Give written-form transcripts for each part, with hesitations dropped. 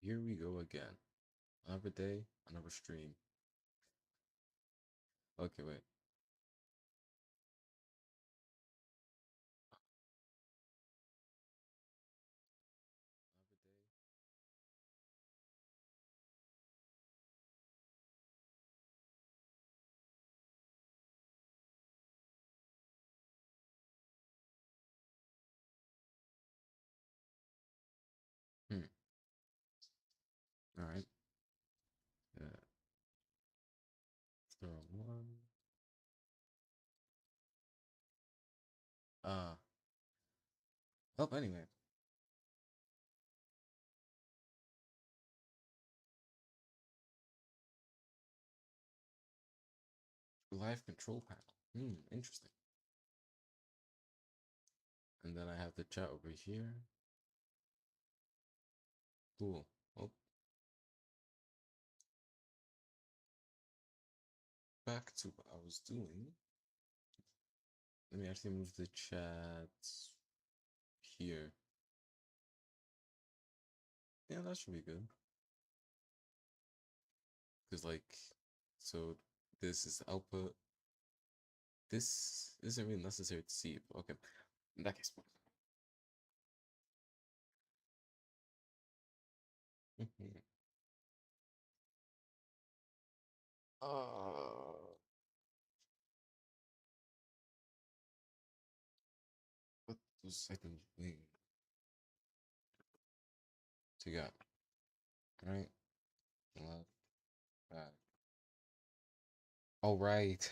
Here we go again. Another day, another stream. Okay, wait. Hmm. All right. Yeah. Throw one. Uh. Oh, anyway. Live control panel. Interesting. And then I have the chat over here. Cool. Oh, back to what I was doing. Let me actually move the chat here. Yeah, that should be good. Because, like, so this is output. This isn't really necessary to see. But okay. In that case. What was I doing? So you got right, left, back. All right.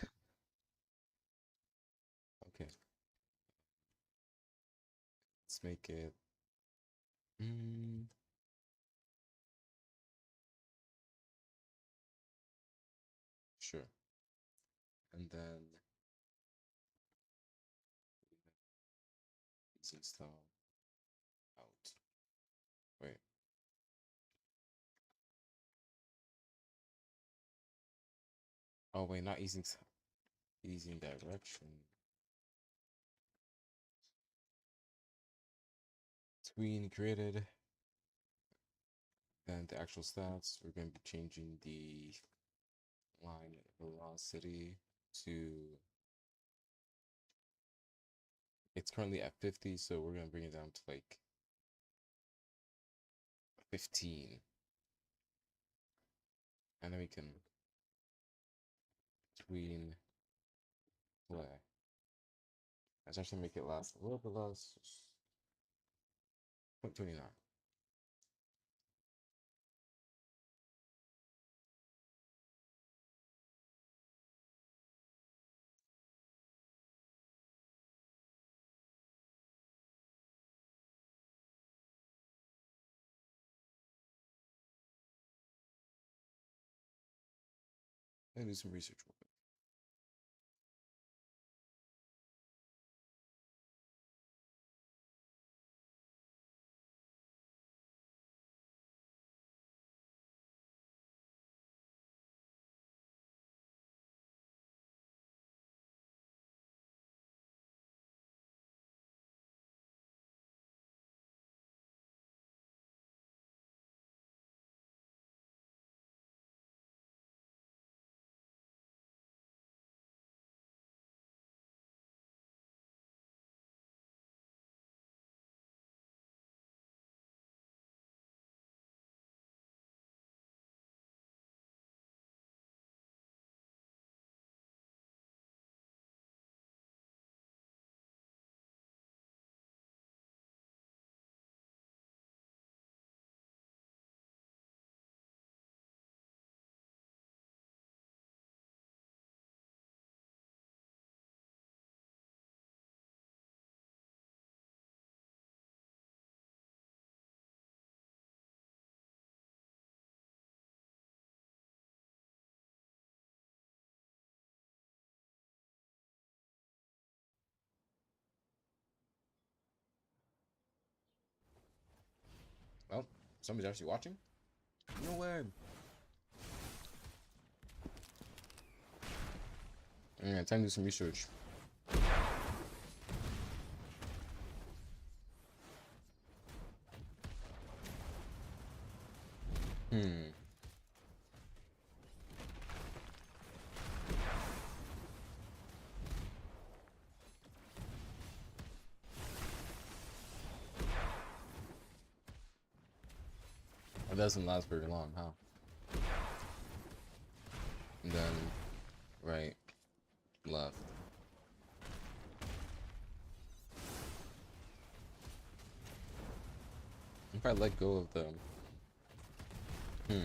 Okay. Let's make it. Mm, sure. And then easy style out. Wait. Oh wait, not easing. Easing direction. Tween created. Then the actual stats. We're going to be changing the line velocity to. It's currently at 50, so we're going to bring it down to like 15. And then we can tween play. Let's actually make it last a little bit less. 0.29. Let me do some research real quick. Well, somebody's actually watching? No way. Yeah, time to do some research. Hmm. It doesn't last very long, huh? And then right, left. If I let go of them. Hmm.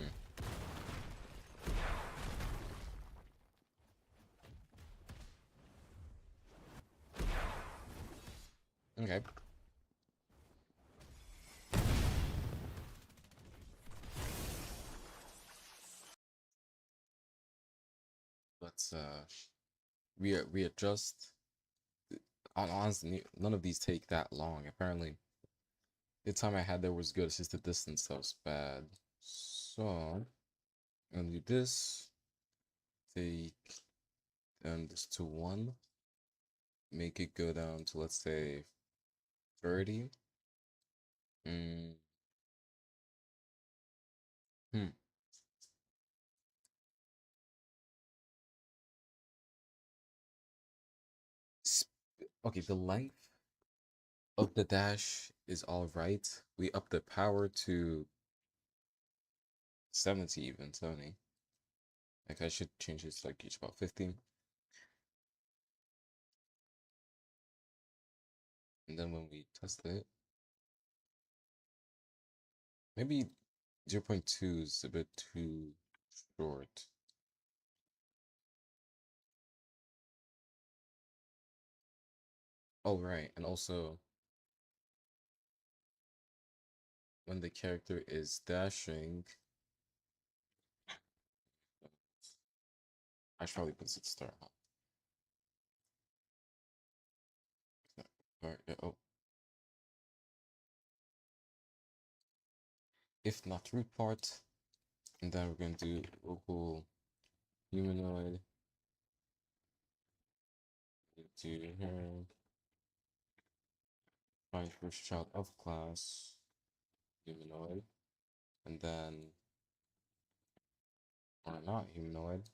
Okay. Let's readjust. Honestly, none of these take that long. Apparently, the time I had there was good. It's just the distance that was bad. So I'm gonna do this. Take this to 1. Make it go down to, let's say, 30. Mm, hmm. Okay, the length of the dash is all right. We up the power to 70, even 70. Like I should change this like each about 15. And then when we test it, maybe 0.2 is a bit too short. Oh, right. And also, when the character is dashing, I should probably put it start. Or, oh, if not root part, and then we're going to do local humanoid to her, find first child of class humanoid, and then or not humanoid.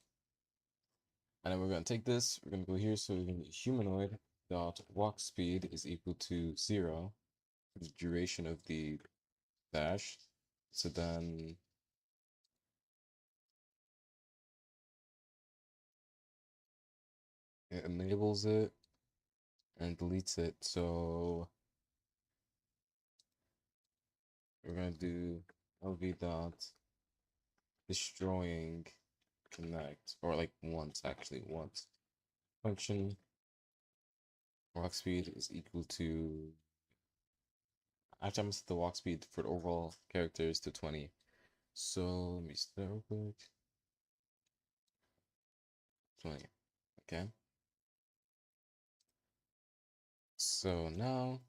And then we're going to take this, we're going to go here, so we're going to humanoid dot walk speed is equal to 0 for the duration of the dash. So then it enables it and deletes it. So we're going to do lv dot destroying connect, or like once, actually, once. Function walk speed is equal to, actually, I'm gonna set the walk speed for the overall characters to 20. So let me start real quick. 20. Okay. So now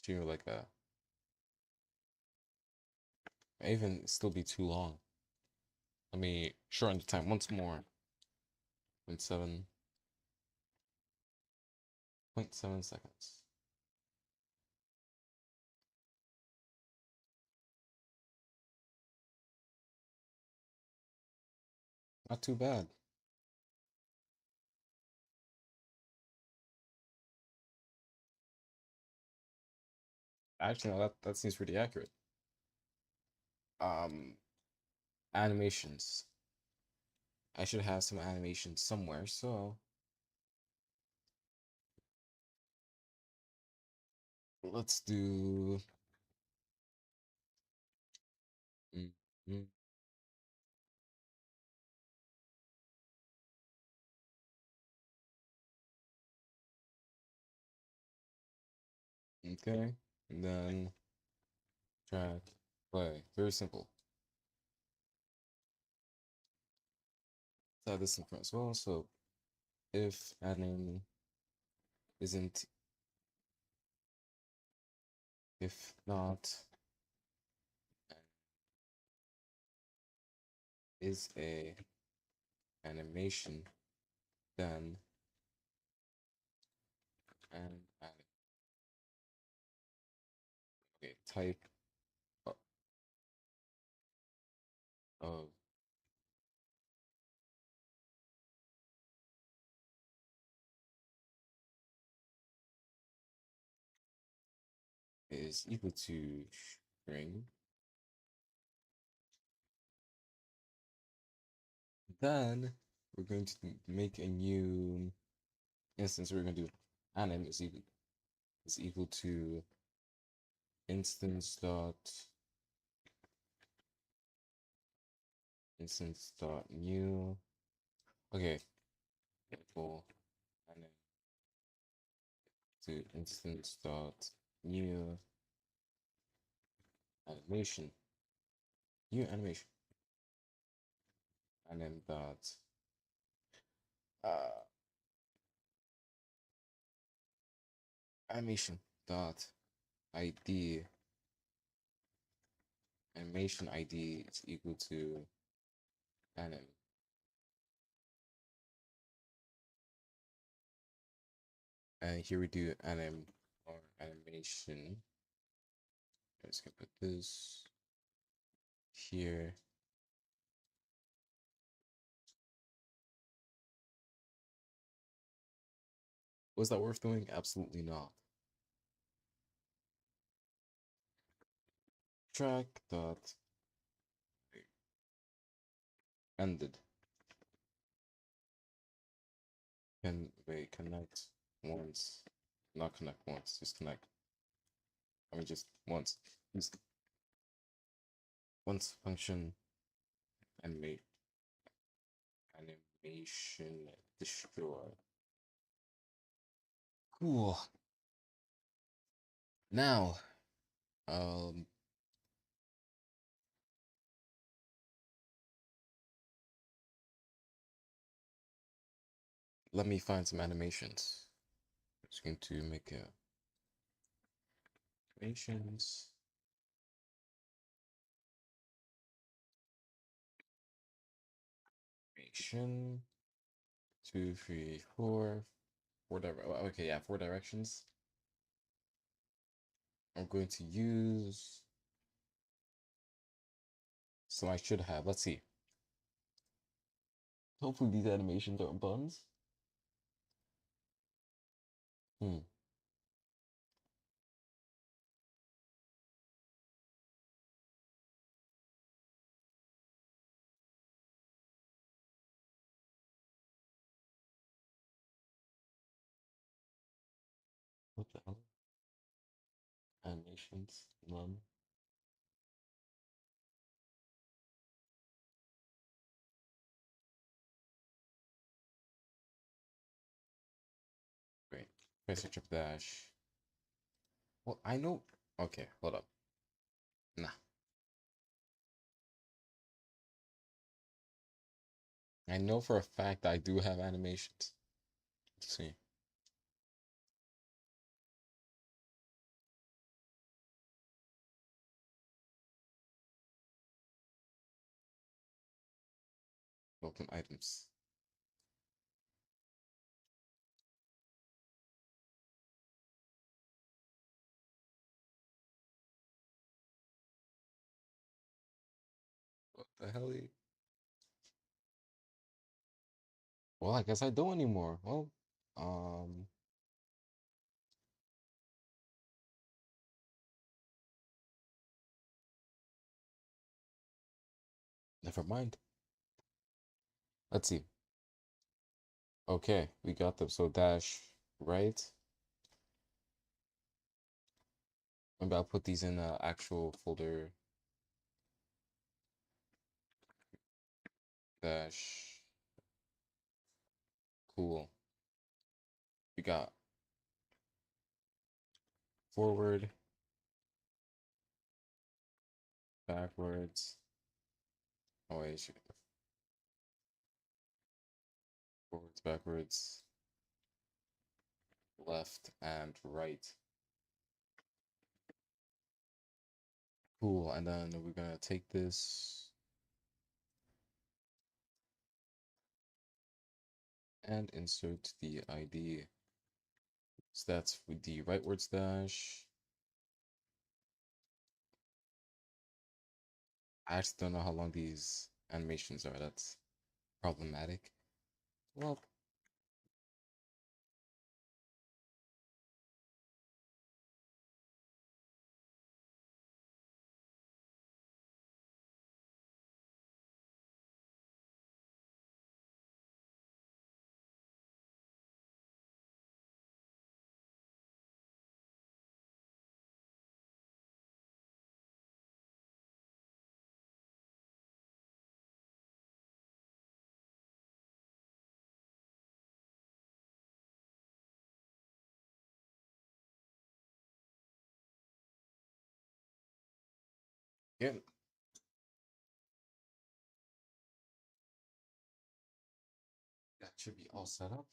stream like a, even still be too long. Let me shorten the time once more. 0.7 0.7 seconds. Not too bad. Actually, no, that seems pretty accurate. Um, Animations. I should have some animations somewhere, so let's do. Mm, okay, and then track play. Very simple. Let's add this in front as well. So if adding isn't, if not, is a animation, then and type o- of is equal to string. Then we're going to make a new instance. We're going to do anim is equal to instance dot new. Okay, equal anim to instance dot new animation, new animation, anim dot uh animation dot id. Animation ID is equal to anim. And here we do anim or animation. I'm just gonna put this here. Was that worth doing? Absolutely not. Track dot ended. Can wait, connect once. Not connect once, just connect. I mean just once. Just once function animate animation destroy. Cool. Now, um let me find some animations. I'm just going to make a animations. Animation. 2, 3, 4. Okay, yeah, 4 directions. I'm going to use. So I should have. Let's see. Hopefully these animations aren't buns. Hmm. What the hell? Animations. None. Great. Press search up dash. Well, I know. Okay, hold up. Nah. I know for a fact I do have animations. Let's see. Open items. What the hell? Well, I guess I don't anymore. Well, um, never mind. Let's see. Okay, we got them. So dash right. Maybe I'll put these in an actual folder. Dash. Cool. We got forward, backwards. Oh wait, forwards, backwards, left, and right. Cool. And then we're gonna take this and insert the ID. So that's with the rightward dash. I actually don't know how long these animations are. That's problematic. Well, yeah, that should be all set up.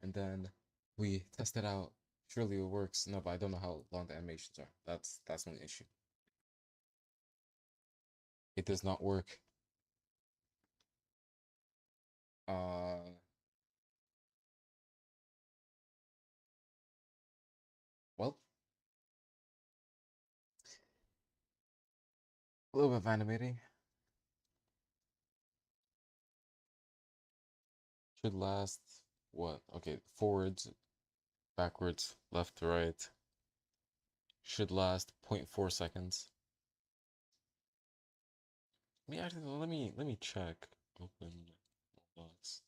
And then we test it out. Surely it works. No, but I don't know how long the animations are. That's my issue. It does not work. Uh, well, a little bit of animating should last what? Okay, forwards, backwards, left to right should last zero point 0.4 seconds. Let me check. Open box.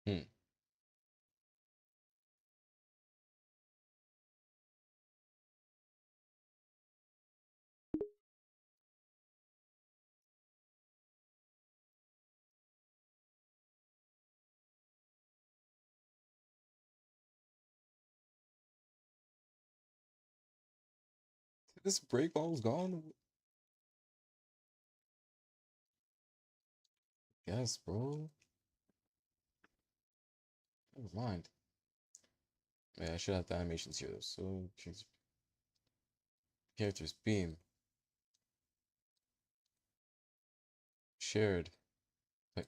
Hmm. This break ball's gone. Yes, bro. Never mind. Yeah, I should have the animations here though. So characters beam shared. Like,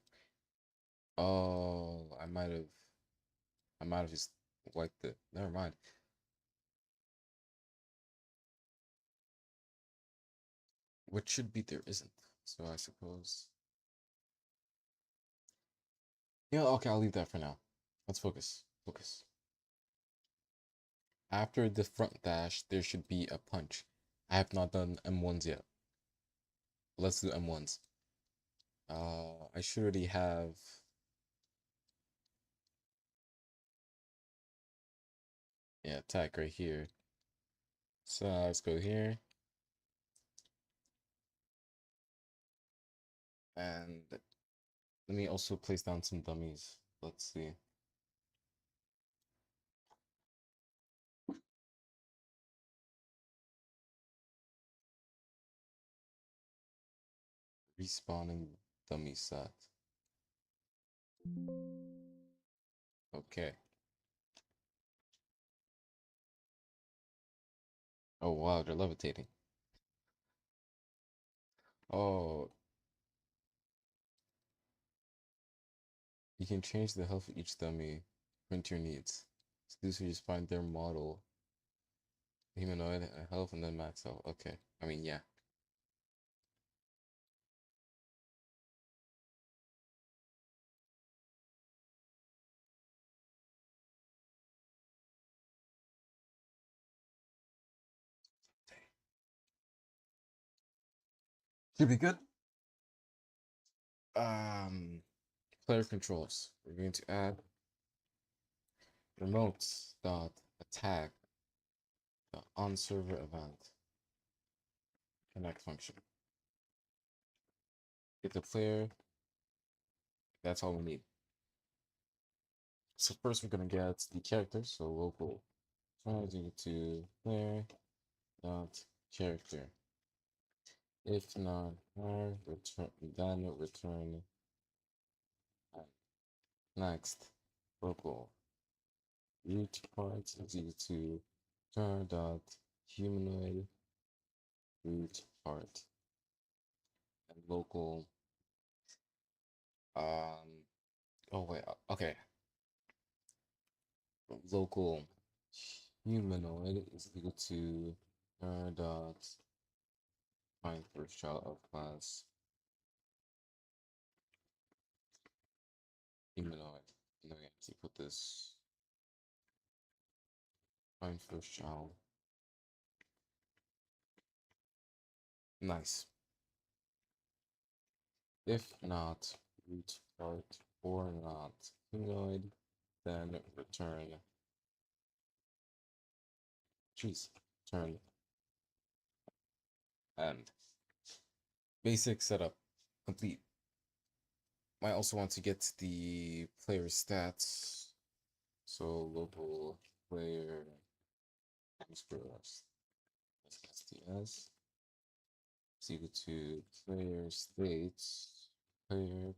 oh, I might have just wiped it. Never mind. What should be there isn't. So I suppose. Yeah, okay, I'll leave that for now. Let's focus. Focus. After the front dash, there should be a punch. I have not done M1s yet. Let's do M1s. I should already have. Yeah, attack right here. So let's go here. And let me also place down some dummies. Let's see. Respawning dummy set. Okay. Oh wow, they're levitating. Oh, you can change the health of each dummy according to your needs. So this will just find their model, humanoid, health, and then max health. Okay. I mean, yeah. Should be good. Um, player controls. We're going to add remotes dot attack dot on server event connect function. Get the player. That's all we need. So first we're gonna get the character. So local trying to player dot character. If not, return then return next local root part is equal to turn dot humanoid root part and local um Oh wait, okay. Local humanoid is equal to dot find first child of class humanoid. And then we have to put this find first child. Nice. If not root part or not humanoid, then return. Jeez, turn end. Basic setup complete. Might also want to get the player stats. So local player STS is equal to player states player.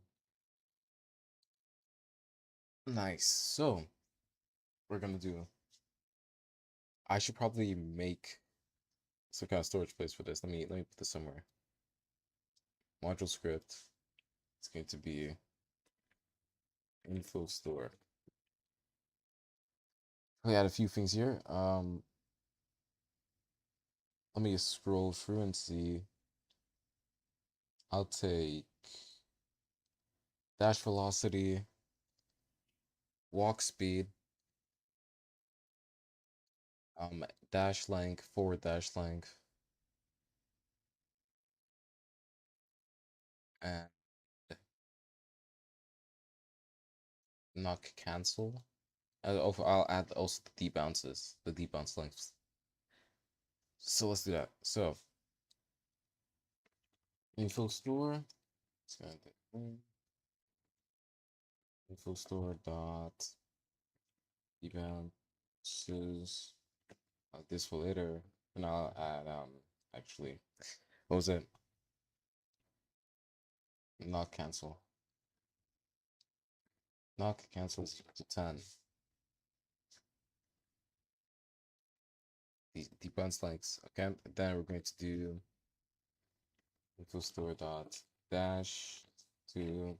Nice. So we're gonna do. I should probably make some kind of storage place for this. Let me put this somewhere. Module script. It's going to be info store. We add a few things here. Let me just scroll through and see. I'll take dash velocity, walk speed, dash length, forward dash length, and knock cancel. I'll add also the debounces, the debounce lengths. So let's do that. So info store. It's gonna do info store dot debounces. This for later, and I'll add actually, what was it? Knock cancel. Knock cancels to 10. The bounce lengths. Okay, then we're going to do info store dot dash to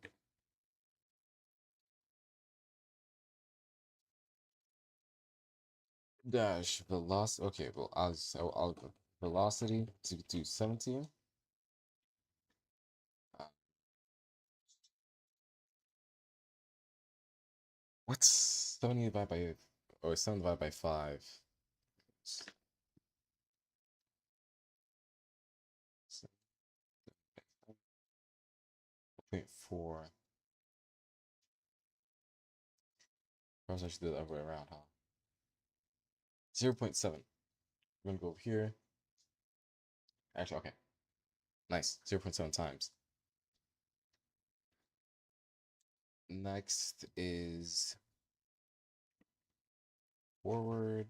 dash velocity. Okay, well I'll go velocity to do 17. Uh, what's 70 divided by, or 7 divided by 5? 0.4. Perhaps I should do the other way around, huh? 0.7. We're gonna go over here. Actually, okay. Nice. 0.7 times. Next is forward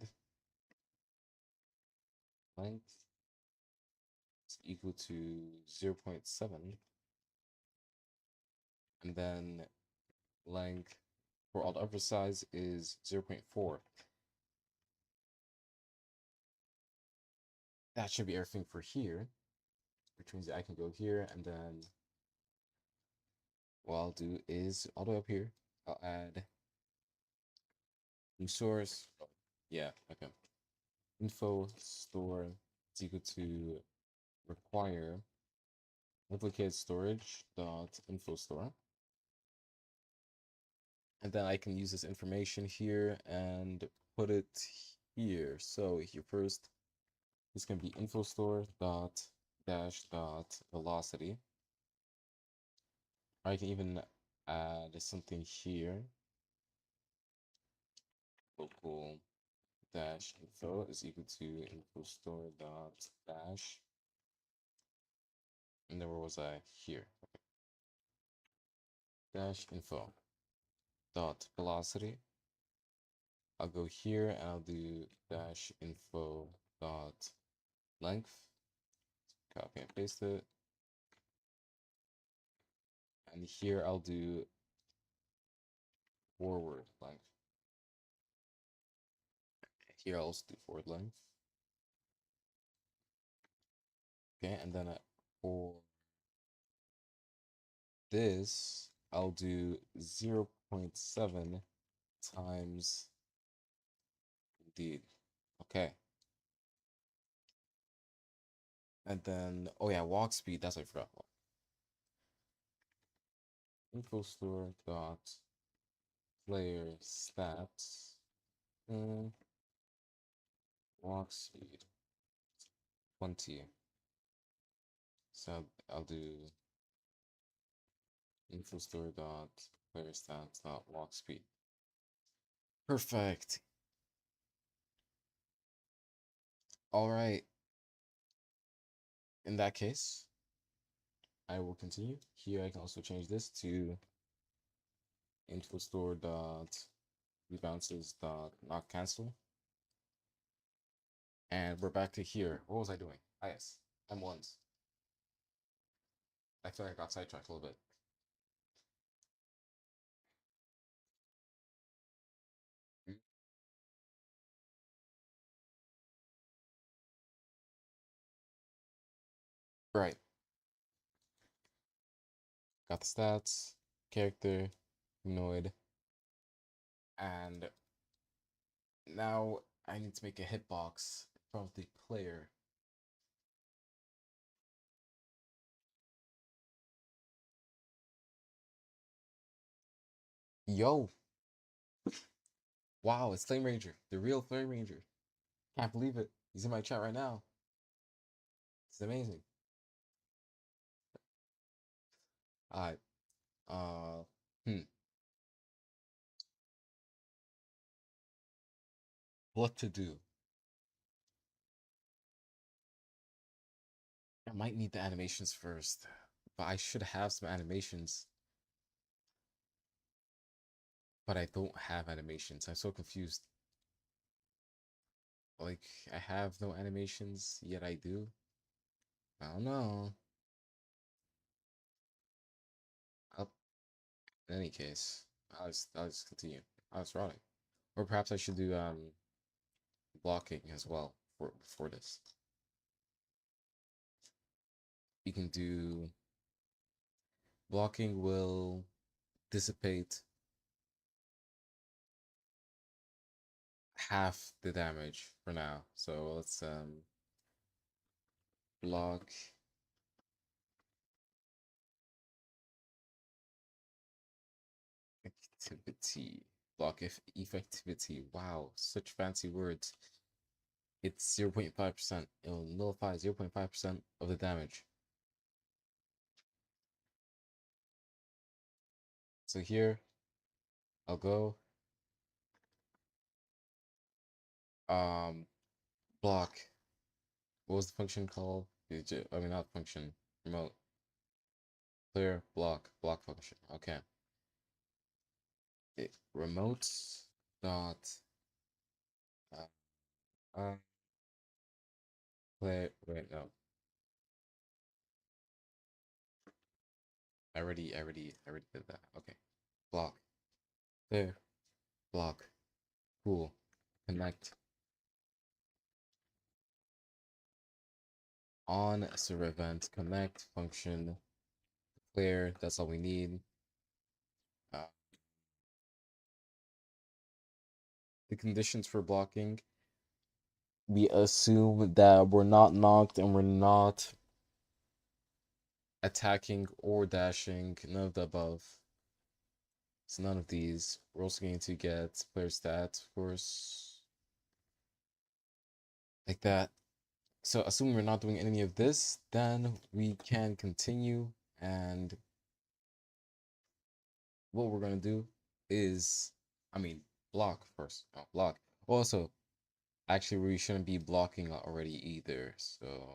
length is equal to 0.7. And then length for all the other sides is 0.4. That should be everything for here, which means I can go here, and then what I'll do is all the way up here, I'll add new source. Oh, yeah, okay. Info store is equal to require duplicate storage dot info store. And then I can use this information here and put it here. So here first, it's going to be info store dot dash dot velocity. I can even add something here. Local dash info is equal to info store dot dash. And then where was I? Here. Okay. Dash info dot velocity. I'll go here and I'll do dash info dot length. Copy and paste it. And here I'll do forward length. Here I'll also do forward length. Okay, and then for this, I'll do 0. 0.7 times indeed. Okay. And then, oh yeah, walk speed. That's what I forgot. Info store dot player stats. Mm, walk speed 20. So I'll do info store dot player stats dot walk speed. Perfect. All right. In that case, I will continue. Here I can also change this to info store dot rebounces dot not cancel. And we're back to here. What was I doing? Ah, yes, M1s. I feel like I got sidetracked a little bit. Mm. Right. Got the stats, character, humanoid, and now I need to make a hitbox from the player. Yo, wow, it's Flame Ranger, the real Flame Ranger. Can't believe it. He's in my chat right now. It's amazing. Alright, uh, hmm, what to do? I might need the animations first, but I should have some animations, but I don't have animations. I'm so confused. Like, I have no animations, yet I do. I don't know. I'll, in any case, I'll just continue. I was running. Or perhaps I should do blocking as well for this. You can do blocking will dissipate half the damage for now. So let's block activity. Block if effectivity. Wow, such fancy words. It's 0.5%. It'll nullify 0.5% of the damage. So here I'll go um block. What was the function called? I mean, not function. Remote. Clear block function. Okay. Remote dot uh, uh play. Wait, no. I already did that. Okay. Block. Clear. Block. Cool. Connect. On server event. Connect function. Clear. That's all we need. Uh, the conditions for blocking. We assume that we're not knocked and we're not attacking or dashing. None of the above. So none of these. We're also going to get player stats, of course, like that. So assuming we're not doing any of this, then we can continue. And what we're gonna do is, I mean, block first. No, block. Also, actually, we shouldn't be blocking already either. So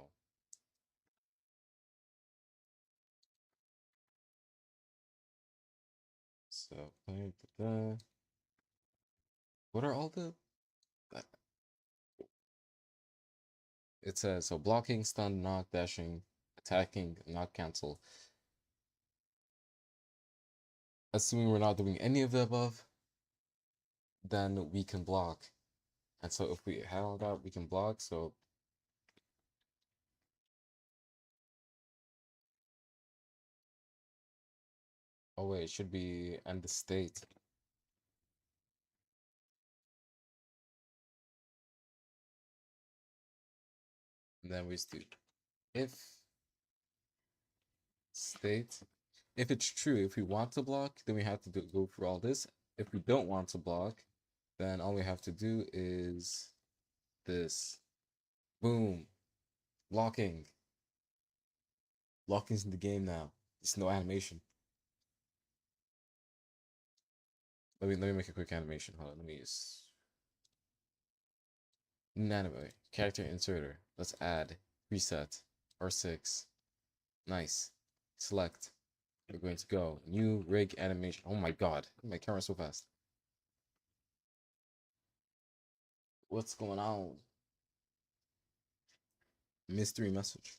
what are all the? uh, It says so blocking, stun, knock, dashing, attacking, not cancel. Assuming we're not doing any of the above, then we can block. And so if we have all that, we can block. So oh wait, it should be end the state. And then we just do if state. If it's true, if we want to block, then we have to go through all this. If we don't want to block, then all we have to do is this. Boom. Blocking. Blocking's in the game now. It's no animation. Let me make a quick animation. Hold on, let me use anime character inserter. Let's add preset R6. Nice. Select. We're going to go new rig animation. Oh my god, my camera's so fast. What's going on? Mystery message.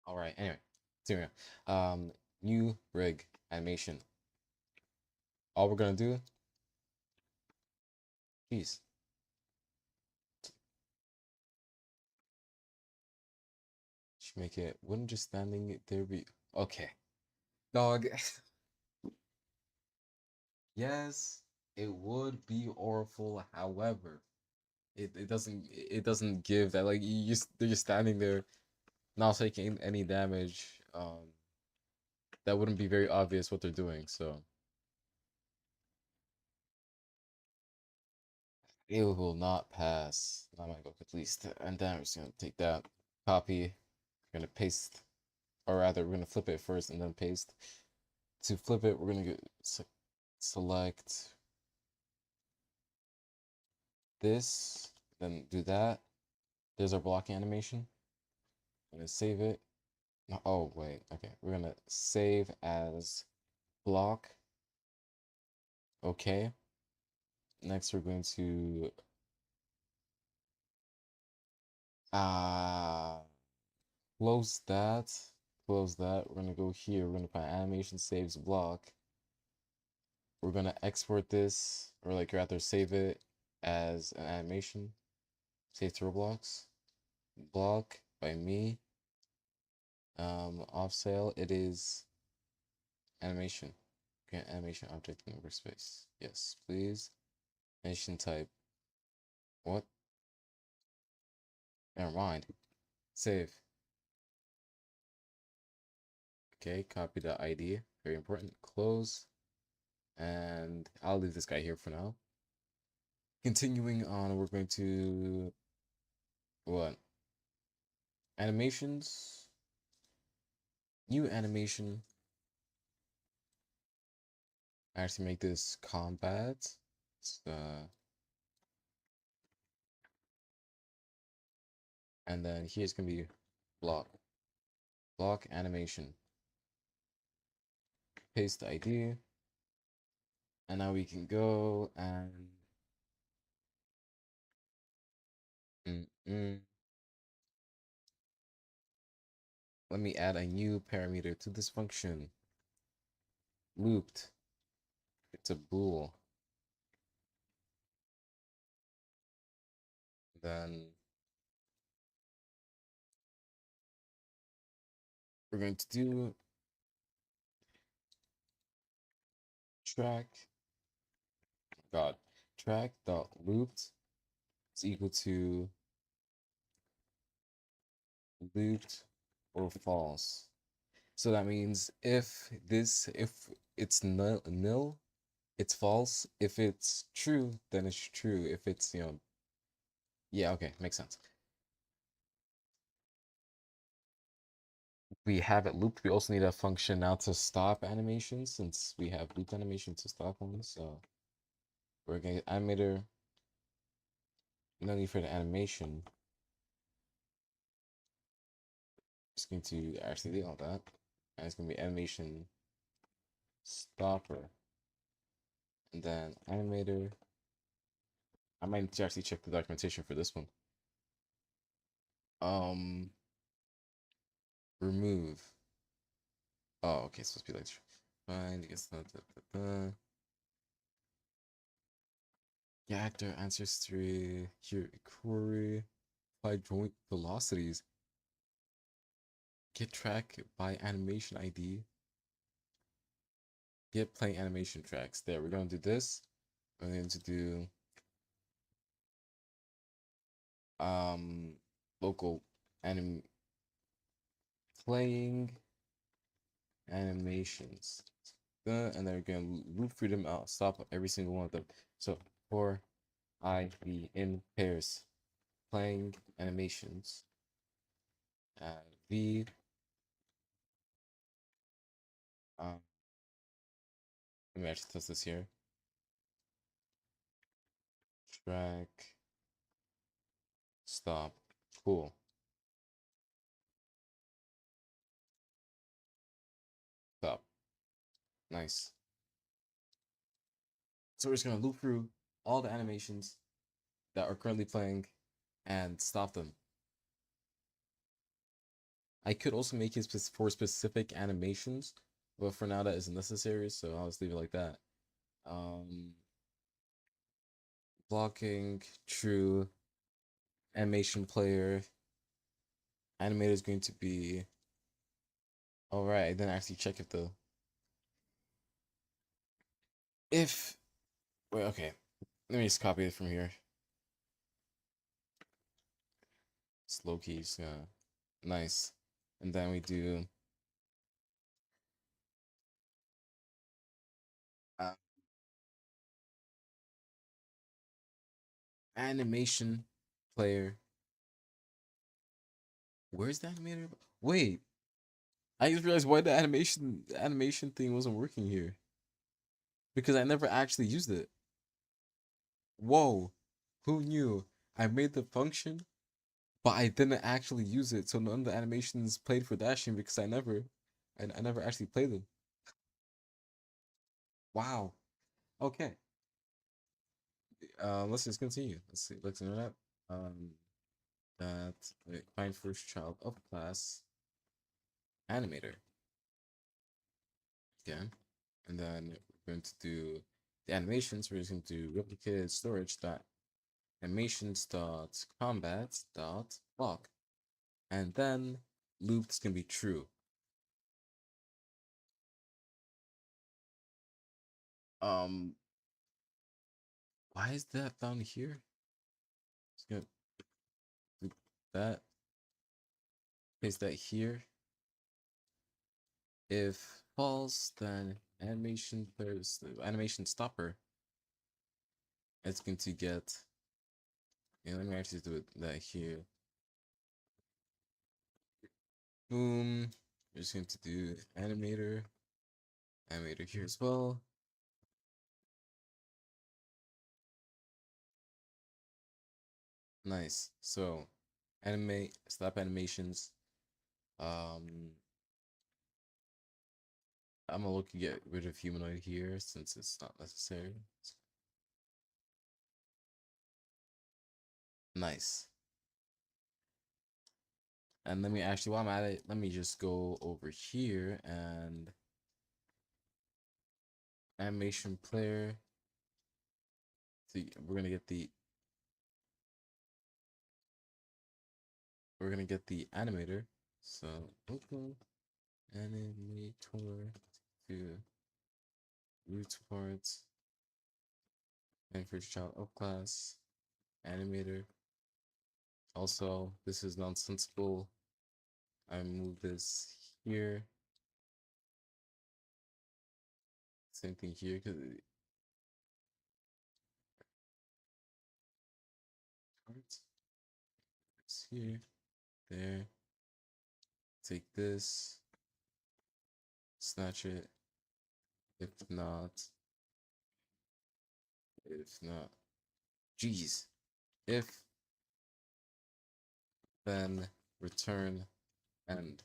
All right. Anyway, here we go. New rig animation. All we're gonna do, jeez, should make it. Wouldn't just standing there be okay? Dog. Yes, it would be awful. However, it doesn't give that like they're just standing there not taking any damage. That wouldn't be very obvious what they're doing. So it will not pass. Not my book at least. And then we're just gonna take that copy. We're gonna paste, or rather, we're gonna flip it first and then paste. To flip it, we're gonna select this, then do that. There's our blocking animation. I'm gonna save it. Oh wait, okay. We're gonna save as block. Okay. Next, we're going to uh close that. Close that. We're gonna go here. We're gonna find animation saves block. We're gonna export this, or like rather save it as an animation. Save to Roblox. Block by me. Off sale. It is animation. Grant animation object in workspace. Yes, please. Animation type. What? Never mind. Save. Okay, copy the ID. Very important. Close. And I'll leave this guy here for now. Continuing on, we're going to what? Animations. New animation. Actually make this combat. And then here's gonna be block. Block animation. Paste the ID. And now we can go and let me add a new parameter to this function. Looped. It's a bool. Then we're going to do track. God, track dot looped is equal to looped or false. So that means if it's nil, it's false. If it's true, then it's true. If it's, yeah, okay, makes sense. We have it looped. We also need a function now to stop animation since we have looped animation to stop them. So we're gonna get animator. No need for the animation. Just going to actually delete all that. And it's gonna be animation stopper. And then animator. I might need to actually check the documentation for this one. Um remove. Oh, okay, it's supposed to be like find it's not yeah, actor answers three here query. by joint velocities. Get track by animation ID. Get playing animation tracks. There, we're gonna do this. We're going to do um local anim playing animations. And then we're gonna loop through them out, stop every single one of them. So for IV in pairs, playing animations. V um let me actually test this here. Track stop. Cool. Stop. Nice. So we're just gonna loop through all the animations that are currently playing and stop them. I could also make it for specific animations, but for now that isn't necessary, so I'll just leave it like that. Um, Blocking, true, animation player, animator is going to be. All right, I didn't actually check if wait, okay, let me just copy it from here. Slow keys, yeah, nice, and then we do uh, animation player. Where's the animator? Wait, I just realized why the animation thing wasn't working here because I never actually used it. Whoa, who knew? I made the function, but I didn't actually use it, so none of the animations played for dashing because I never actually played them. Wow. Okay. Let's just continue. Let's see. Let's enter that. That wait, find first child of class animator. Okay, and then we're going to do the animations. We're just going to do replicated storage dot animations dot combat dot block, and then loop is going to be true. Um, why is that down here? Just gonna do that. Paste that here. If false, then animation there's the animation stopper. It's going to get. Yeah, let me actually do it that here. Boom. We're just going to do animator here as well. Nice. So, animate, stop animations. Um, I'm gonna look to get rid of humanoid here since it's not necessary. Nice. And let me actually, while I'm at it, let me just go over here and animation player. We're gonna get the animator. So local animator to root parts and first child of class animator. Also, this is nonsensical. I move this here. Same thing here because it's here, there. Take this, snatch it. If not, if not, jeez. If then return end.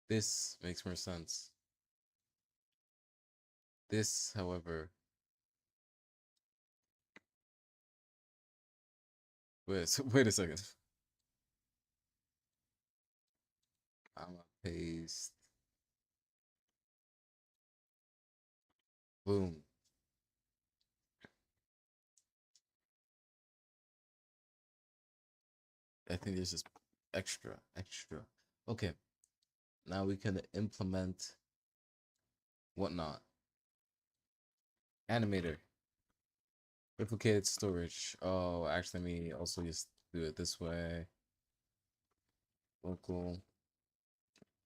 This makes more sense. This, however, wait a second. I'm gonna paste. Boom. I think there's just extra. Okay, now we can implement whatnot. Animator. Replicated storage. Oh, actually, let me also just do it this way. Local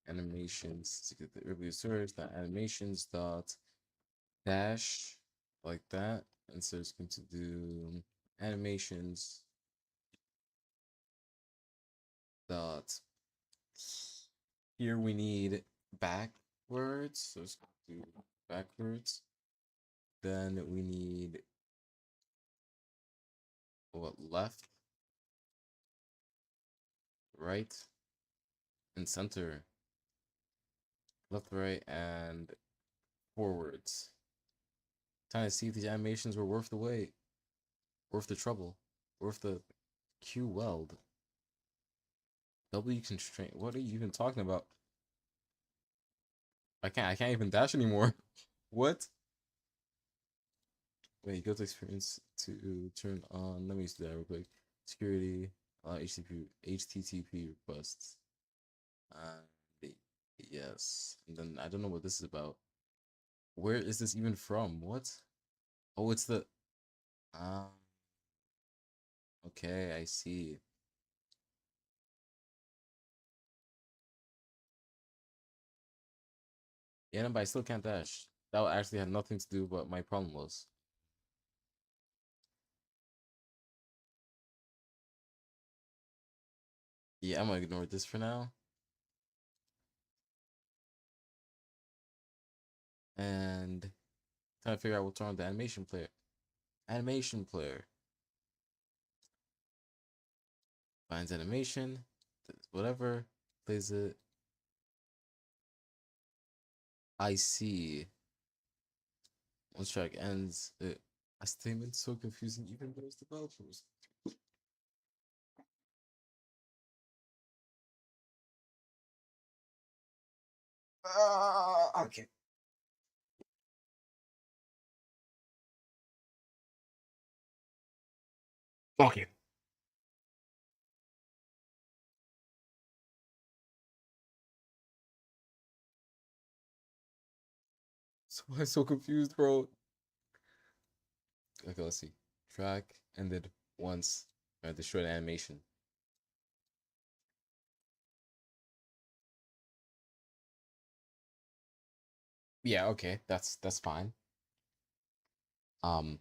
animations to get the replicated storage. Dot animations dot dash like that. And so it's going to do animations dot. Here we need backwards. So it's going to do backwards. Then we need what, left, right, and center. Left, right, and forwards. Trying to see if these animations were worth the wait, worth the trouble, worth the Q weld. W constraint. What are you even talking about? I can't even dash anymore. What? Wait, go to experience to turn on. Let me do that real quick. Security, HTTP requests. Uh, yes. And then I don't know what this is about. Where is this even from? What? Oh, it's the. Um. Okay, I see. Yeah, no, but I still can't dash. That actually had nothing to do with what my problem was. Yeah, I'm gonna ignore this for now. And trying to figure out what's wrong with the animation player. Animation player finds animation, whatever, plays it. I see. Once track ends, a statement so confusing even those developers. Okay. Okay. So I'm so confused, bro. Okay, let's see. Track ended once. I destroyed animation. Yeah, okay, that's fine. Um,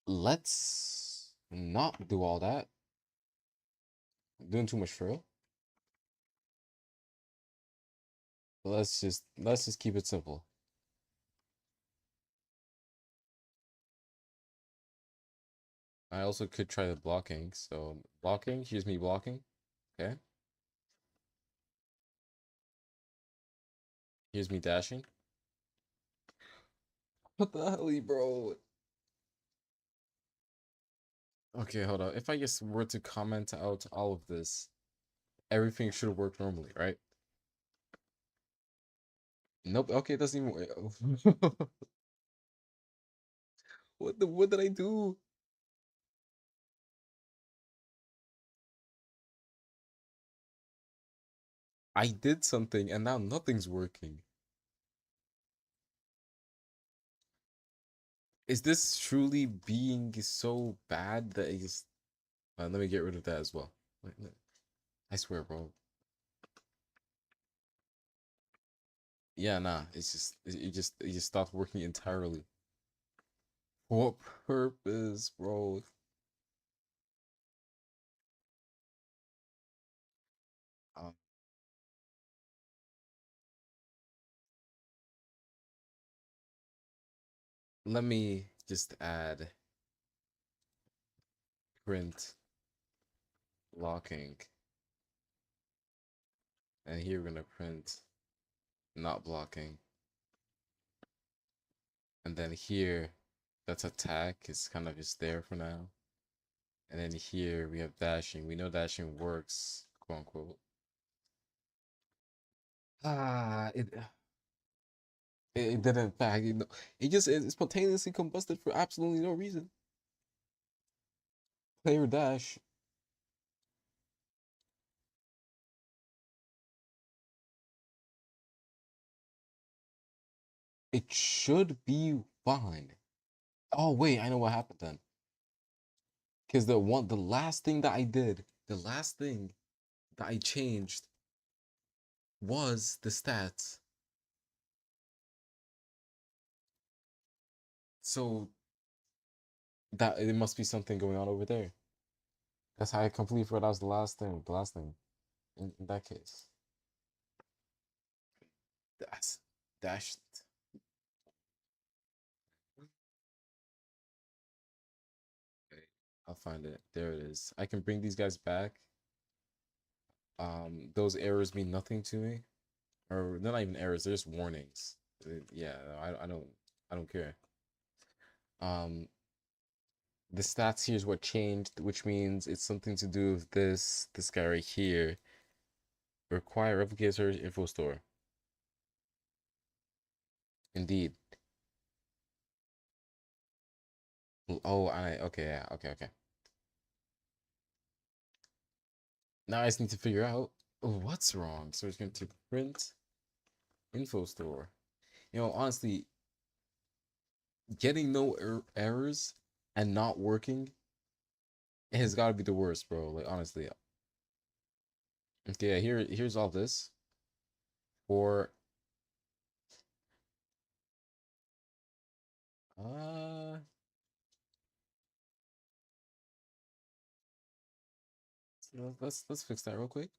let's not do all that. Doing too much for real. Let's just keep it simple. I also could try the blocking. So blocking, here's me blocking. Okay. Here's me dashing. What the hell, bro? Okay, hold on. If I just were to comment out all of this, everything should work normally, right? Nope. Okay, it doesn't even work. What did I do? I did something and now nothing's working. Is this truly being so bad that it just let me get rid of that as well. I swear, bro. Yeah, nah. It's just it just stopped working entirely. For what purpose, bro? Um, let me just add print blocking, and here we're gonna print not blocking, and then here that's attack is kind of just there for now, and then here we have dashing. We know dashing works, quote unquote. It didn't in fact, it just it spontaneously combusted for absolutely no reason. Player dash. It should be fine. Oh wait, I know what happened then. Because the last thing that I did, the last thing that I changed was the stats. So that it must be something going on over there. That's how I completely forgot that was the last thing. The last thing. In that case. That's dash. Okay, I'll find it. There it is. I can bring these guys back. Those errors mean nothing to me. Or they're not even errors, they're just warnings. Yeah, I don't care. Um the stats here is what changed, which means it's something to do with this guy right here. Require replicate search info store. Indeed. Oh, I okay, yeah, okay. Now I just need to figure out what's wrong. So it's going to print info store. Honestly, getting no errors and not working has got to be the worst, bro. Like honestly. Okay, yeah, here's all this for uh let's fix that real quick.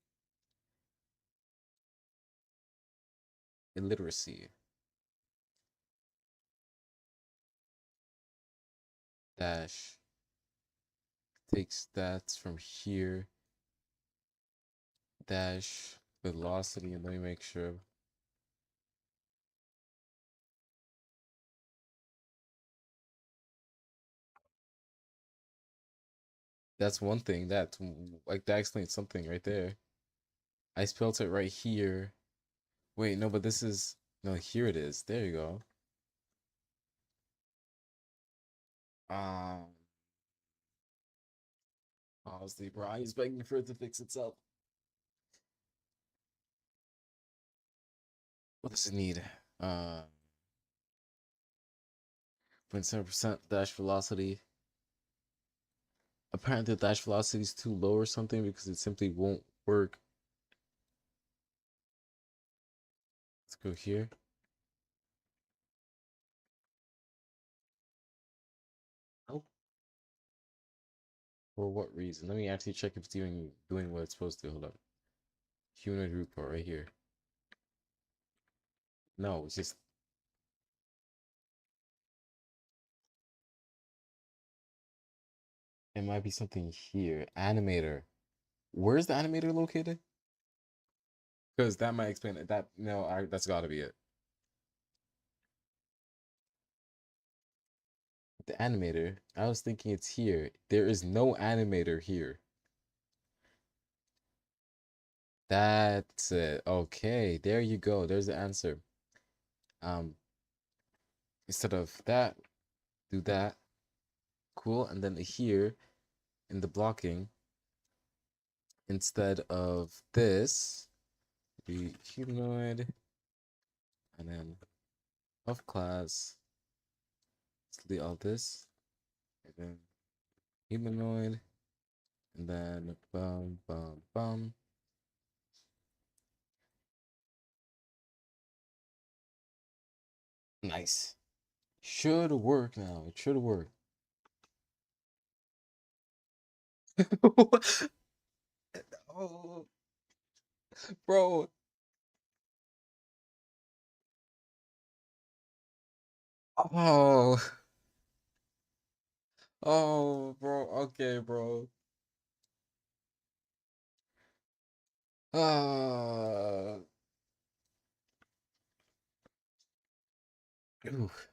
Illiteracy dash take stats from here dash velocity, and let me make sure. That's one thing that like that explains something right there. I spelled it right here. Wait, no, but this is no, here it is. There you go. Um Honestly, bro, I was begging for it to fix itself. What does it need? 0.7% dash velocity. Apparently the dash velocity is too low or something because it simply won't work. Let's go here. Oh. For what reason? Let me actually check if it's doing what it's supposed to. Hold up. Humanoid report right here. No, it's just it might be something here. Animator. Where's the animator located? Because that might explain it. That no, that's got to be it. The animator. I was thinking it's here. There is no animator here. That's it. Okay, there you go. There's the answer. Um, Instead of that, do that. Cool. And then here in the blocking, instead of this, be humanoid, and then of class, delete all this, and then humanoid, and then bum bum bum. Nice. Should work now. It should work. Oh, bro. Oh, oh, bro. Okay, bro. Uh, oof.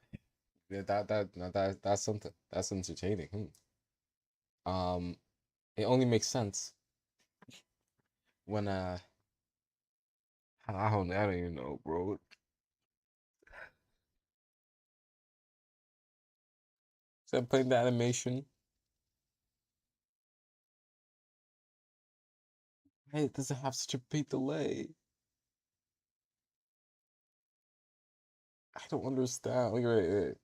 Yeah, that's something. That's entertaining. It only makes sense when I don't even know, bro. So I'm playing the animation. Why does it have such a big delay? I don't understand. Wait.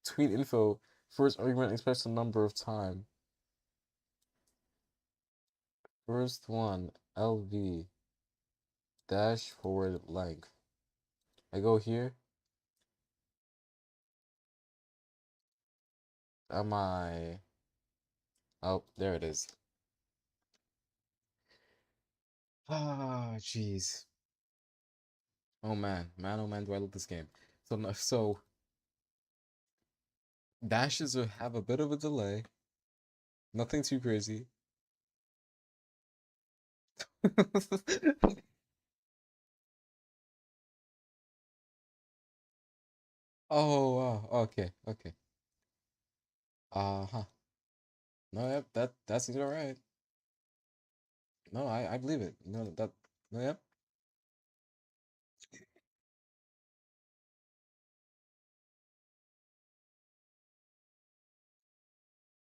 Tweet info. First argument express the number of time. First one, LV dash forward length. I go here. Am I? Oh, there it is. Ah, jeez. Oh man, do I love this game. So, so dashes have a bit of a delay. Nothing too crazy. Oh, wow. Okay. Uh-huh. No, yep, that seems all right. No, I believe it. No, that no, yep.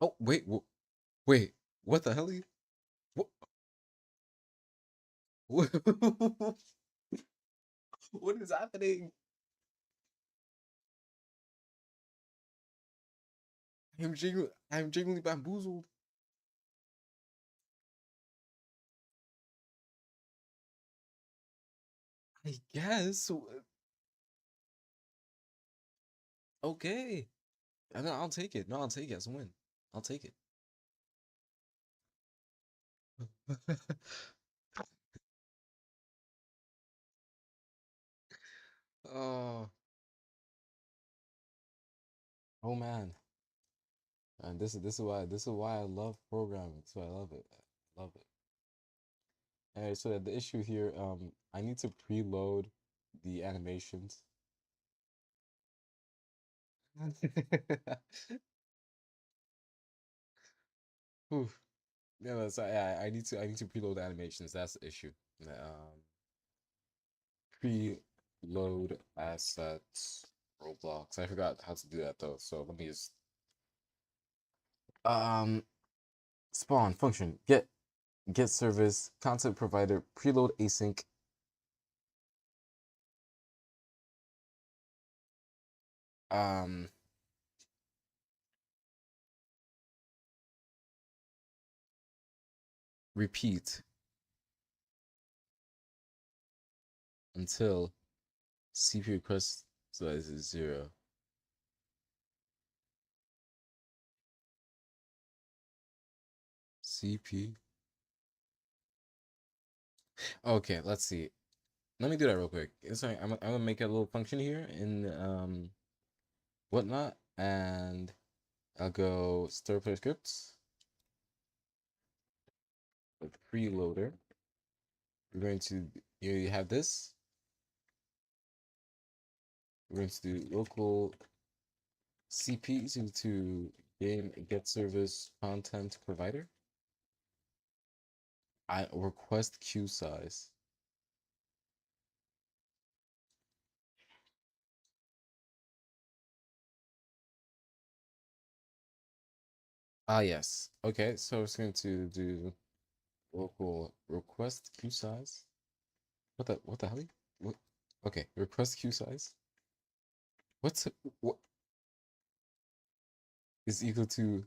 Oh, wait. What the hell? What, what, what is happening? I'm genuinely bamboozled. I guess. Okay. And then I'll take it. No, I'll take it as a win. I'll take it. Oh, oh man. And this is why I love programming. So I love it. I love it. Alright, so the issue here, I need to preload the animations. Oof. Yeah, that's I need to preload the animations. That's the issue. Preload assets Roblox. I forgot how to do that though. So let me just um spawn function get service content provider preload async um repeat until CP request size is 0. CP. Okay, let's see. Let me do that real quick. Sorry, I'm gonna make a little function here in whatnot, and I'll go stir player scripts with preloader. We're going to you have this. We're going to do local CP to game get service content provider. I request queue size. Ah yes. Okay, so it's going to do local request queue size. What the hell? What? Okay, request queue size. What is equal to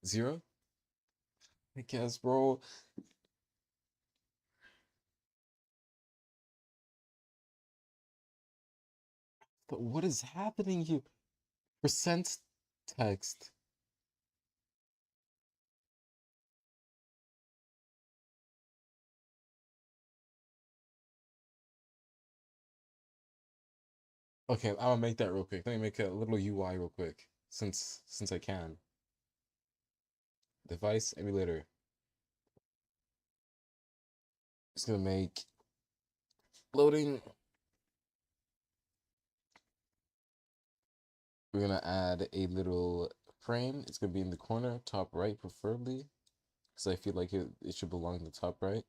0? I guess, bro. But what is happening here? Percent text. Okay, I'm gonna make that real quick. Let me make a little UI real quick, since I can. Device emulator. It's gonna make loading. We're gonna add a little frame. It's gonna be in the corner, top right, preferably, because I feel like it should belong in the top right.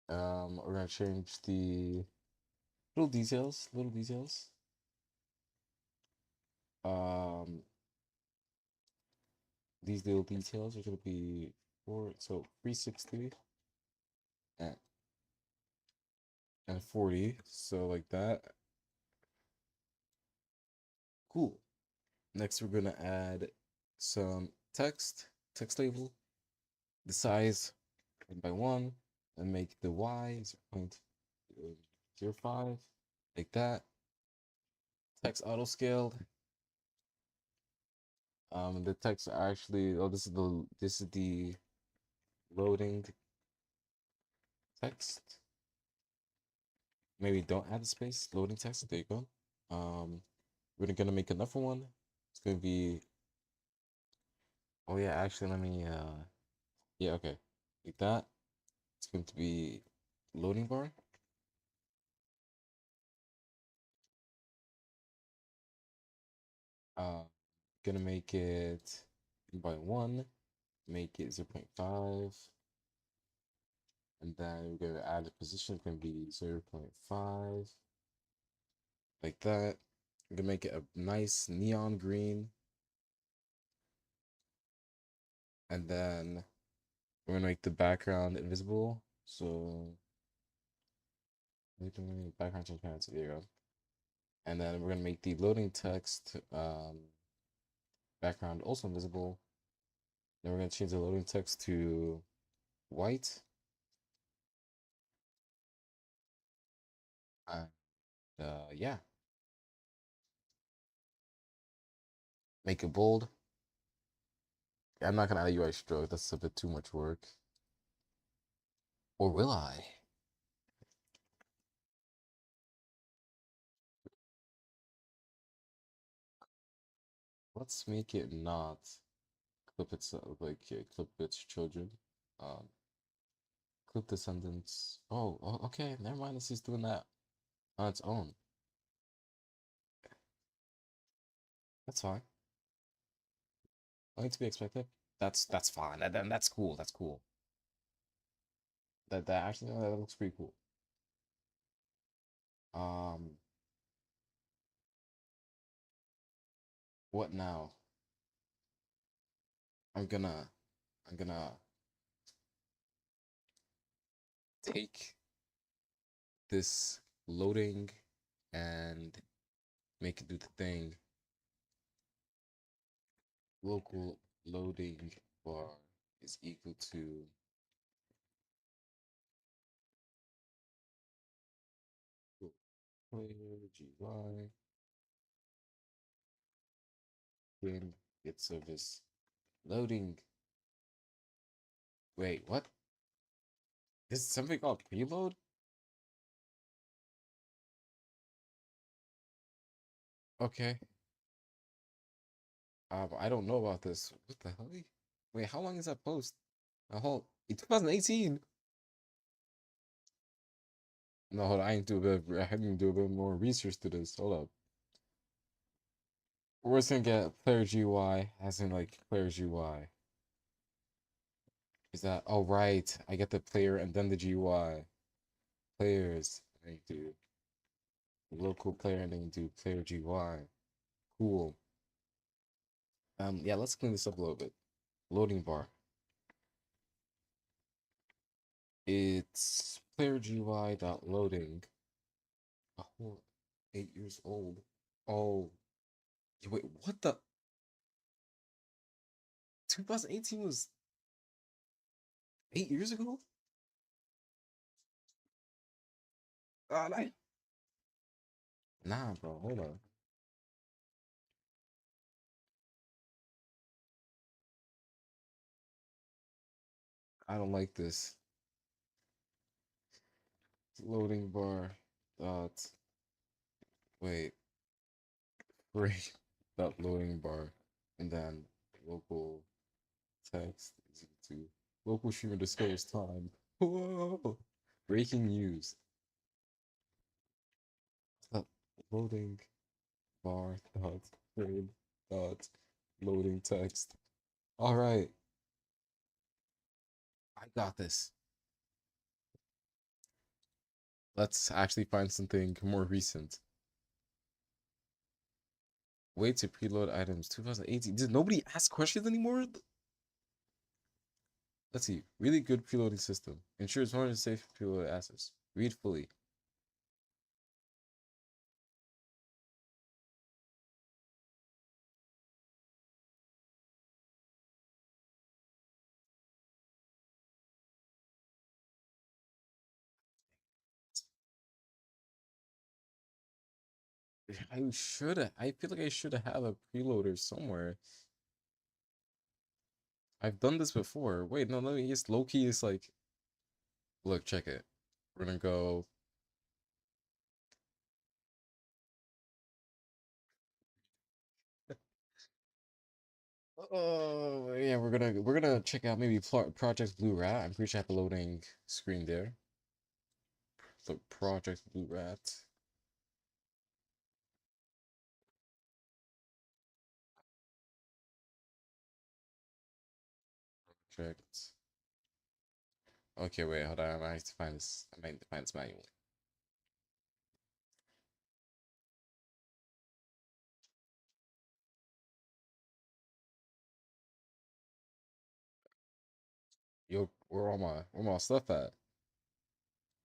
We're gonna change the little details. Um, these little details are gonna be 4, so 360 and, 40. So like that. Cool. Next, we're gonna add some text label, the size 1 by 1, and make the y 0.05, like that. Text auto scaled. The text are actually, oh, this is the loading text. Maybe don't add the space. Loading text. There you go. We're gonna make another one. It's gonna be. Oh yeah, actually, let me. Yeah, okay, like that. It's going to be loading bar. Uh, gonna make it 1 by 1. Make it 0.5, and then we're gonna add a position. It's gonna be 0.5, like that. We're gonna make it a nice neon green, and then we're gonna make the background invisible. So background transparency. There you go. And then we're gonna make the loading text background also invisible. Then we're gonna change the loading text to white. And yeah, make it bold. I'm not gonna add a UI stroke. That's a bit too much work. Or will I? Let's make it not clip its clip its children. Um, clip descendants. Okay. Never mind. It's just doing that on its own. That's fine. Nothing to be expected. That's fine. That's cool. That's cool. That actually that looks pretty cool. Um, what now? I'm gonna take this loading and make it do the thing. Local loading bar is equal to player GY in get service loading. Wait, what? This is something called preload? Okay. I don't know about this. What the hell? Wait, how long is that post? A whole 2018. No, hold on, I didn't do a bit more research to this. Hold up. We're just gonna get player GY, as in like player GY. Is that oh right? I get the player and then the GY. Players. I do local player and then you do player GY. Cool. Yeah, let's clean this up a little bit. Loading bar. It's player GY dot loading. A whole 8 years old. Oh, wait, what the? 2018 was 8 years ago? I... Nah, bro, hold on. I don't like this. Loading bar dot wait, break dot loading bar, and then local text is equal to local streamer discovers time. Whoa! Breaking news. Dot loading bar dot frame dot loading text. All right, I got this. Let's actually find something more recent. Way to preload items 2018. Did nobody ask questions anymore? Let's see. Really good preloading system. Ensures 100 safe preload assets. Read fully. I should have. I feel like I should have a preloader somewhere. I've done this before. Wait, no, let me just low key is like, look, check it. We're gonna go. Oh yeah, we're gonna check out maybe Project Blue Rat. I'm pretty sure I have a loading screen there. So Project Blue Rat. Project. Okay, wait, hold on. I have to find this. I might need to find this manually. Yo, where all my stuff at?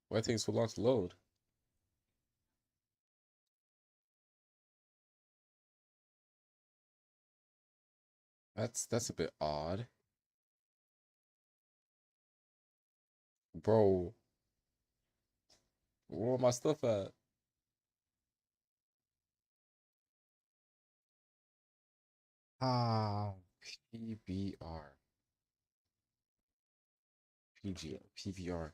Why it takes so long to load? That's a bit odd, bro. Where all my stuff at? Ah, PBR, PVR.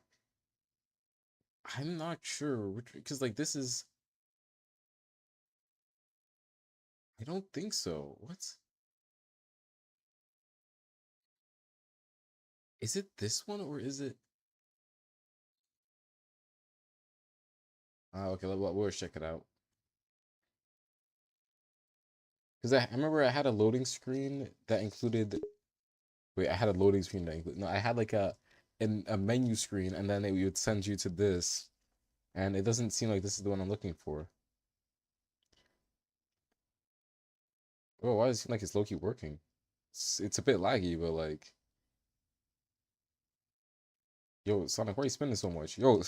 I'm not sure which because like this is. I don't think so. What is it? This one or is it? Okay, we'll check it out. Because I remember I had a loading screen that included. Wait, I had a loading screen that included. No, I had like a menu screen, and then it would send you to this, and it doesn't seem like this is the one I'm looking for. Oh, why does it seem like it's low key working? It's a bit laggy, but like, yo, Sonic, why are you spending so much? Yo,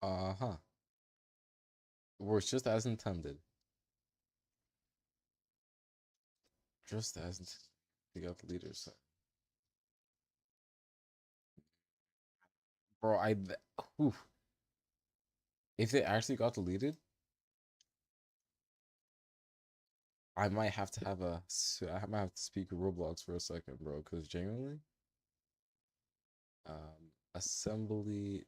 uh-huh. Works just as intended. Just as intended. They got the leaders. Bro, oof. If they actually got deleted, I might have to have I might have to speak Roblox for a second, bro, because genuinely, assembly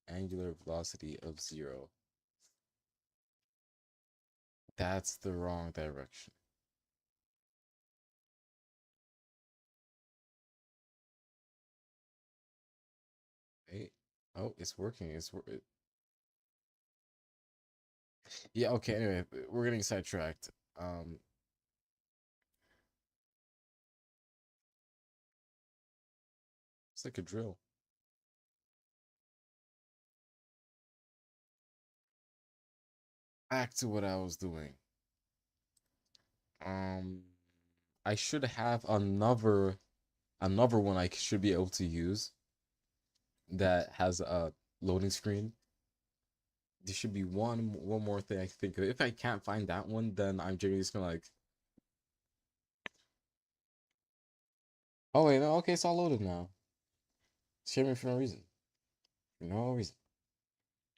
angular velocity of 0. That's the wrong direction. Hey, oh, it's working. Yeah, okay, anyway, we're getting sidetracked. Um, it's like a drill. Back to what I was doing. Um, I should have another one I should be able to use that has a loading screen. There should be one more thing I can think of. If I can't find that one, then I'm generally just gonna like, oh wait, no, okay, it's all loaded now. Share me for no reason. For no reason.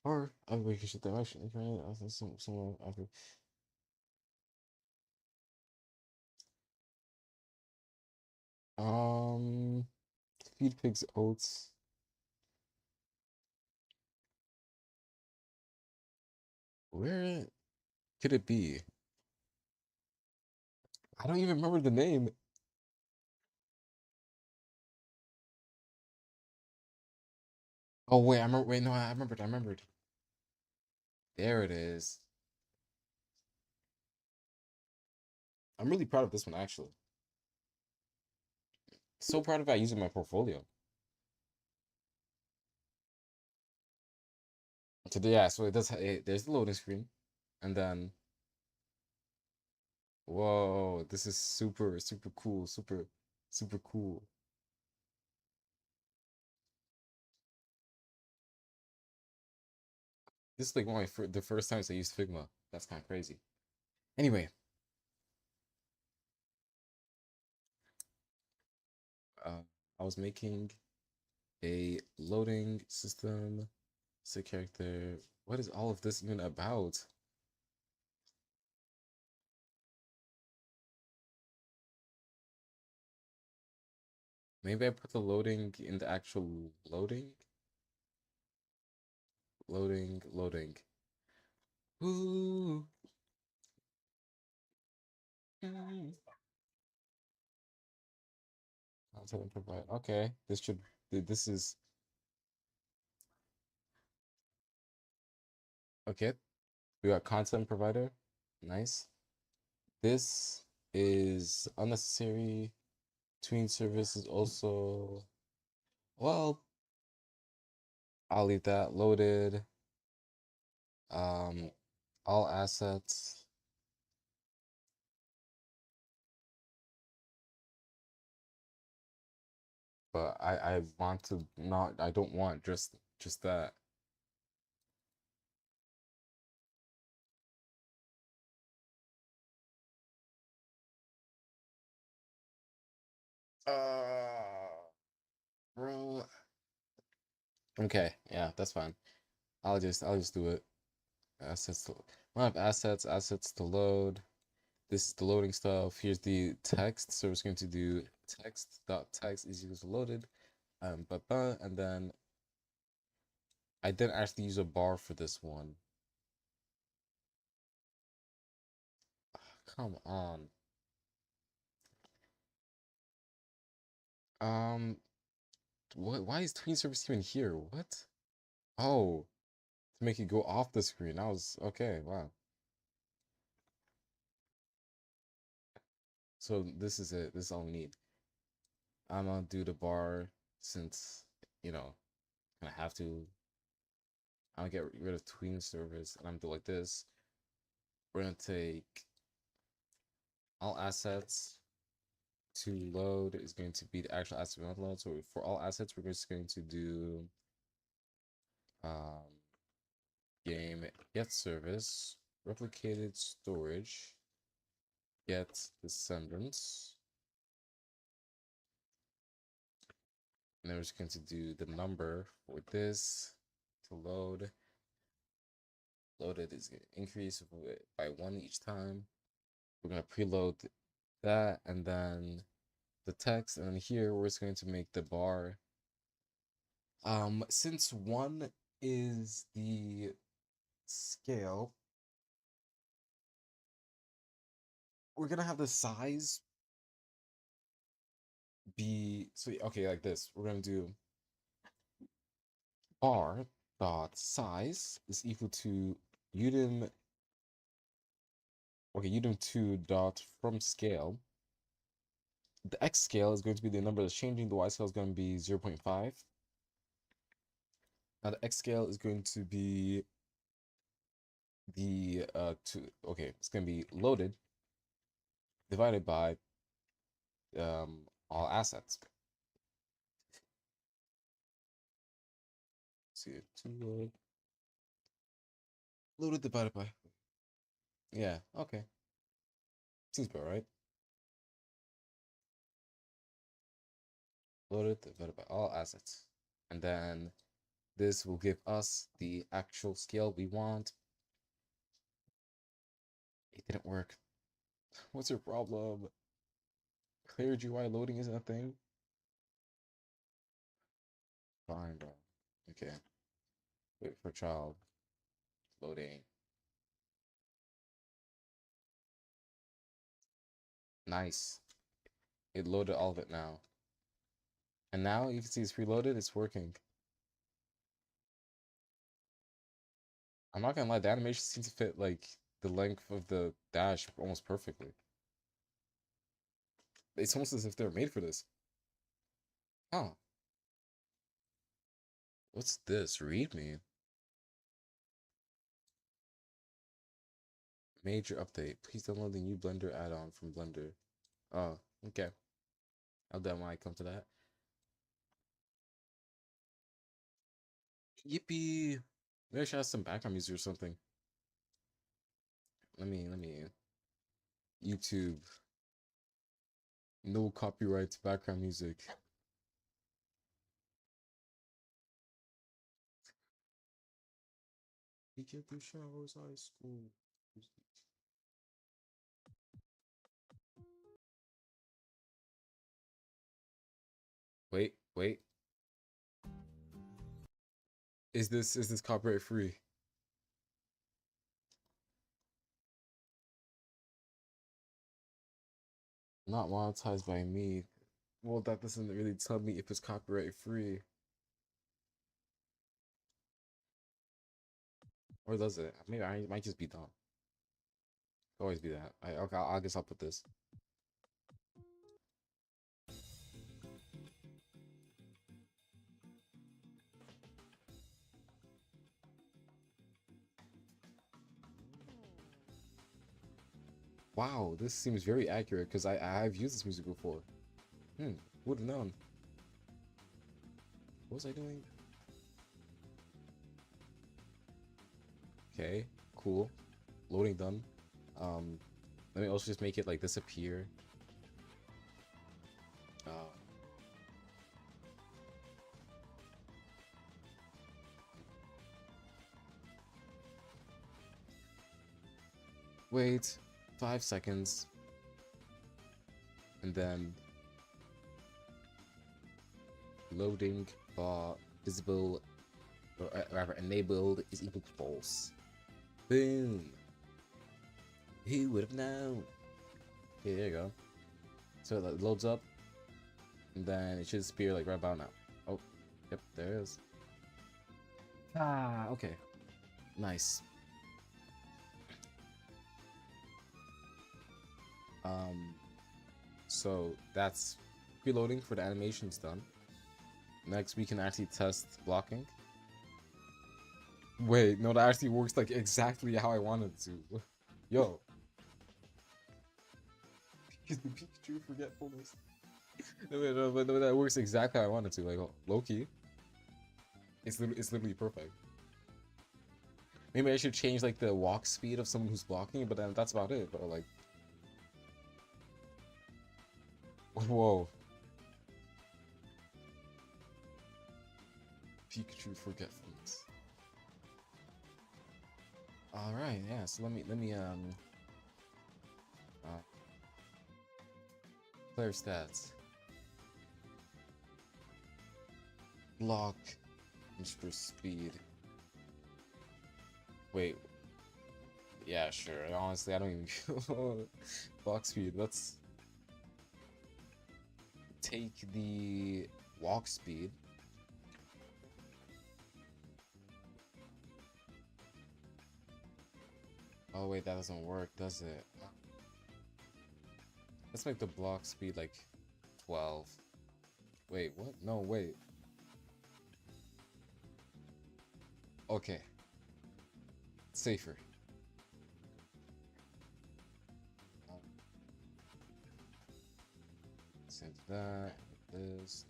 Or we can shut that action. Someone after. Um, feed pigs oats. Where could it be? I don't even remember the name. Oh wait, I remember. Wait, no, I remembered. I remembered. There it is. I'm really proud of this one actually. So proud of it. I use it in my portfolio. So yeah, so it does. There's the loading screen, and then whoa, this is super cool, super cool. This is like one of the first times I used Figma. That's kind of crazy. Anyway, uh, I was making a loading system, set character. What is all of this even about? Maybe I put the loading in the actual loading. Loading. Ooh. Mm. Content provide. Okay, this should. This is okay. We got content provider. Nice. This is unnecessary. Tween service is also. Well, I'll leave that loaded. Um, all assets. But I want to not. I don't want just that. Bro. Okay, yeah, that's fine. I'll just do it. Assets to we have assets to load. This is the loading stuff. Here's the text. So it's going to do text.text is equals to loaded. And then I didn't actually use a bar for this one. Come on. Um, what? Why is tween service even here? What? Oh, to make it go off the screen. I was okay. Wow. So this is it. This is all we need. I'm gonna do the bar since you know I have to. I'll get rid of tween service and I'm gonna do like this. We're gonna take all assets to load is going to be the actual asset we want to load. So for all assets, we're just going to do um, game get service, replicated storage, get descendants, and then we're just going to do the number for this to load. Loaded is going to increase by one each time. We're going to preload that and then the text, and then here we're just going to make the bar. Since one is the scale, we're gonna have the size be so okay, like this. We're gonna do bar dot size is equal to udem udem2 dot from scale. The x scale is going to be the number that's changing, the y scale is going to be 0.5. Now the x scale is going to be the it's going to be loaded divided by all assets. See it to loaded divided by yeah, okay. Seems about right. Loaded divided by all assets. And then this will give us the actual scale we want. It didn't work. What's your problem? Clear GUI loading isn't a thing? Fine, bro. Okay. Wait for child. Loading. Nice. It loaded all of it now. And now you can see it's preloaded, it's working. I'm not gonna lie, the animation seems to fit like the length of the dash almost perfectly. It's almost as if they're made for this. Huh. What's this? Read me. Major update. Please download the new Blender add-on from Blender. Oh, okay. I'll do that when I come to that. Yippee! Maybe I should have some background music or something. Let me. YouTube. No copyrights background music. Teacher through Showers High School. Wait. Is this copyright free? Not monetized by me. Well, that doesn't really tell me if it's copyright free. Or does it? Maybe I might just be dumb. Always be that. Okay, I guess I'll put this. Wow, this seems very accurate because I've used this music before. Would have known. What was I doing? Okay, cool. Loading done. Let me also just make it like disappear. Uh, Wait, 5 seconds, and then loading bar visible or rather enabled is equal to false. Boom. Who would have known? Okay, there you go. So it loads up, and then it should disappear like right about now. Oh, yep, there it is. Ah, okay. Nice. So that's preloading for the animations done. Next, we can actually test blocking. Wait, no, that actually works like exactly how I wanted to. Yo. Pikachu forgetfulness. No, but no, that works exactly how I wanted to. Like, low-key. It's literally perfect. Maybe I should change like the walk speed of someone who's blocking, but then that's about it. But like, whoa. Pikachu forgetfulness. All right, yeah. So let me player stats. Block, Mr. Speed. Wait. Yeah, sure. Honestly, I don't even block speed. Let's take the walk speed. Oh wait, that doesn't work, does it? Let's make the block speed like 12. Wait, what? No, wait. Okay. Safer. Send that, this,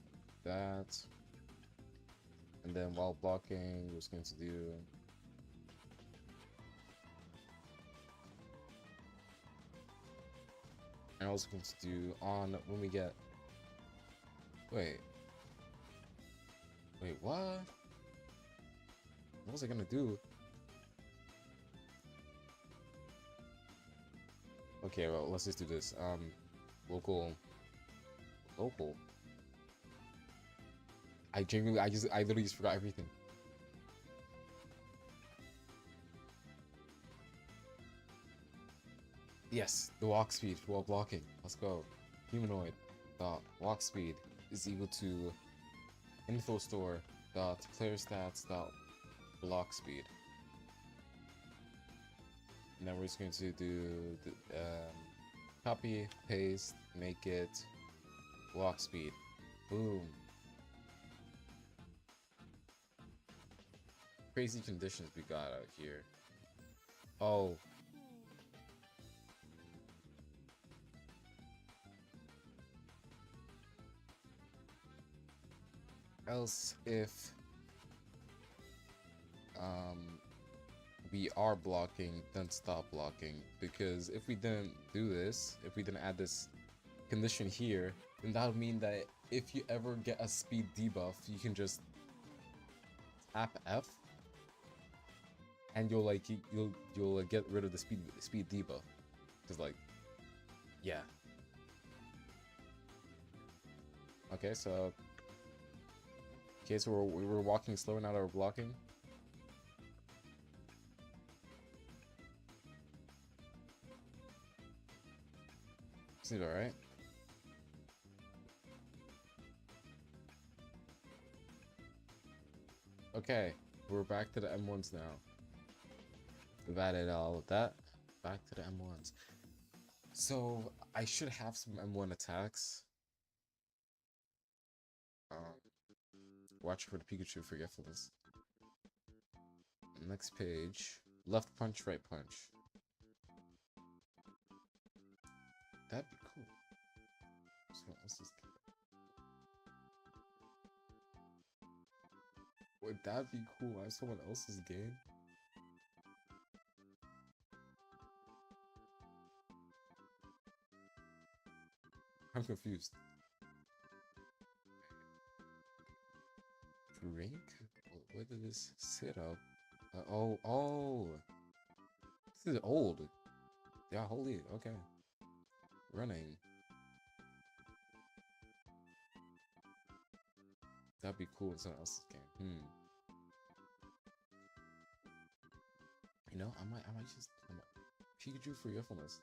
that. And then while blocking, we're just going to do and also going to do on when we get wait, what was I gonna do? Okay, well, let's just do this. Local. I literally just forgot everything. Yes, the walk speed while blocking. Let's go. Humanoid dot walk speed is equal to info store dot player stats dot block speed. And then we're just going to do the copy, paste, make it walk speed. Boom. Crazy conditions we got out here. Oh. else if um we are blocking, then stop blocking. Because if we didn't do this, if we didn't add this condition here, then that would mean that if you ever get a speed debuff, you can just tap F, and you'll get rid of the speed debuff. Cause like, yeah. Okay, so we're walking slower now that we're blocking. Seems alright. Okay, we're back to the M1s now. We've added all of that. Back to the M1s. So I should have some M1 attacks. Watch for the Pikachu forgetfulness. Next page. Left punch, right punch. That'd be cool. Someone else's game. Would that be cool? I have someone else's game? I'm confused. Drink? Where did this sit up? Oh. This is old. Yeah, holy, okay. Running. That'd be cool in someone else's game. You know, I might just Pikachu forgetfulness.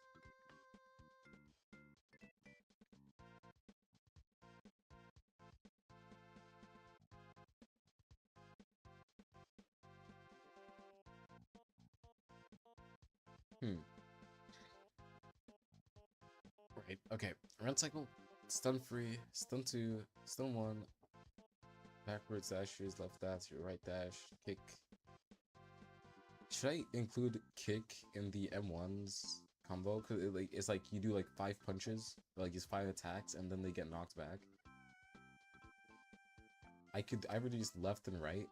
Right, okay. Run cycle, stun free, stun 2, stun 1, backwards dashes, left dash, right dash, kick. Should I include kick in the M1's combo? Cause it's like you do like 5 punches, like it's 5 attacks, and then they get knocked back. I could either do just left and right,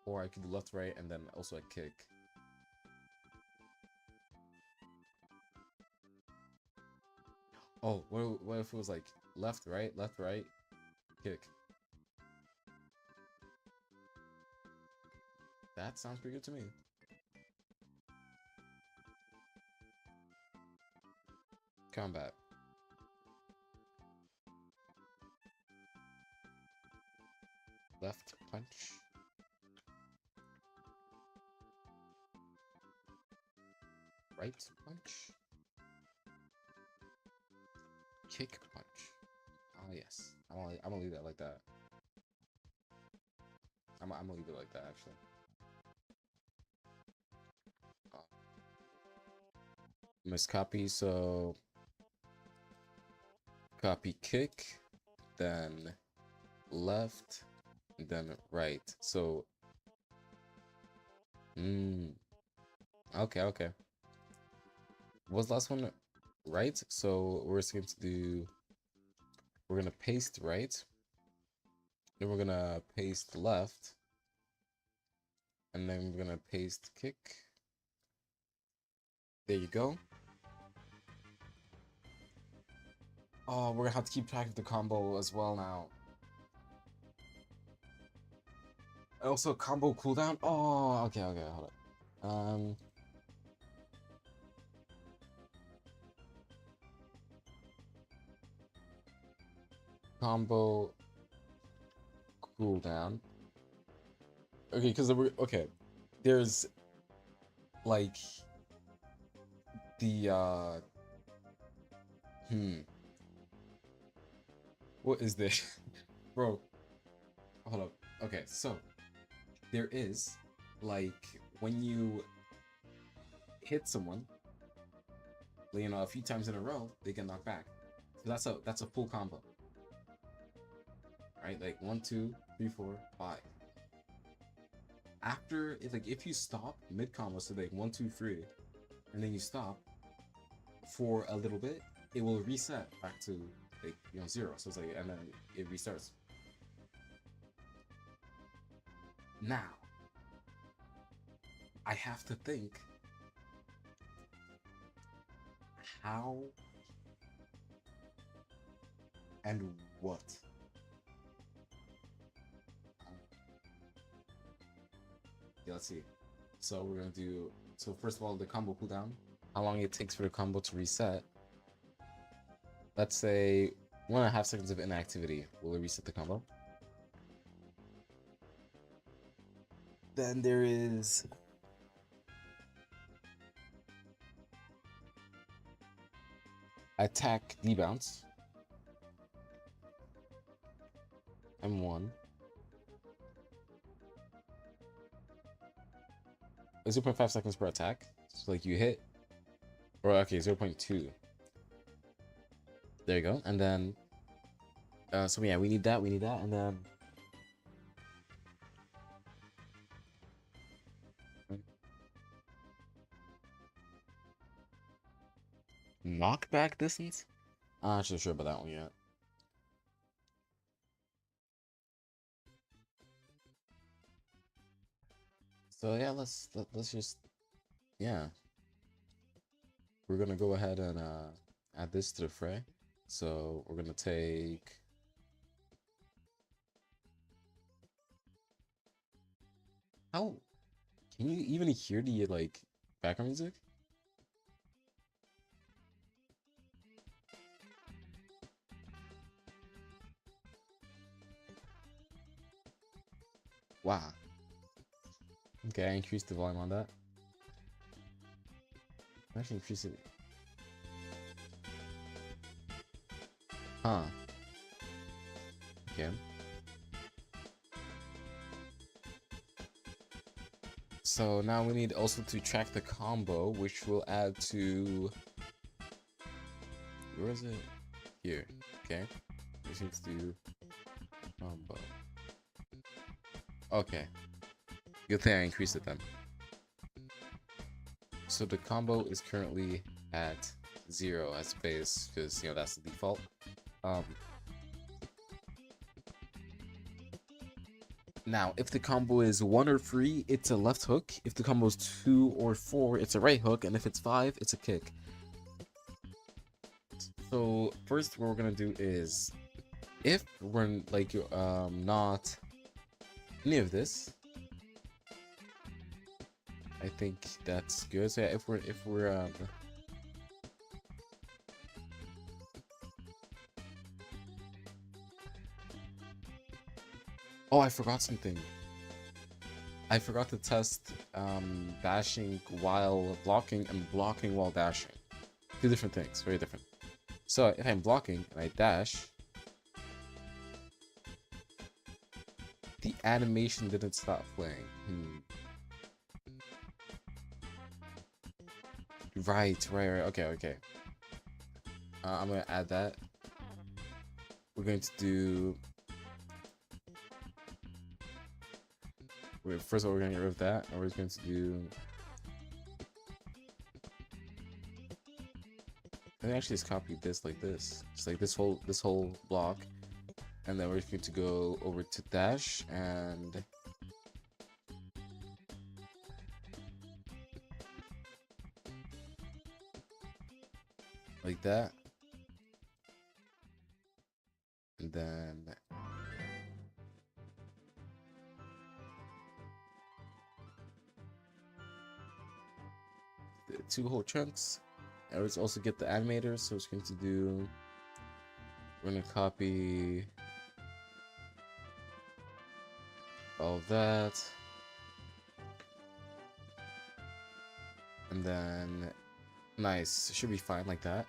or I could do left, right, and then also a kick. Oh, what if it was like left, right, kick? That sounds pretty good to me. Combat. Left punch. Right punch. Kick punch. Oh yes. I'm gonna leave that like that. I'm gonna leave it like that actually. Miscopy, so copy kick, then left, then right. So okay. What was the last one? Right? So we're just going to do, we're gonna paste right, then we're gonna paste left, and then we're gonna paste kick. There you go. Oh, we're gonna have to keep track of the combo as well now. Also, combo cooldown. Oh, okay, hold up. Combo cooldown. Okay, because okay, there's like the what is this? Bro, hold up. Okay, so there is like when you hit someone, you know, a few times in a row, they get knocked back. So that's a full combo. Right? Like 1, 2, 3, 4, 5. After if you stop mid combo, so like 1, 2, 3, and then you stop for a little bit, it will reset back to like 0. So it's like, and then it restarts. Now, I have to think how and what. Yeah, let's see. So we're gonna do. So first of all, the combo cooldown. How long it takes for the combo to reset? Let's say 1.5 seconds of inactivity. Will it reset the combo? Then there is attack debounce. M1. 0.5 seconds per attack. So like you hit. Or okay, 0.2. There you go. And then so yeah, we need that, and then knockback distance? I'm not sure about that one yet. So yeah, let's just yeah. We're gonna go ahead and add this to the fray. So we're gonna take how can you even hear the like background music? Wow. Okay, I increased the volume on that. Actually increase it. Huh. Okay. So now we need also to track the combo, which will add to where is it? Here. Okay. This needs to do combo. Okay. Good thing I increased it then. So the combo is currently at 0 as base, because you know that's the default. Now, if the combo is 1 or 3, it's a left hook. If the combo is 2 or 4, it's a right hook, and if it's 5, it's a kick. So first, what we're gonna do is, if we're like not any of this, I think that's good. So yeah, if we're oh, I forgot something. I forgot to test dashing while blocking and blocking while dashing. Two different things, very different. So if I'm blocking and I dash, the animation didn't stop playing. Right. Okay. I'm gonna add that. We're going to do. Wait, first of all, we're gonna get rid of that, and we're going to do. I think actually just copy this like this, just like this whole block, and then we're going to go over to dash and. Like that. And then the 2 whole chunks. And let's also get the animator, so it's going to do. We're gonna copy all of that. And then nice. Should be fine like that.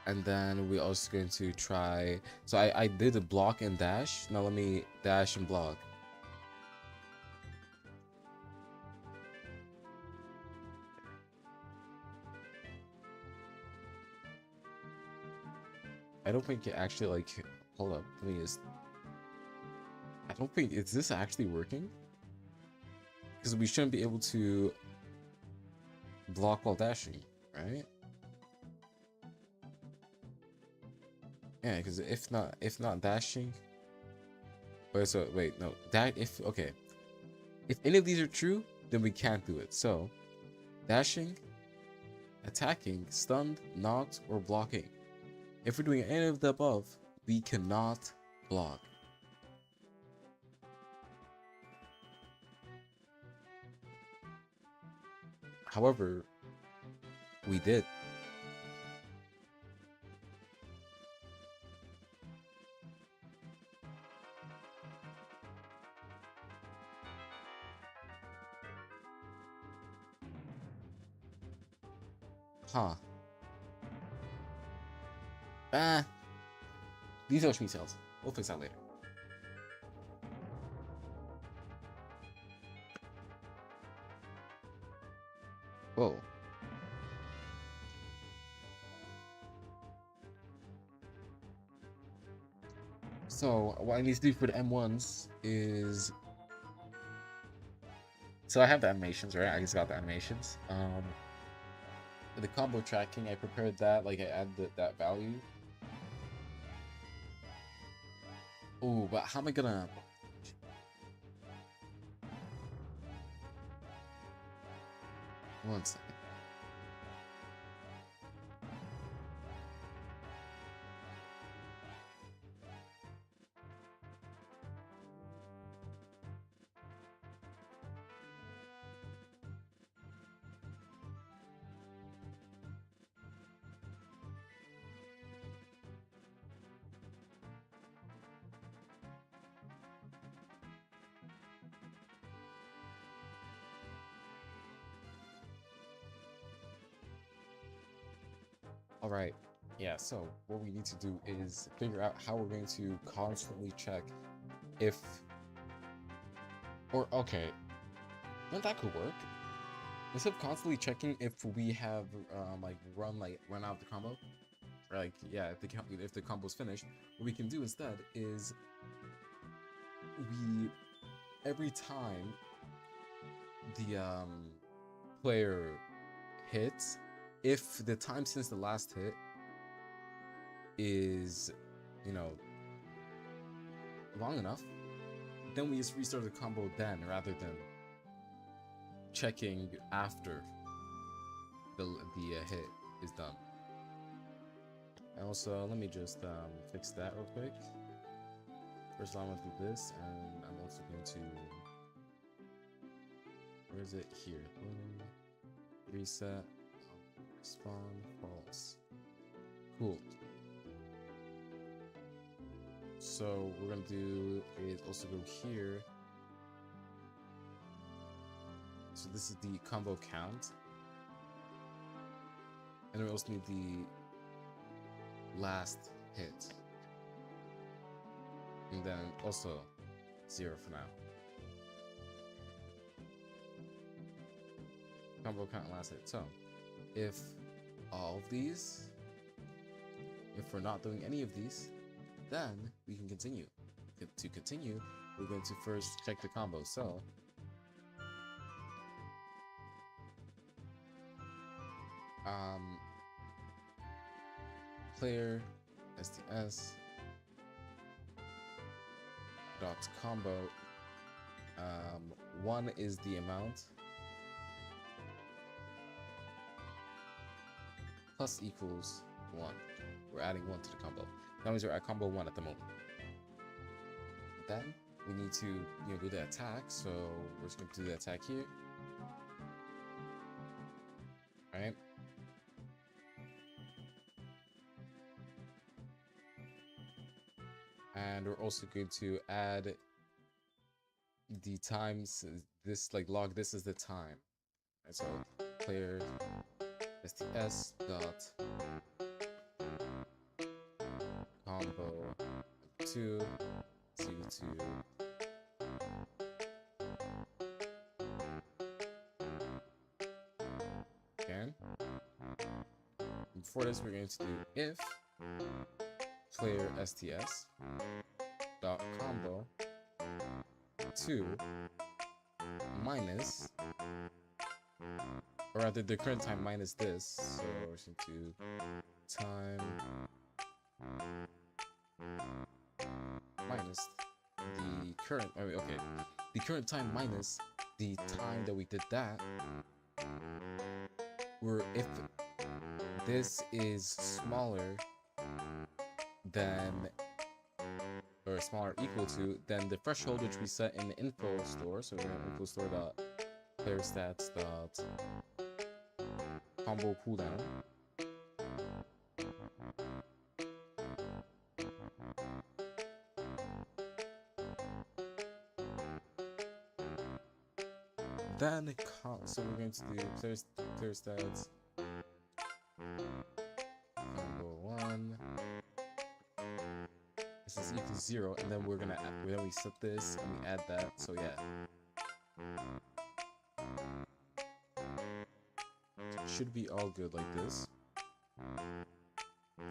And then we're also going to try. So I did a block and dash. Now let me dash and block. I don't think it actually like. Hold up. Let me just. I don't think is this actually working? Because we shouldn't be able to block while dashing, right? Yeah, because if not dashing. Wait, so wait, no. That if okay. If any of these are true, then we can't do it. So dashing, attacking, stunned, knocked, or blocking. If we're doing any of the above, we cannot block. However, we did. Huh. Ah, these are details. We'll fix that later. Whoa. So what I need to do for the M1s is, so I have the animations, right? I just got the animations. The combo tracking, I prepared that, like I added that value. Oh, but how am I gonna? One second. All right. Yeah, so what we need to do is figure out how we're going to constantly check if, or okay, then that could work. Instead of constantly checking if we have like run out of the combo, or like yeah, if the combo's finished, what we can do instead is we every time the player hits, if the time since the last hit is, you know, long enough, then we just restart the combo then, rather than checking after the hit is done. And also, let me just fix that real quick. First, I'm going to do this, and I'm also going to, where is it? Here. Reset. Spawn false. Cool. So what we're gonna do is also go here. So this is the combo count, and then we also need the last hit, and then also 0 for now. Combo count and last hit. So if all of these, if we're not doing any of these, then we can continue. To continue, we're going to first check the combo. So player sts dot combo, 1 is the amount plus equals 1. We're adding 1 to the combo. That means we're at combo 1 at the moment. Then we need to, do the attack. So we're just going to do the attack here. All right. And we're also going to add the times. This log this as the time. And so player sts dot combo 2 2 again. Before this, we're going to do if player sts dot combo 2 minus, or rather the current time minus this, so we're going to time minus the current, okay, the current time minus the time that we did that, where if this is smaller than, or smaller or equal to, then the threshold which we set in the info store, so we're going to info store dot player stats dot combo cooldown, then so we're going to do player stats combo 1. This is equal to 0, and then we're gonna then we set this and we add that. So yeah, should be all good like this.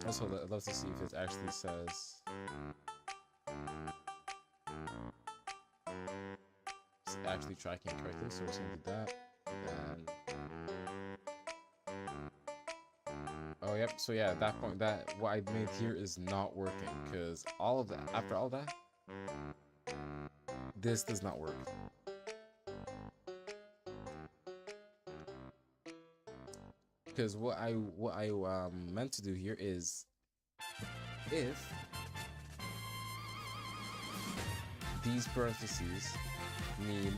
Also, I'd love to see if it actually says it's actually tracking correctly. So we're gonna do that. And oh yep. So yeah, at that point, that what I made here is not working because all of that, after all that, this does not work. Because what I meant to do here is if these parentheses mean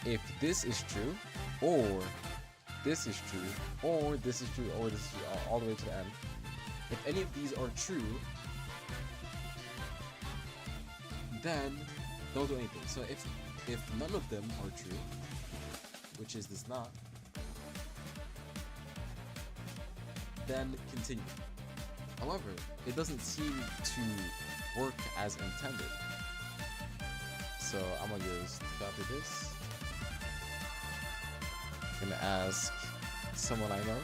if this is true, or this is true, or this is true, or this is true, all the way to the end. If any of these are true, then don't do anything. So if none of them are true, which is this not, then continue. However, it doesn't seem to work as intended. So I'm gonna just copy this. I'm gonna ask someone I know.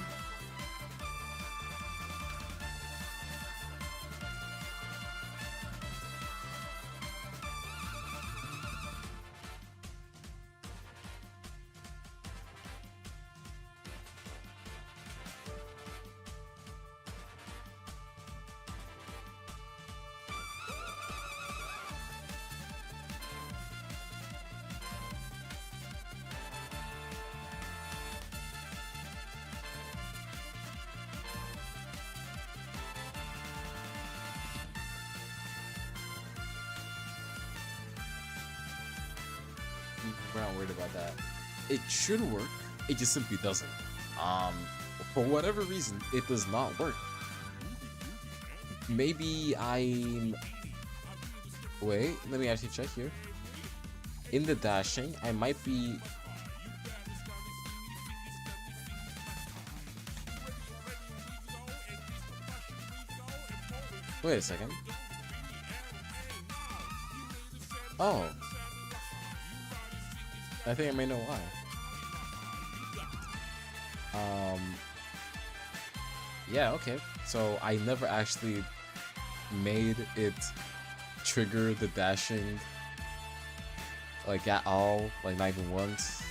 We're not worried about that. It should work. It just simply doesn't. For whatever reason, it does not work. Maybe I'm... Wait, let me actually check here. In the dashing, I might be... Wait a second. Oh. I think I may know why. Yeah, okay. So I never actually made it trigger the dashing, like at all, like not even once.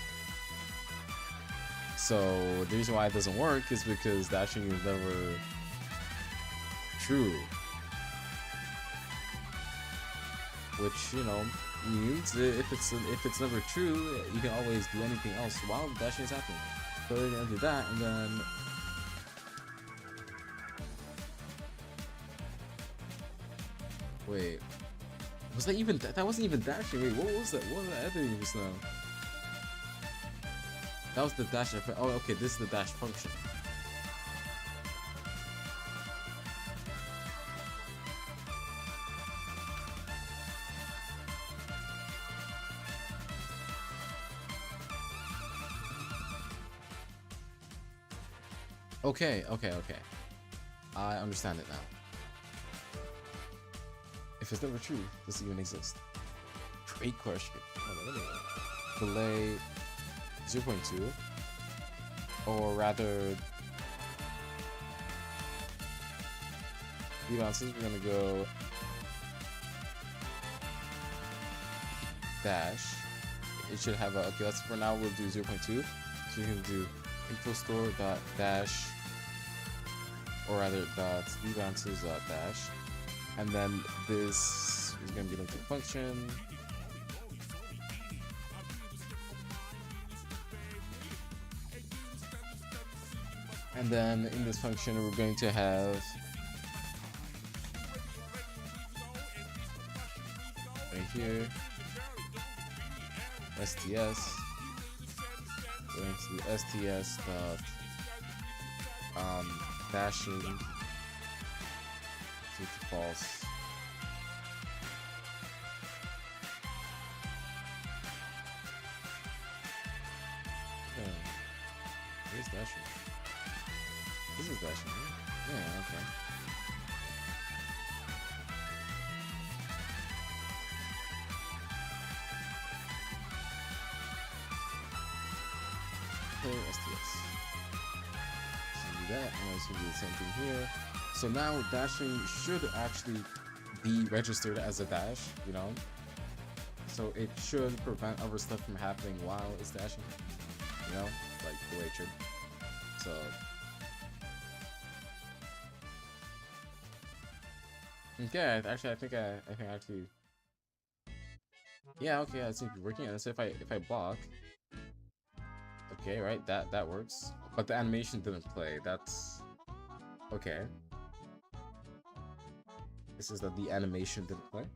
So the reason why it doesn't work is because dashing is never true. Which, you know, means if it's never true, you can always do anything else while the dashing is happening. So we're gonna do that, and then wait, was that even that wasn't even dashing? Wait, what was that? What was that editing just now? That was the dash. Oh, okay, this is the dash function. Okay. I understand it now. If it's never true, does it even exist? Great question. Delay 0.2, or rather, since we're gonna go dash, it should have a, okay, that's for now. We'll do 0.2. So you can do info store dot dash or rather dot rebounces dash, and then this is going to be linked to function. And then in this function, we're going to have right here STS. Going to the STS dot dashing to false. Yeah. Where's dashing? This is dashing, right? Yeah, okay. Clear STS. So do that, and it's gonna do the same thing here. So now dashing should actually be registered as a dash, you know? So it should prevent other stuff from happening while it's dashing, you know? Like the way it should. So okay, actually, I think actually, yeah, okay, I seem to be working. And so if I block, okay, right, that works. But the animation didn't play. That's okay. This is that the animation didn't play.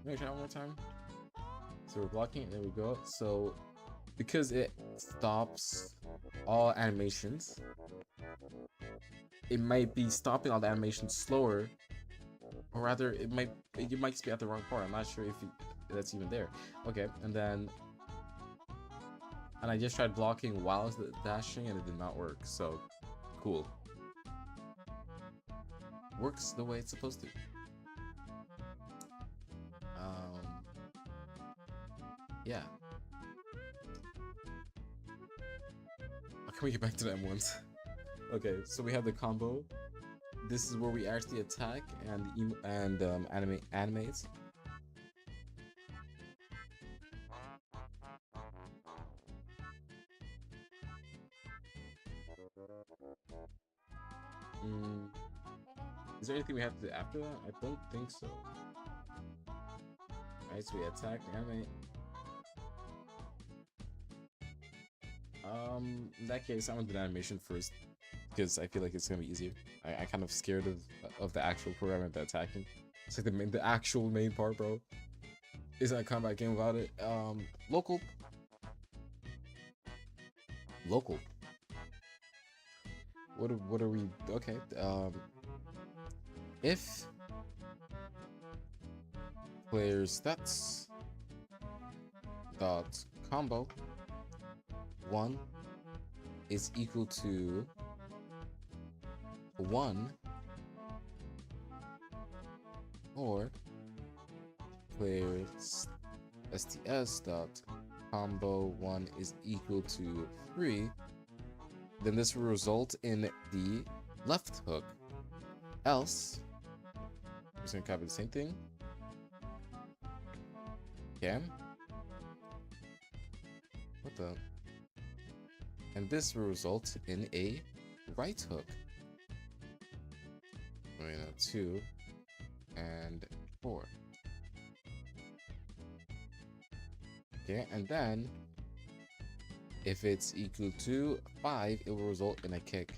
Let me try one more time. So we're blocking. There we go. So because it stops all animations, it might be stopping all the animations slower, or rather you might just be at the wrong part. I'm not sure if that's even there. Okay, and I just tried blocking while dashing and it did not work. So cool, works the way it's supposed to. Yeah. Can we get back to the M1s? Okay, so we have the combo. This is where we actually attack and animates. Is there anything we have to do after that? I don't think so. Alright, so we attack, animate. In that case, I'm gonna do the animation first because I feel like it's gonna be easier. I kind of scared of the actual program of the attacking. It's like the actual main part, bro. Isn't a combat game without it? Local. What are we? Okay. If player stats dot combo 1 is equal to 1, or player STS dot combo 1 is equal to 3, then this will result in the left hook. Else, I'm just gonna copy the same thing. Okay. What the? And this will result in a right hook. 2 and 4. Okay, and then if it's equal to 5, it will result in a kick.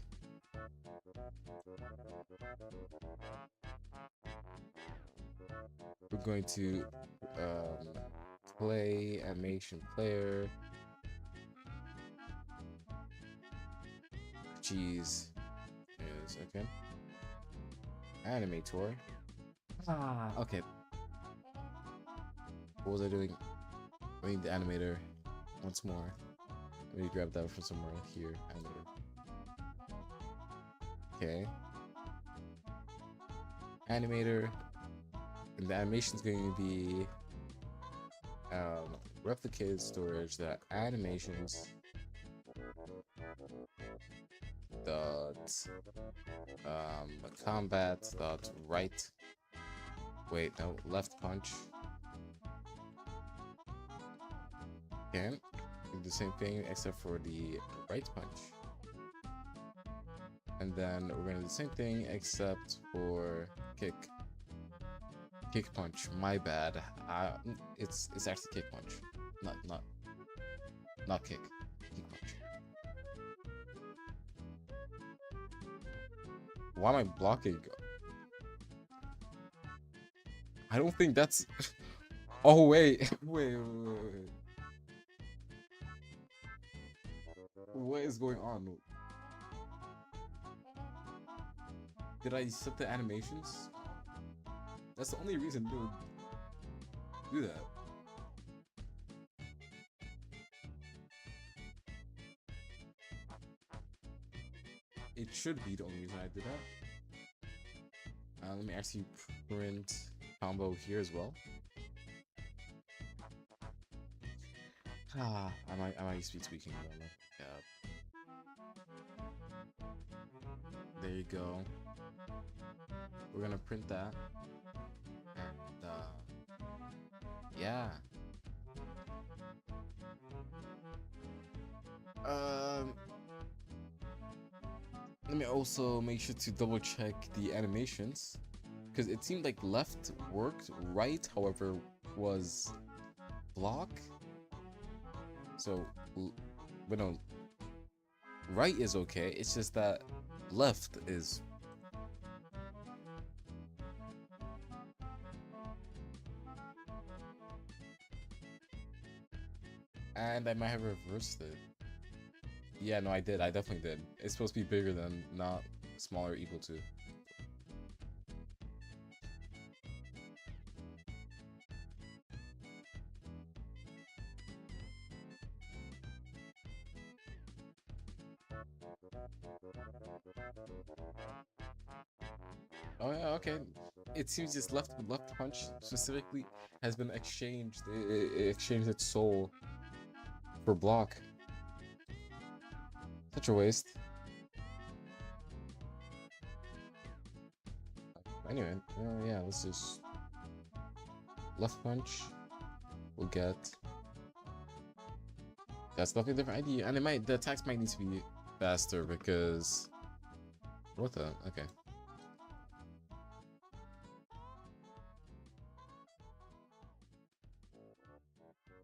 We're going to play animation player. Jeez. Yes, okay. Animator. Okay. What was I doing? I need the animator once more. Let me grab that from somewhere here. Animator. Okay. Animator. And the animation is going to be replicated storage that animations dot combat dot right, wait, no, left punch. Okay, do the same thing except for the right punch. And then we're gonna do the same thing except for kick. Kick punch. My bad. It's actually kick punch, not kick. Kick punch. Why am I blocking? I don't think that's. Oh wait, wait. What is going on? Did I set the animations? That's the only reason to do that. It should be the only reason I did that. Let me actually print combo here as well. I might just be tweaking. I don't know. Yeah. There you go. We're gonna print that. And yeah. Let me also make sure to double check the animations, because it seemed like left worked, right, however, was block. So, but no, right is okay. It's just that left is. And I might have reversed it. Yeah, no, I did. I definitely did. It's supposed to be bigger than, not smaller equal to. Oh yeah, okay. It seems this left punch specifically has been exchanged. It exchanged its soul for block. Such a waste. Anyway, yeah, let's just left punch. We'll get. That's definitely a different idea, and the attacks might need to be faster because. What the? Okay.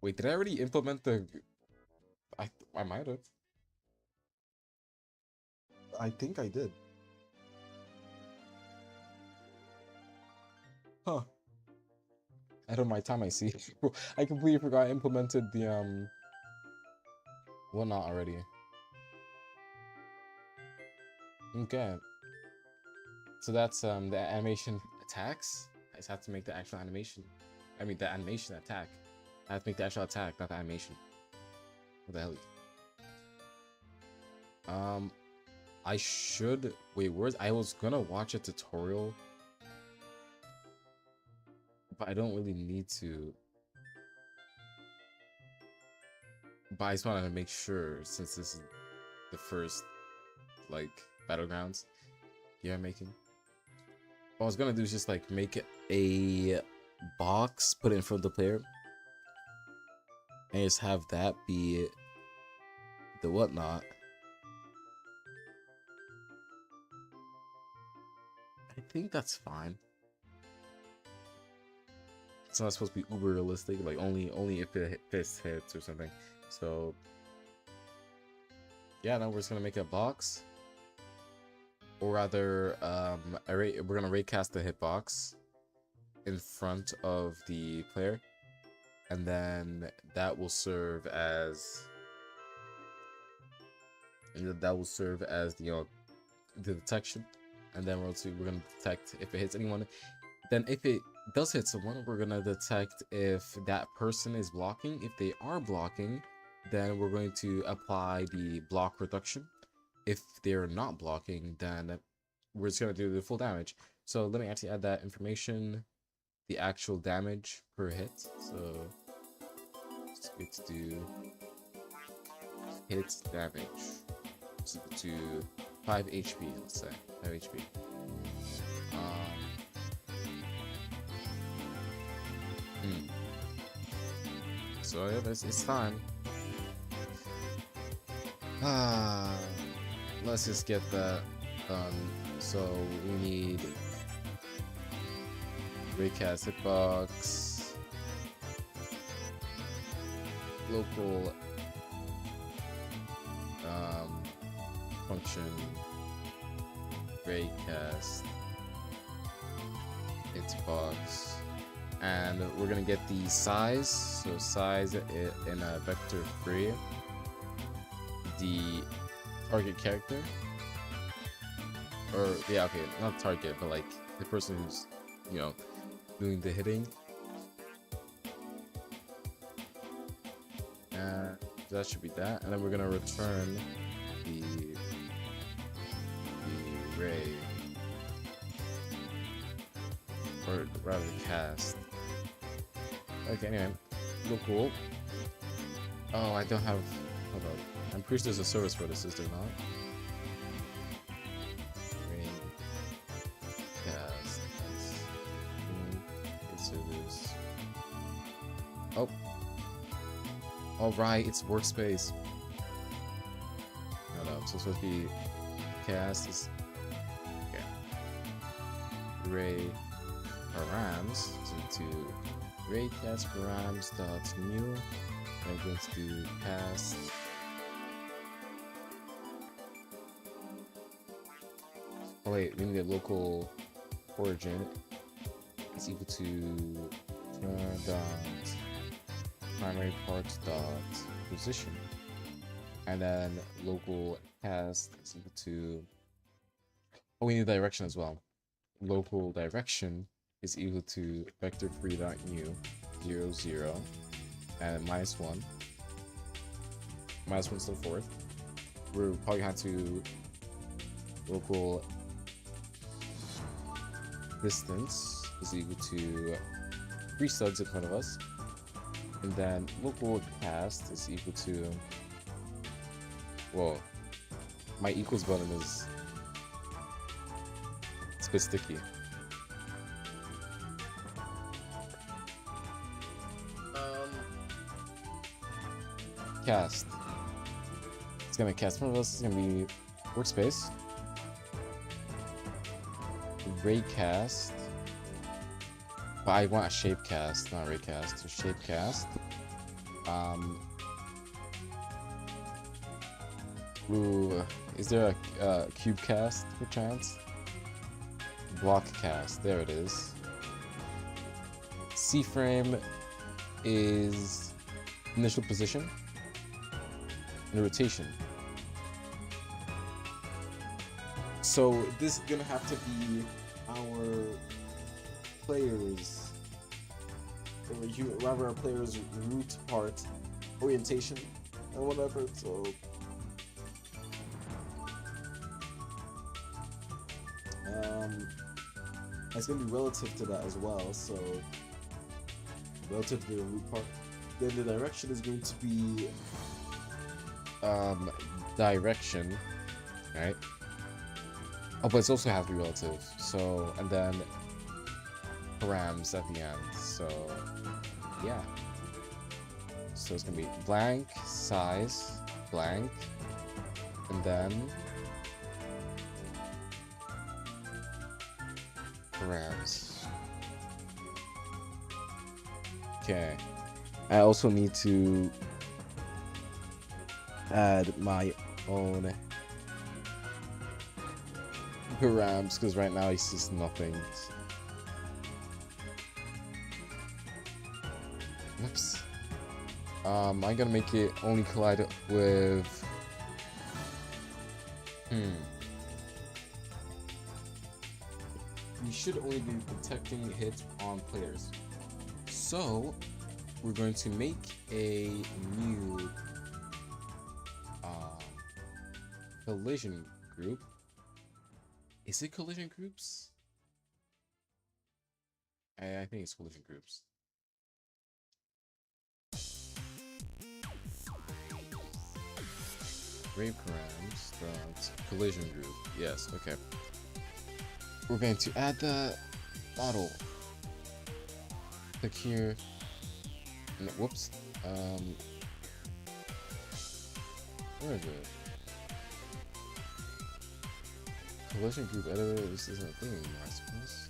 Wait, did I already implement the? I might have. I think I did. Huh. Ahead of my time, I see. I completely forgot I implemented the whatnot already. Okay. So that's the animation attacks. I just have to make the actual animation. I mean the animation attack. I have to make the actual attack, not the animation. What the hell? I should wait. I was gonna watch a tutorial, but I don't really need to. But I just wanted to make sure, since this is the first, like, Battlegrounds I'm making. What I was gonna do is just, like, make a box, put it in front of the player, and just have that be the whatnot. I think that's fine. It's not supposed to be uber realistic, like only if it hits or something. So yeah, now we're just gonna make a box, or rather, we're gonna raycast the hitbox in front of the player, and then that will serve as the detection, and then we're gonna detect if it hits anyone. Then if it does hit someone, we're gonna detect if that person is blocking. If they are blocking, then we're going to apply the block reduction. If they're not blocking, then we're just gonna do the full damage. So let me actually add that information, the actual damage per hit. So it's good to do hit damage. So to 5 HP, let's say 5 HP. So yeah, it's fine. Ah, let's just get that done. So we need raycast hitbox, local function, raycast hitbox, and we're gonna get the size. So size in a vector free, the target character, or yeah, okay, not target, but like the person who's, you know, doing the hitting. And that should be that. And then we're gonna return the ray, or rather cast. Okay, anyway, cool. Oh, I don't have. Hold on. I'm pretty sure there's a service for this. Is there not? Ray cast. Okay, service. Oh. All right, it's workspace. Hold up. So it's supposed to be cast is okay. Ray params to raycast params dot new. I'm going to do cast. Oh wait, we need a local origin. It's equal to dot primary parts dot position, and then local cast is equal to. Oh, we need direction as well. Local direction is equal to vector free dot new 0 0 and -1. -1 to the fourth. We're probably have to local distance is equal to 3 studs in front of us, and then local cast is equal to. Whoa, my equals button is it's a bit sticky. Cast. It's gonna cast in front of us. It's gonna be workspace. Raycast. But I want a shape cast, not raycast. So shape cast. Ooh, is there a cube cast per chance? Block cast. There it is. C frame is initial position and rotation. So this is gonna have to be our players, or rather our players' root part, orientation, and whatever. So it's gonna be relative to that as well. So relative to the root part, then the direction is going to be direction, right? Oh, but it's also have to be relative. So, and then params at the end. So, yeah. So it's gonna be blank, size, blank, and then params. Okay. I also need to add my own params because right now it's just nothing. Oops. I'm gonna make it only collide with. You should only be detecting hits on players. So we're going to make a new collision group. Is it collision groups? I think it's collision groups. Grave params, that's collision group. Yes, okay. We're going to add the model. Click here. No, whoops. Where is it? Collision group editor, this isn't a thing anymore, I suppose.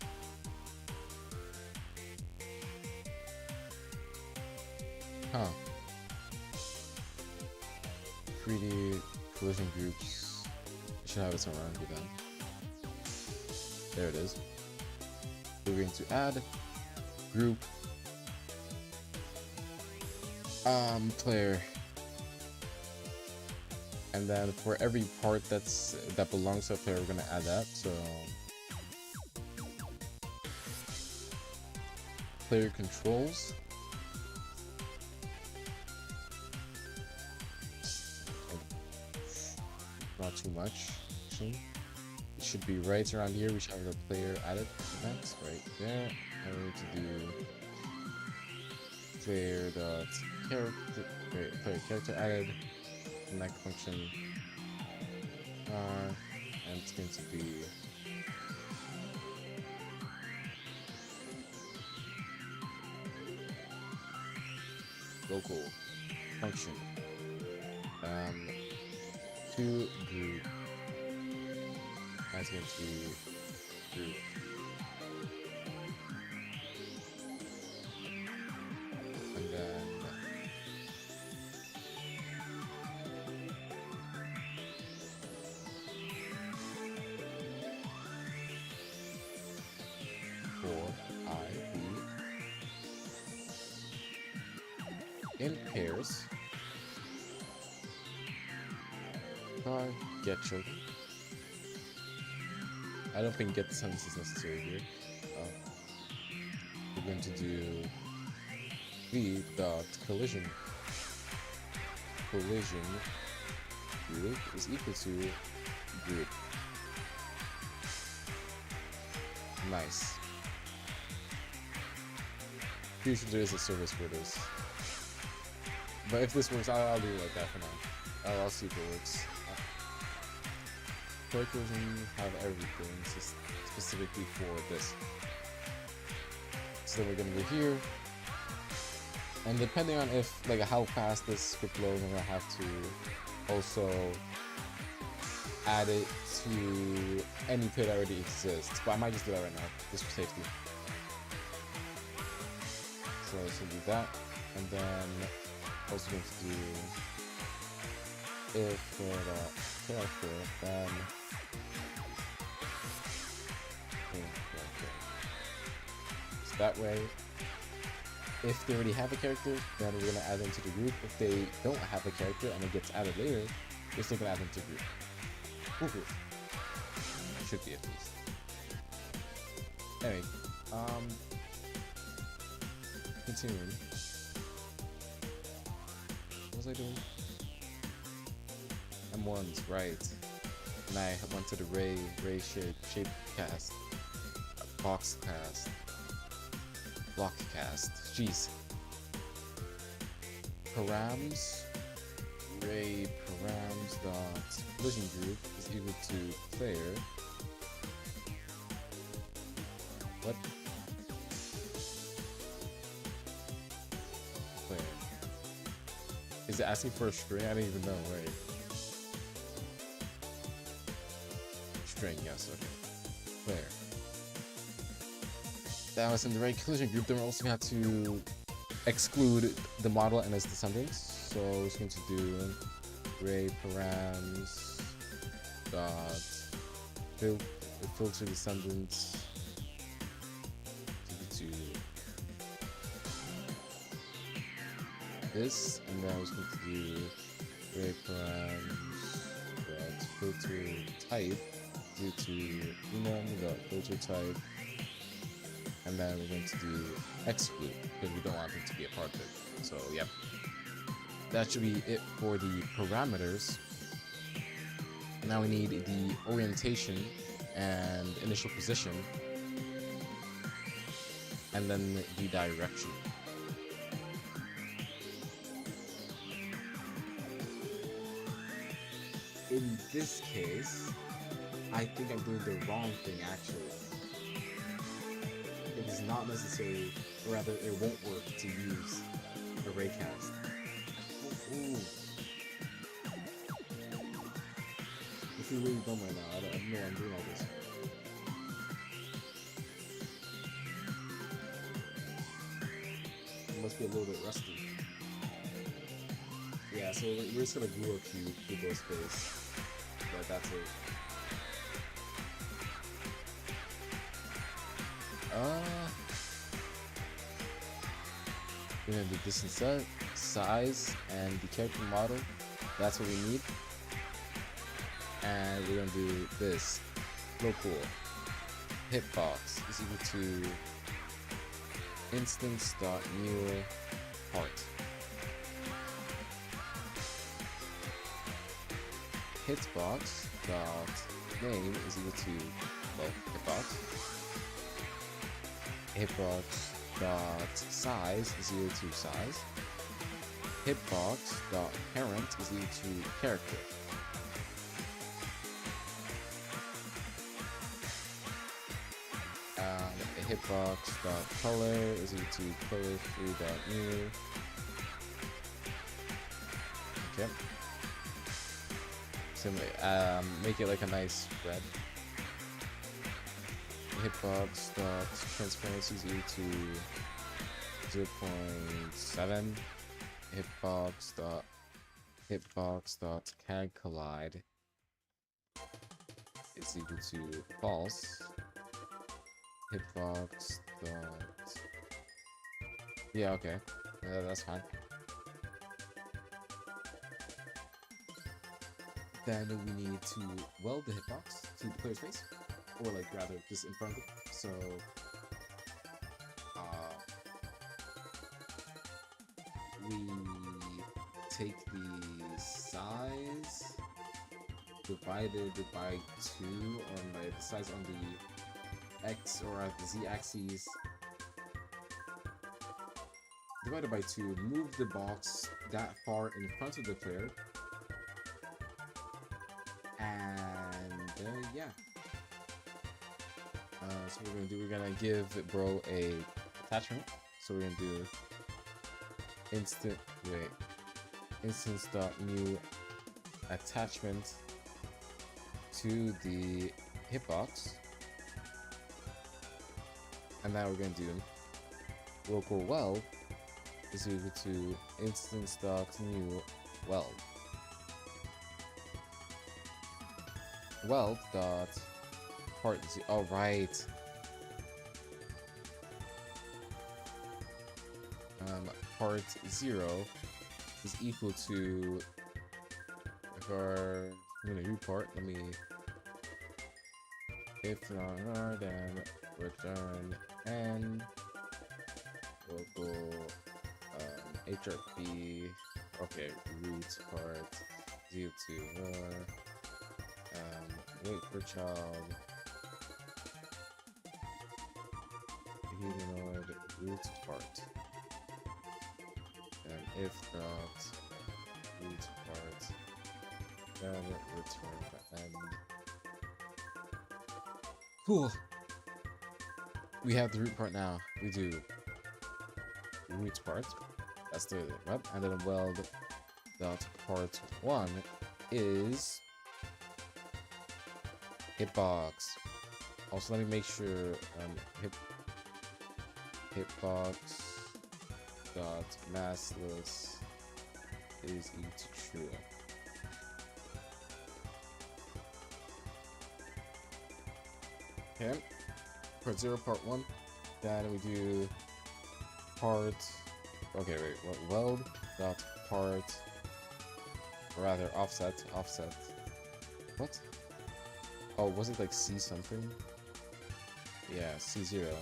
Huh. 3D collision groups. Should have it somewhere around here then. There it is. We're going to add group player, and then for every part that belongs to a player, we're gonna add that. So player controls. Not too much, actually. It should be right around here. We should have the player added events right there. And we need to do player dot character, player character added, connect function, and it's going to be local function to group. That's going to be group. And then for in pairs. Get children. I don't think get the sentence is necessary here. We're going to do v dot collision group is equal to group. Nice. Usually there is a service for this, but if this works, I'll do it like that for now. I'll see if it works. Collision have everything specifically for this. So then we're gonna go here, and depending on if how fast this script loads, I'm gonna have to also add it to any player that already exists. But I might just do that right now, just for safety. So let's do that, and then also going to do if the character, then so that way, if they already have a character, then we're gonna add them to the group. If they don't have a character and it gets added later, we're still gonna add them to the group. Foolproof. Should be at least. Anyway, continuing. What was I doing? M1's right. And I went to the ray shape cast, box cast, block cast. Jeez. Params, ray params dot collision group is equal to player. What? Player. Is it asking for a string? I don't even know. Wait. String, yes, okay. Player. That was in the right collision group. Then we're also going to have to exclude the model and its descendants. So it's going to do ray params dot filter descendants to this, and then I was going to do ray params dot filter type due to enum dot filter type, and then we're going to do exclude because we don't want them to be a part of it. So yep, that should be it for the parameters. Now we need the orientation and initial position, and then the direction. In this case, I think I'm doing the wrong thing actually. It is not necessary, or rather it won't work to use a raycast. Ooh. The feel really dumb right now. I don't know why I'm doing all this. It must be a little bit rusty. Yeah, so we're just gonna glue a cube to both space. But that's it. We're gonna do distance set, size, and the character model. That's what we need. And we're gonna do this. Real cool. Hitbox is equal to instance.new part. Hitbox dot name is equal to, well, hitbox. Hitbox dot size is equal to size. Hitbox dot parent is equal to character. Hitbox dot color is equal to color free dot new. Okay. So make it like a nice red. Hitbox dot transparency is equal to 0.7. Hitbox dot CAD collide is equal to false. Hitbox dot, yeah, okay, that's fine. Then we need to weld the hitbox to the player's face, or like rather just in front of it. So we take the size divided by 2, on the size on the X or at the Z axis divided by 2, move the box that far in front of the player, and yeah. So what we're gonna give bro a attachment. So we're gonna do instance.new attachment to the hitbox. And now we're going to do local weld is equal to instance.new weld. Weld dot part z. Oh, right. Part 0 is equal to, if our, I'm gonna report, let me, if not, then return n local hrp, okay, root part 0 to wait for child humanoid root part, and if not root part, then return the end. Cool. We have the root part now. We do root part. That's the web, and then weld dot part 1 is hitbox. Also, let me make sure hitbox dot massless is equal to true. Okay. Part 0, part 1. Then we do part. Okay, wait. Weld dot part. Or rather, offset. What? Oh, was it like C something? Yeah, C0.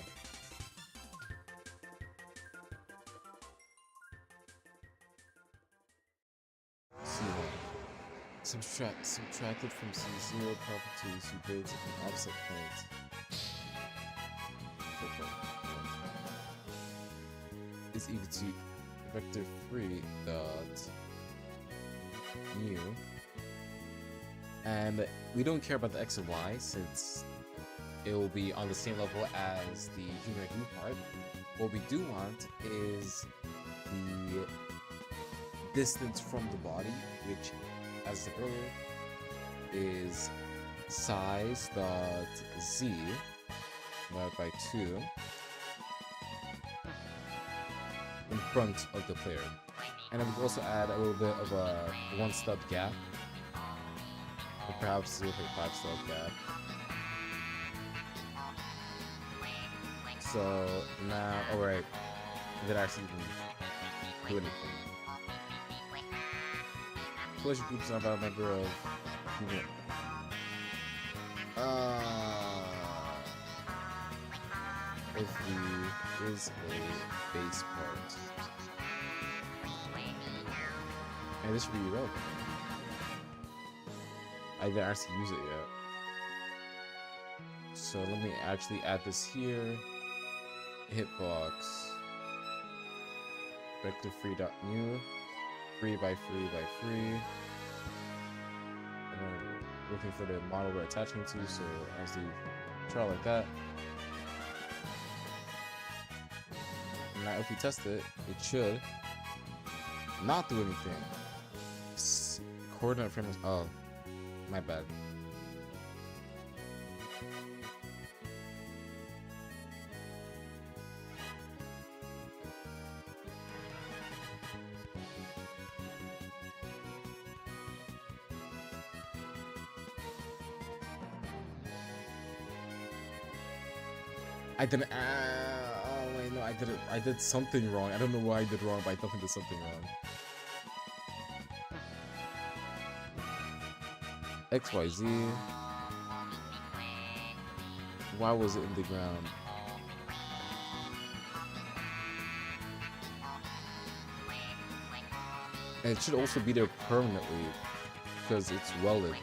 C1. Subtracted from C0 properties, you create an offset point. Is equal to vector 3 dot new, and we don't care about the x and y since it will be on the same level as the humanoid group part. What we do want is the distance from the body, which, as I said earlier, is size dot z divided by 2 in front of the player. And then we also add a little bit of a 1 stub gap, or perhaps 0.5 stub gap. So now, alright, did I actually even do anything? Collision groups are about a number of human. If V is a base part. And this should be irrelevant. I didn't actually use it yet. So let me actually add this here. Hitbox. Vector free.new. Free by free by free. And then looking for the model we're attaching to, so as do try like that. Now if we test it, it should not do anything. Coordinate frame is, oh, my bad. I didn't. Oh wait, no, I did it. I did something wrong. I don't know what I did wrong, but I definitely did something wrong. XYZ. Why was it in the ground? And it should also be there permanently because it's welded.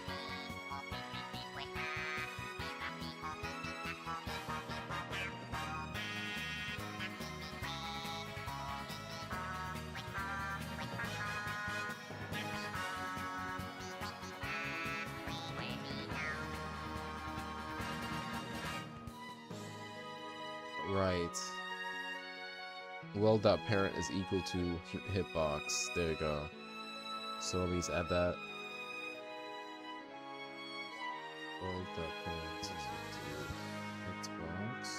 Right. Weld.parent is equal to hitbox. There you go. So let me just add that. Weld.parent is equal to hitbox.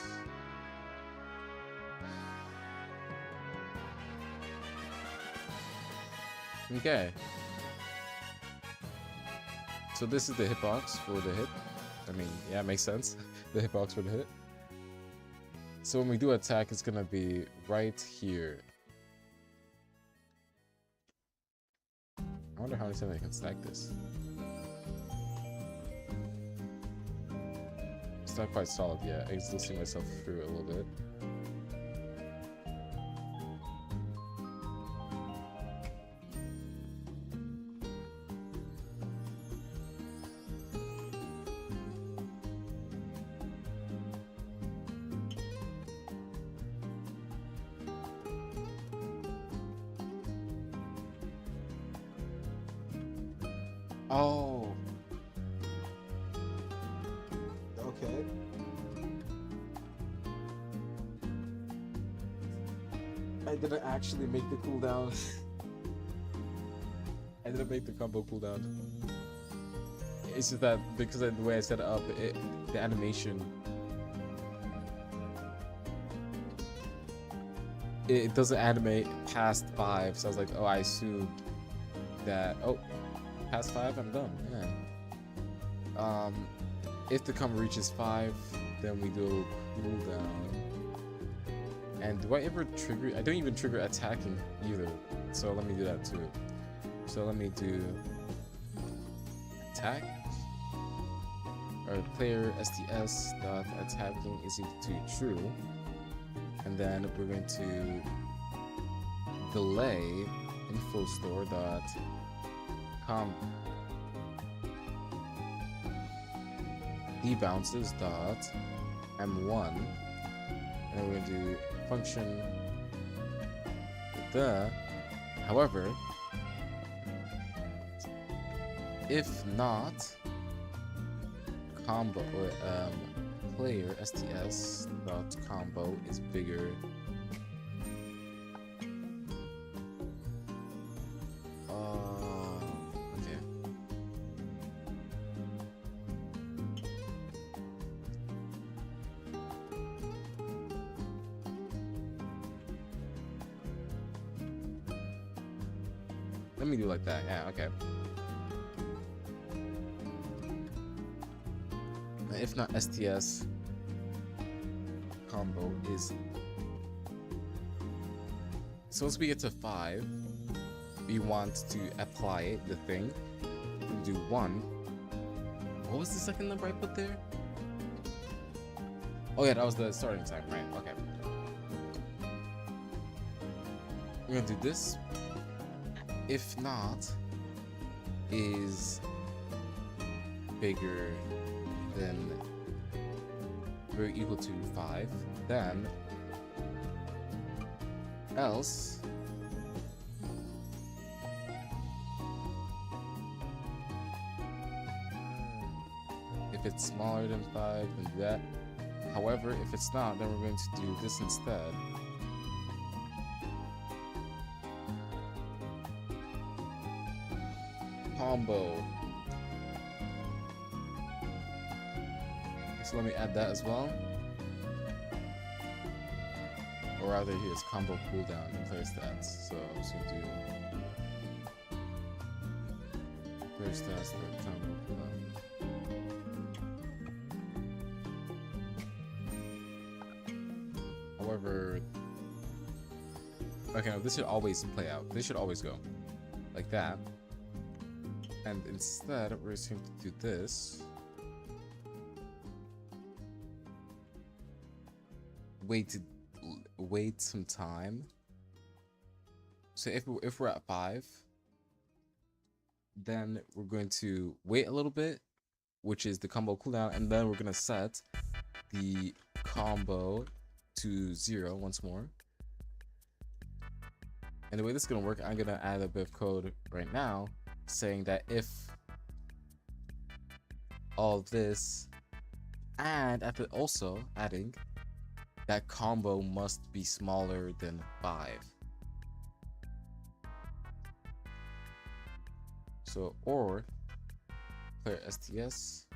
Okay. So this is the hitbox for the hit. I mean, yeah, it makes sense. The hitbox for the hit. So when we do attack, it's gonna be right here. I wonder how many times I can stack this. It's not quite solid yet. I can still see myself through it a little bit. Oh. Okay. I didn't actually make the cooldown. I didn't make the combo cooldown. It's just that because of the way I set it up, the animation, it doesn't animate past 5. So I was like, oh, I assumed that. Oh. Past 5, I'm done. Yeah. If the combo reaches 5, then we do a cooldown. And do I ever trigger? I don't even trigger attacking either. So let me do that too. So let me do attack. Or player STS dot attacking is equal to true. And then we're going to delay info store dot debounces dot m1, and then we're going to do function the. However, if not, combo player STS dot combo is bigger. Let me do like that. Yeah, okay. And if not, STS combo is. So once we get to 5, we want to apply it, the thing. We do 1. What was the second number I put there? Oh yeah, that was the starting time, right? Okay. We're gonna do this. If not, is bigger than or equal to 5, then else if it's smaller than 5, then do that. However, if it's not, then we're going to do this instead. Combo. So let me add that as well. Or rather, here's combo cooldown and player stats. So I'm just gonna do player stats for combo cooldown. However, okay, no, this should always play out. This should always go like that. And instead, we're just going to do this. Wait some time. So if we're at 5, then we're going to wait a little bit, which is the combo cooldown, and then we're gonna set the combo to 0 once more. And the way this is gonna work, I'm gonna add a bit of code right now saying that if all of this, and also adding that combo must be smaller than 5. So or player STS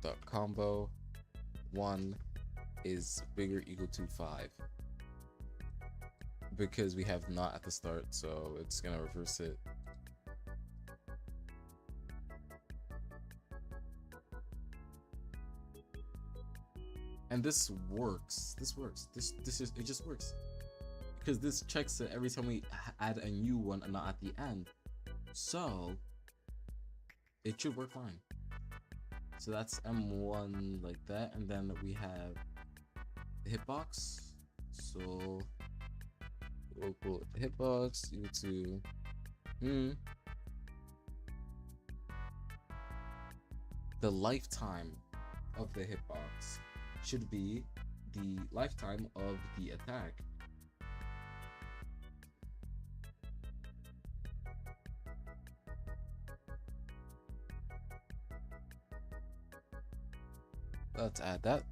dot combo 1 is bigger equal to 5, because we have not at the start, so it's gonna reverse it. And this works. It just works, because this checks it every time we add a new one and not at the end, so it should work fine. So that's M1 like that, and then we have the hitbox. So we'll put hitbox equal to the lifetime of the hitbox should be the lifetime of the attack. Let's add that.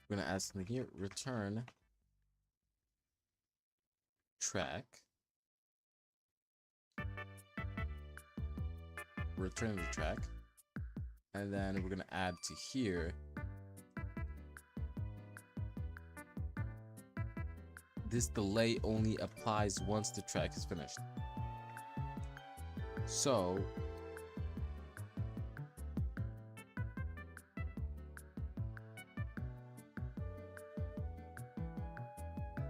We're gonna add something here. Return track. Return the track. And then we're gonna add to here this delay only applies once the track is finished. So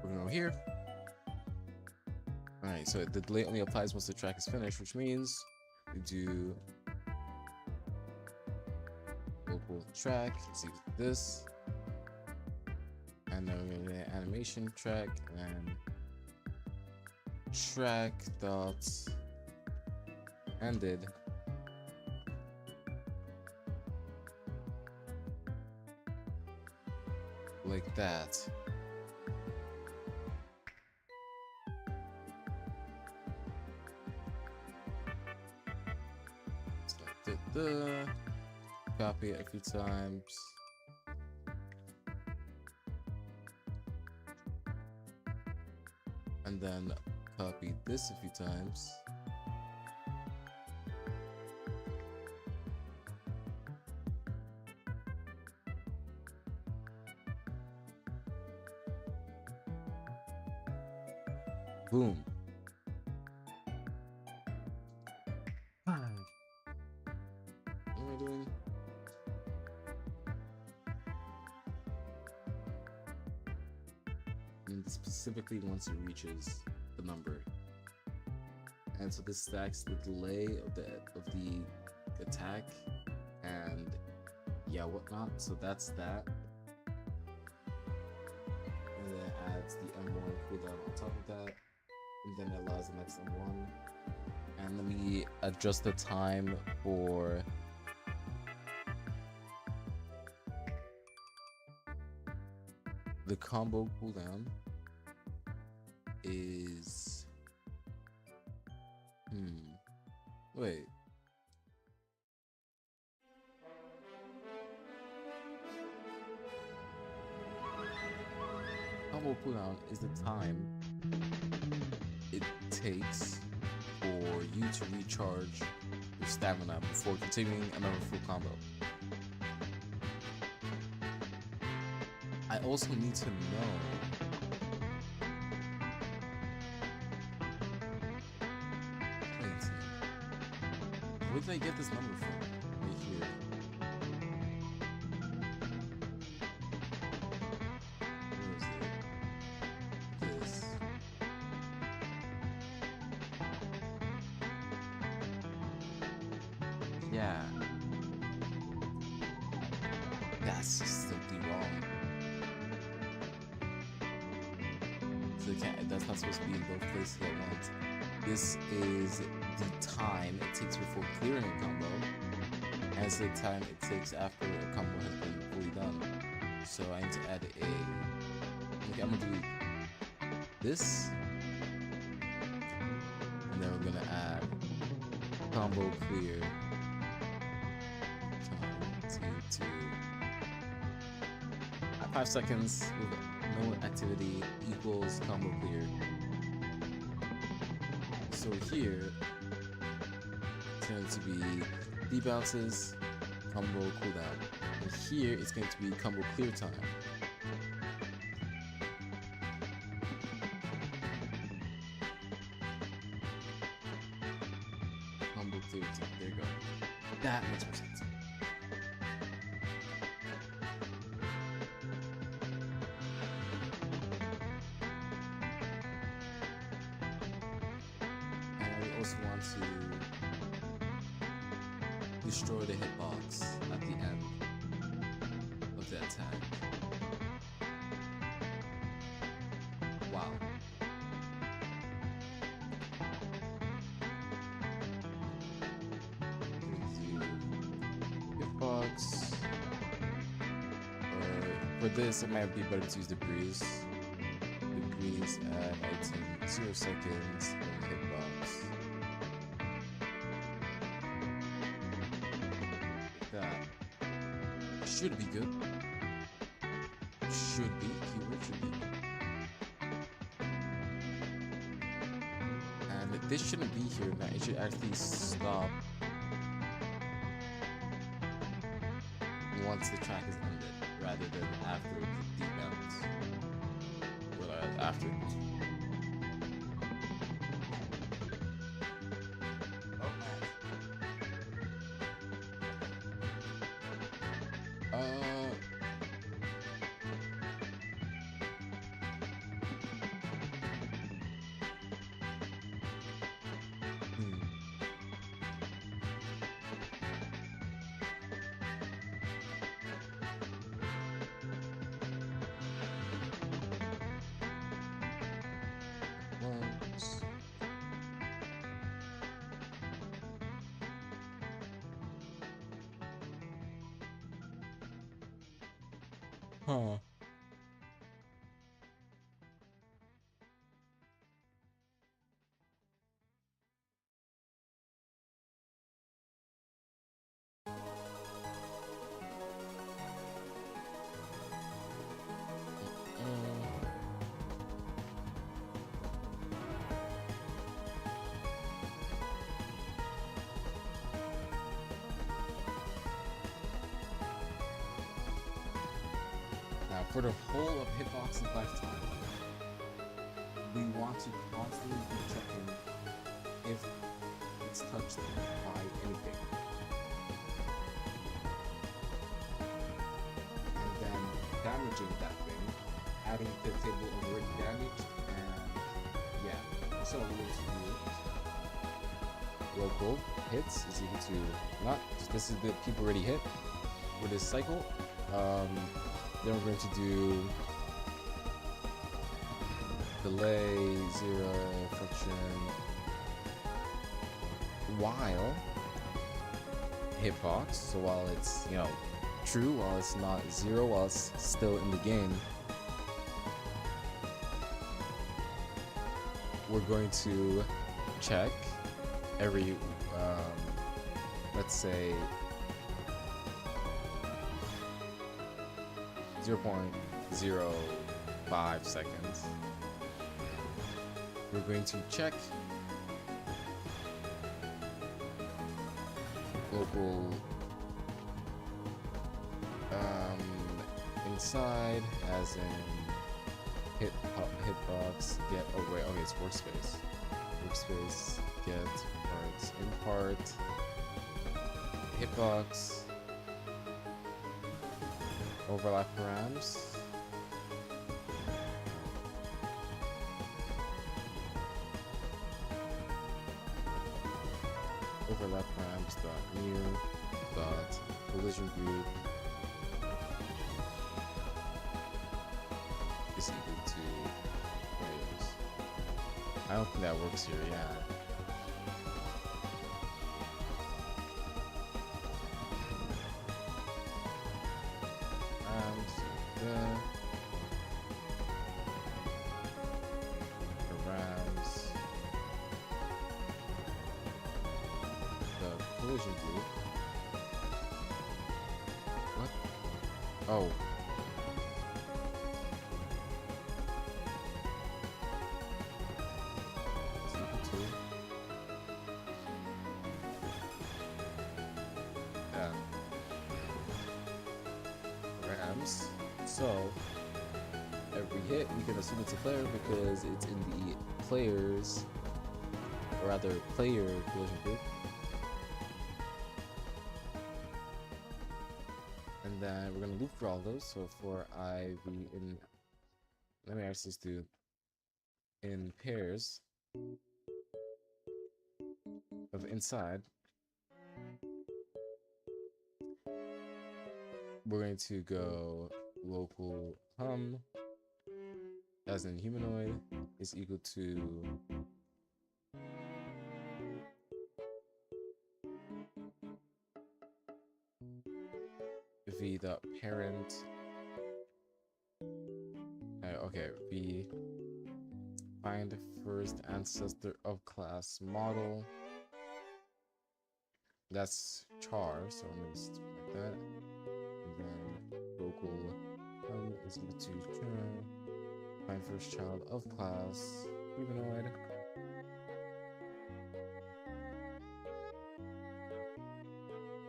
we're gonna go here. Alright, so the delay only applies once the track is finished, which means we do local track, see this, and then we're gonna get animation track and track dot ended like that. So Copy it a few times. And then copy this a few times. Boom. What am I doing? And specifically once it reaches the number. And so this stacks the delay of the attack and yeah, whatnot. So that's that. And then it adds the M1 cooldown on top of that. And then it allows the next M1. And let me adjust the time for the combo cooldown is wait. Combo cooldown is the time it takes for you to recharge your stamina before continuing another full combo. I also need to know where did I get this number from? Right here. Where is it? This. Yeah. That's just simply wrong. So that's not supposed to be in both places at once. This is the time it takes before clearing a combo, and it's the time it takes after a combo has been fully done. So I need to add okay, I'm gonna do this, and then we're gonna add combo clear time to 5 seconds with no activity equals combo clear. So here, it's going to be debounces, combo cooldown. And here, it's going to be combo clear time. Combo clear time, there you go. That makes more sense. Want to destroy the hitbox at the end of the attack. Wow. Hitbox. For this, it might be better to use the breeze. The breeze at item 0 seconds and hitbox. Should be good. Should be. Keyword should be. And this shouldn't be here now. It should actually stop once the track is ended, rather than after the debounce. Well, after. Huh. For the whole of Hitbox's lifetime, we want to constantly be checking if it's touched by anything. And then damaging that thing, adding to the table of already damaged, and yeah. So we're going to do local hits is equal to not, this is the people already hit with this cycle. Then we're going to do delay, zero, friction, while hitbox, so while it's, you know, true, while it's not zero, while it's still in the game, we're going to check every, let's say, 0.05 seconds. We're going to check local inside, as in hitbox get, oh wait, okay, it's workspace get parts impart hitbox overlap params, overlap params dot new dot collision group is equal to players. I don't think that works here, yeah. Collision group. What? Oh. It's equal to. Yeah. Rams. So every hit we can assume it's a player because it's in the players, or rather player collision group. And then we're gonna loop for all those. So for IV in, let me actually just do in pairs of inside, we're going to go local hum as in humanoid is equal to v dot parent. Okay, v find first ancestor of class model. That's char, so I'm gonna just like that. And then local is equal to char. Find first child of class humanoid.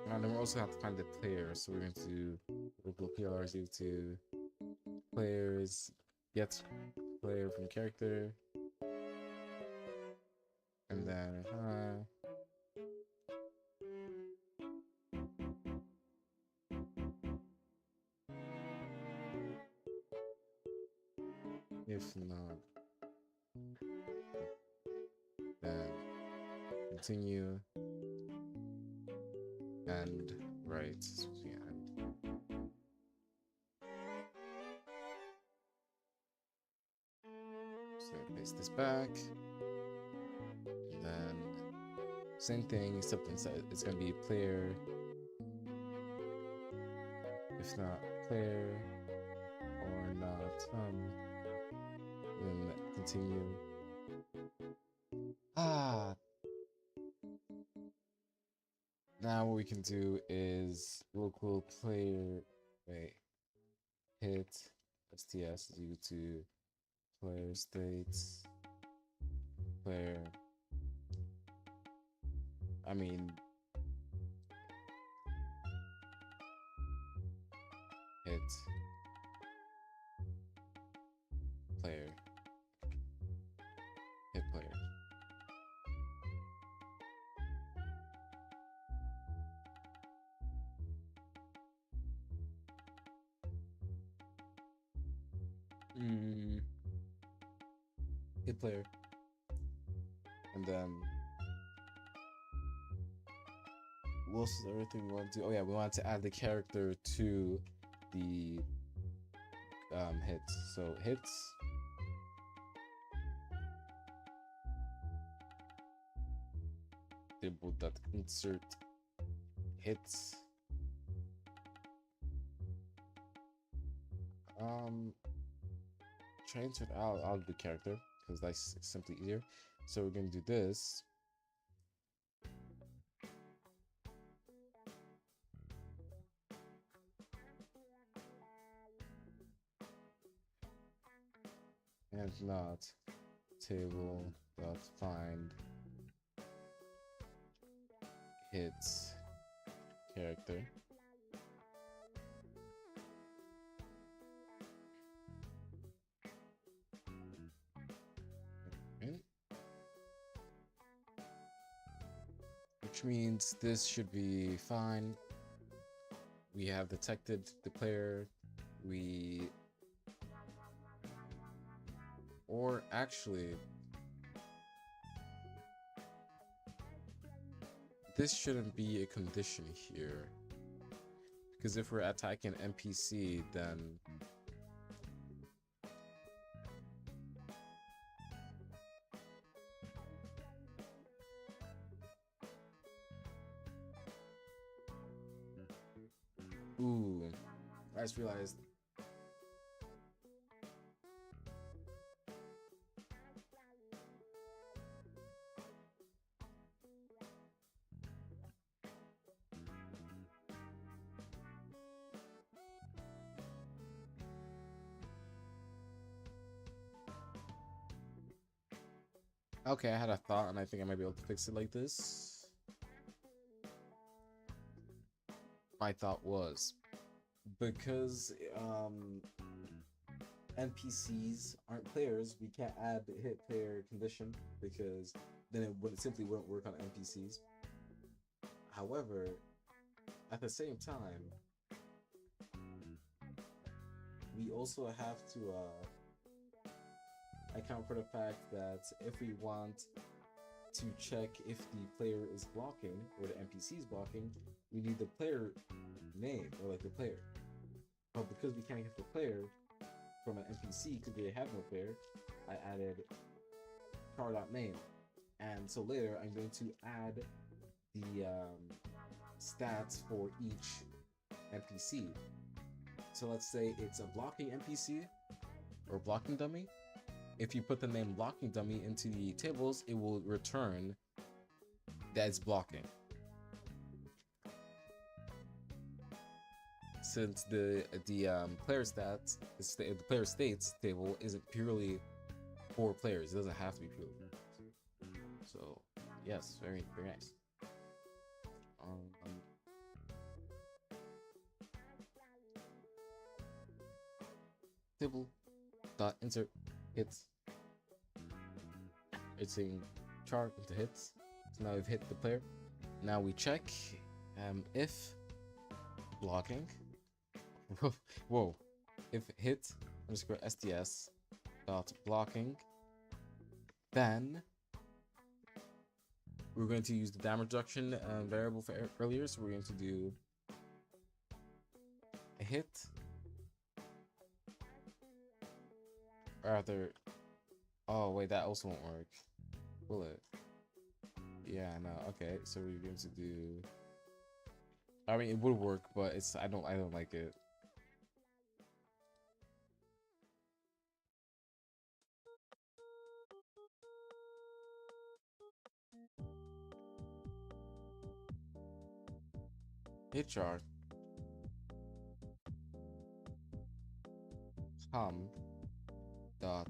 And then we also have to find the player, so we're going to do local PR is equal to players get player from character, and then if not, then continue and right. So paste this back, and then same thing except inside it's gonna be player, if not player, or not then continue. Now what we can do is local player, wait, hit sts is equal to player states player, I mean hit Mm, hit player, and then what else is everything we want to do? Oh yeah, we want to add the character to the hits. So hits, table dot insert hits. Um, transfer. I'll do character because that's simply easier. So we're gonna do this. And not table dot find hits character. Okay. Which means this should be fine. We have detected the player. Or actually, this shouldn't be a condition here. Because if we're attacking NPC, then ooh, I just realized. Okay, I had a thought, and I think I might be able to fix it like this. My thought was because NPCs aren't players, we can't add the hit player condition because then it simply wouldn't work on NPCs. However, at the same time, we also have to account for the fact that if we want to check if the player is blocking or the NPC is blocking, we need the player name or like the player. But because we can't get the player from an NPC because they have no player, I added char.name. And so later I'm going to add the stats for each NPC. So let's say it's a blocking NPC or blocking dummy. If you put the name blocking dummy into the tables, it will return that it's blocking. Since the player stats, the player states table isn't purely for players, it doesn't have to be purely. So yes, very very nice. Table dot insert hits. It's saying chart into hits. So now we've hit the player. Now we check if blocking. Whoa. If hit underscore SDS dot blocking, then we're going to use the damage reduction variable for earlier. So we're going to do a hit. Or rather, oh wait, that also won't work. Will it? Yeah, no. Okay, so we're going to do. I mean, it would work, but I don't like it. Hit chart. Dot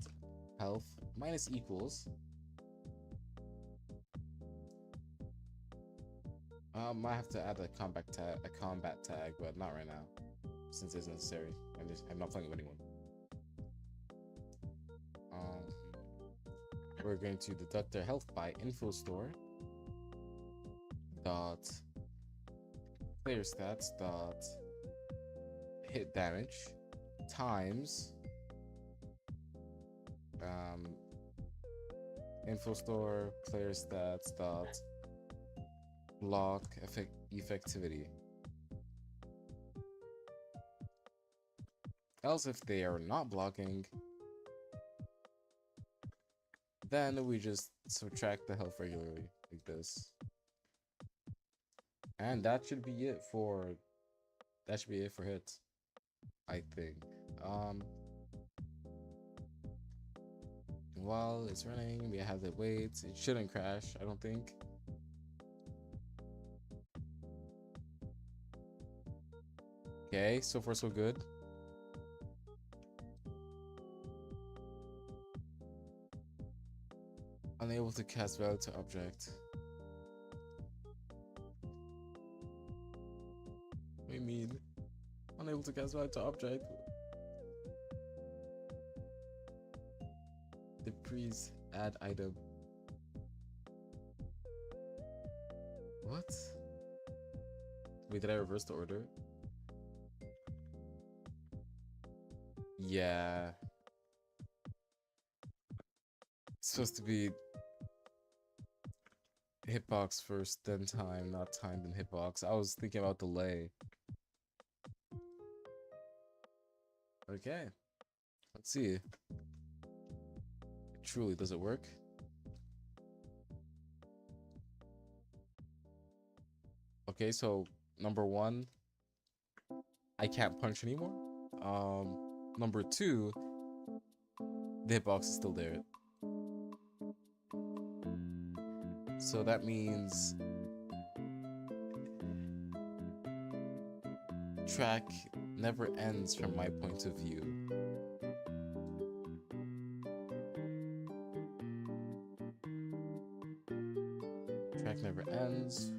health minus equals. Might have to add a combat tag, but not right now, since it's necessary. I'm not playing with anyone. We're going to deduct their health by info store dot player stats dot hit damage times Um, info store player stats dot block effectivity. Else, if they are not blocking, then we just subtract the health regularly, like this. And that should be it for hits, I think. Um while it's running, we have to wait. It shouldn't crash, I don't think. Okay, so far so good. Unable to cast value to object. What do you mean? Unable to cast value to object? Deprise add item. What? Wait, did I reverse the order? Yeah. It's supposed to be hitbox first, then time, not time, then hitbox. I was thinking about delay. Okay. Let's see. Truly, does it work? Okay, so number one, I can't punch anymore. Number two, the hitbox is still there. So that means track never ends from my point of view. Track never ends.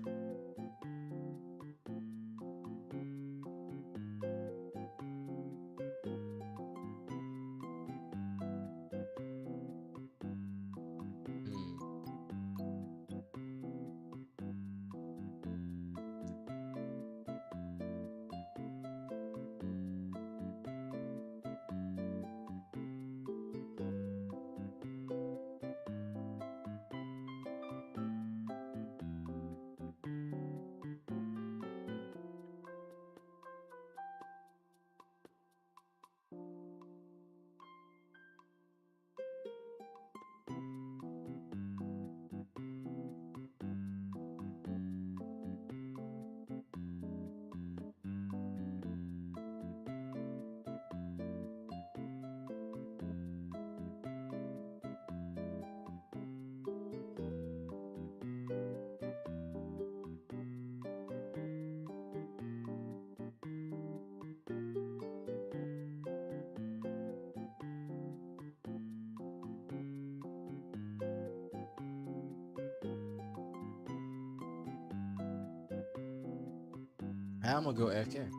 I'm gonna go AFK.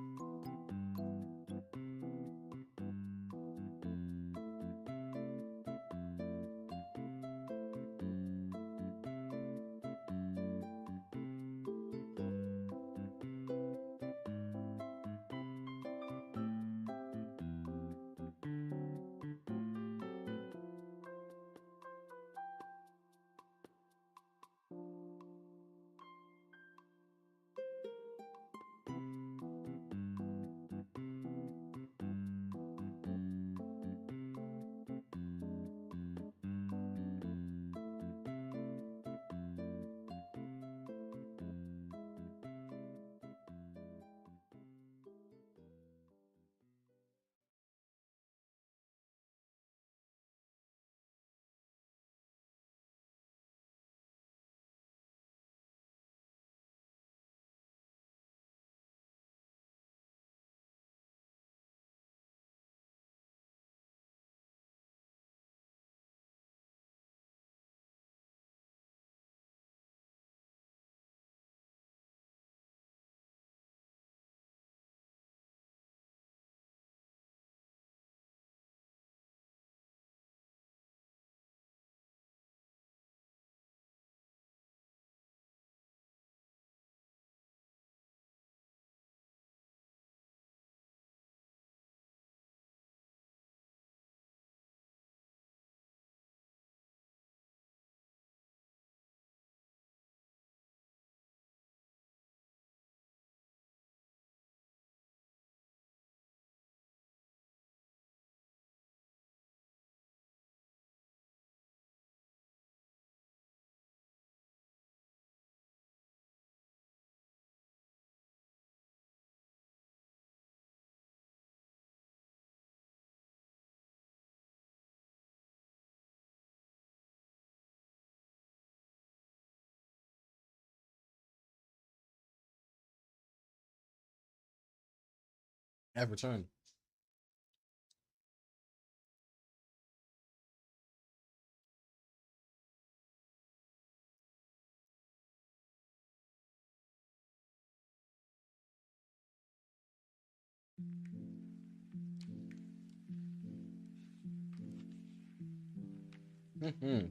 I've returned.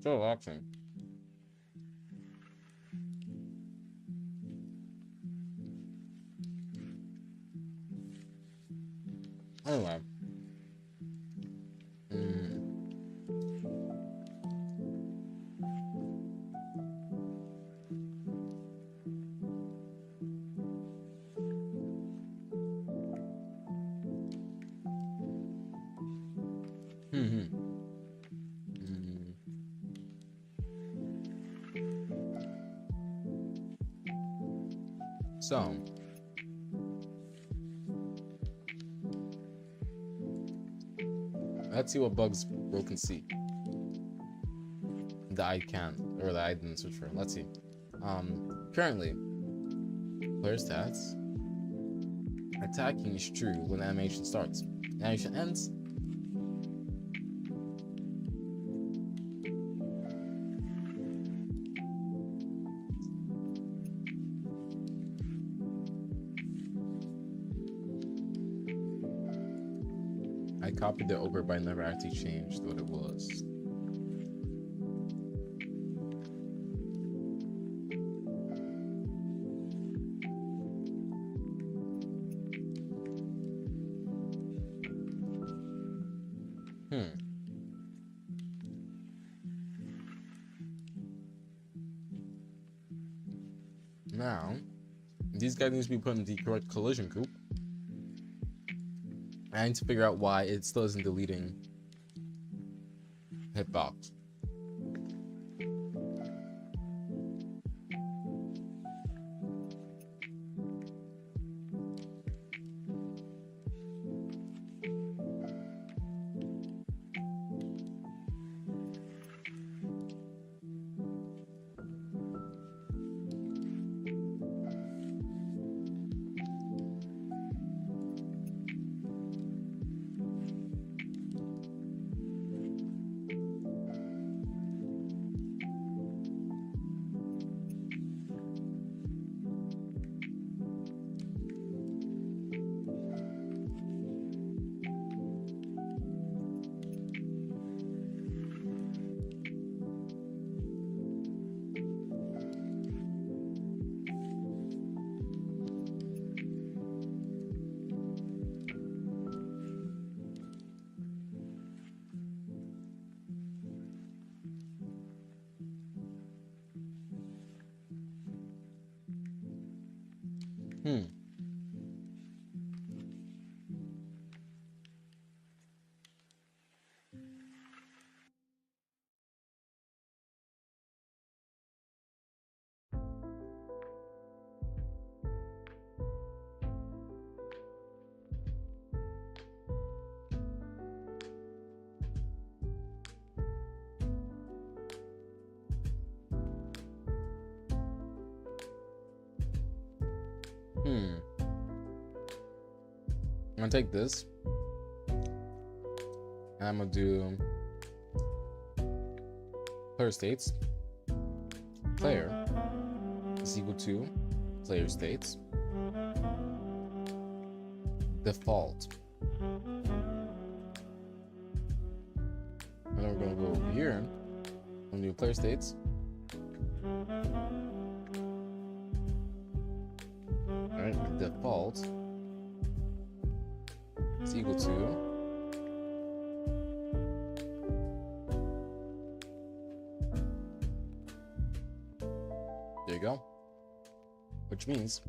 So relaxing. Anyway. Mm. Mm. So, let's see what bugs Bro can see that I can't, or that I didn't search for. Let's see. Currently, player stats. Attacking is true when animation starts. Animation ends. I copied it over, but I never actually changed what it was. Now, these guys need to be put in the correct collision coop. I need to figure out why it still isn't deleting hitbox. I'm gonna take this, and I'm gonna do player states. Player is equal to player states default. And then we're gonna go over here and do player states. Alright, default is equal to there you go. Which means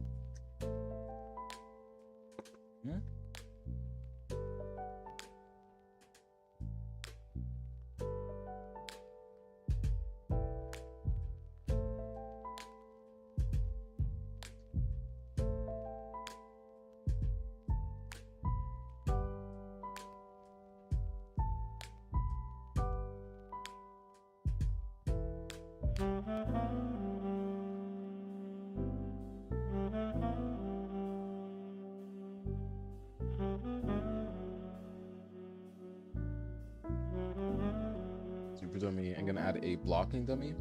receiver dummy. I'm gonna add a blocking dummy.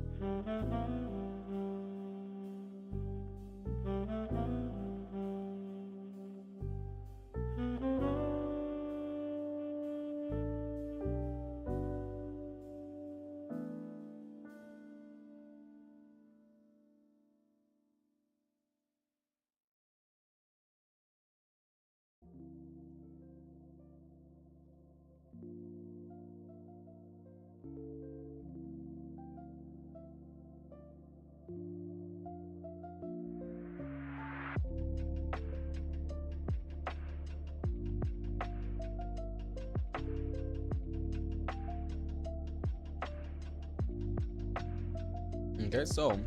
Okay, so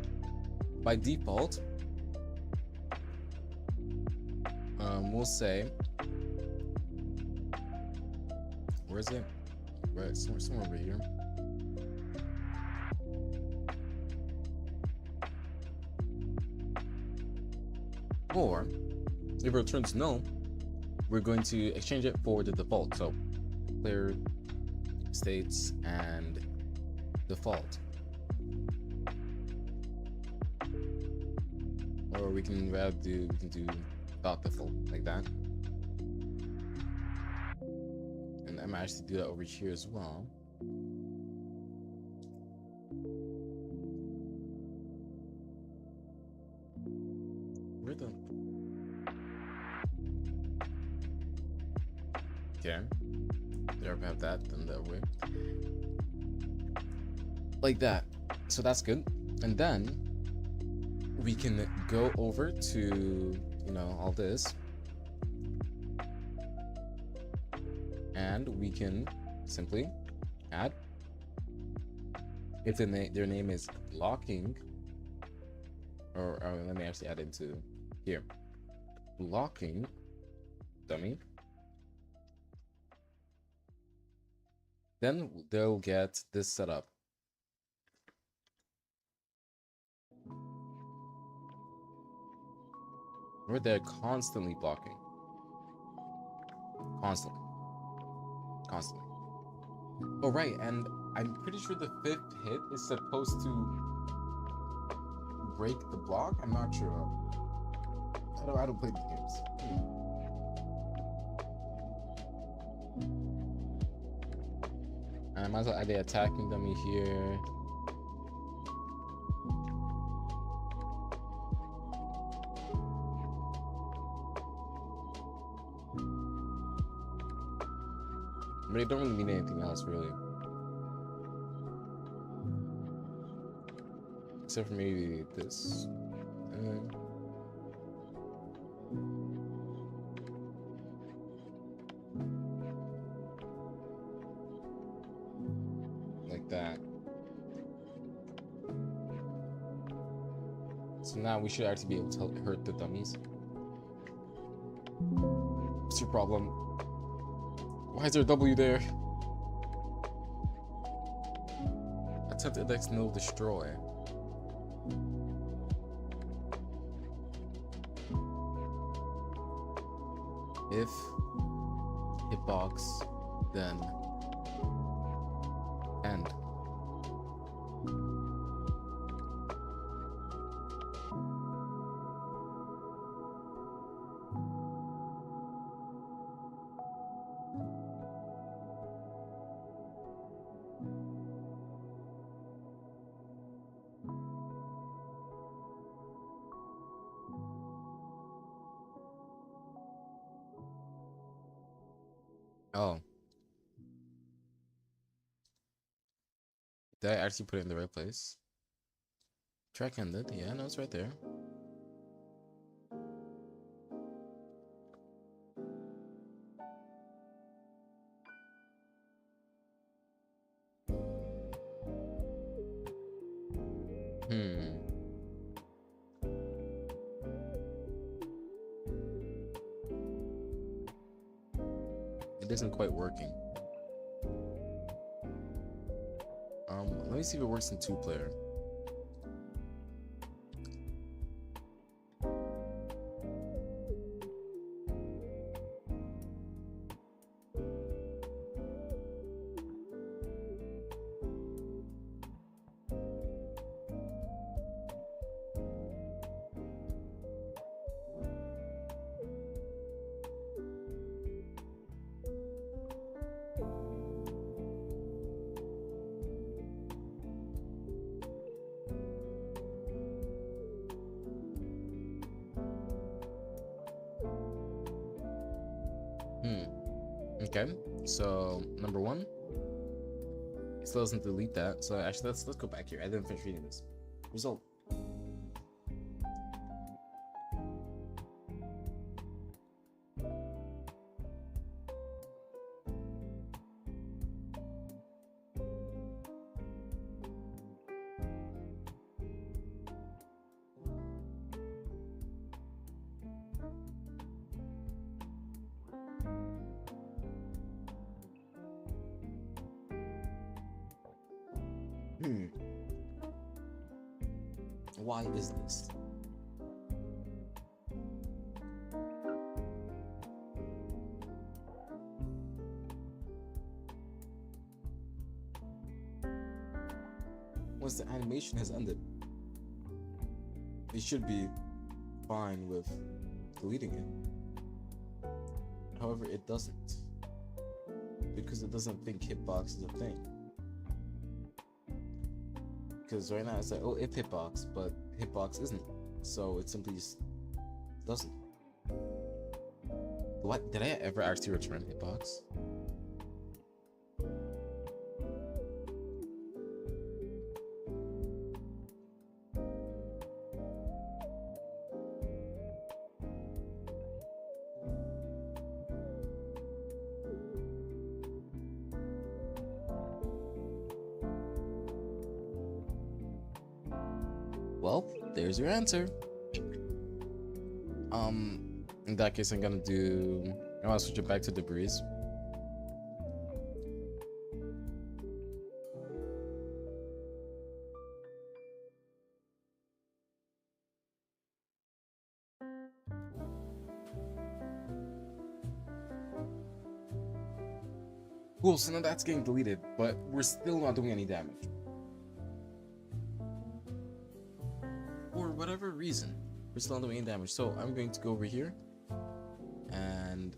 by default, we'll say, where is it? Right, somewhere over here. Or if it returns null, we're going to exchange it for the default. So clear states and default. Or we can do dot default like that. And I might actually do that over here as well. Where the? Okay. There we have that done that way. Like that. So that's good. And then we can go over to, you know, all this. And we can simply add, if their name is blocking, or let me actually add it into here, blocking dummy, then they'll get this set up. Where they're constantly blocking. Constantly. Oh, right, and I'm pretty sure the 5th hit is supposed to break the block. I'm not sure. I don't play these games. And I might as well add the attacking dummy here. But it don't really mean anything else, really. Except for maybe this. Like that. So now we should actually be able to hurt the dummies. What's your problem? Why is there a W there? Attempt index no destroy. If hitbox, then end. Oh. Did I actually put it in the right place? Track ended. Yeah, no, it's right there. It isn't quite working. Let me see if it works in 2-player. Okay, so number one, it still doesn't delete that. So actually, let's go back here. I didn't finish reading this. Result. Why is this? Once the animation has ended, it should be fine with deleting it. However, it doesn't, because it doesn't think hitbox is a thing. Because right now it's like, oh, if hitbox, but hitbox isn't, so it simply just doesn't. What, did I ever actually return hitbox? Well, there's your answer. In that case, I'm gonna switch it back to debris. Cool, so now that's getting deleted, but we're still not doing any damage. For whatever reason, we're still not doing any damage. So I'm going to go over here and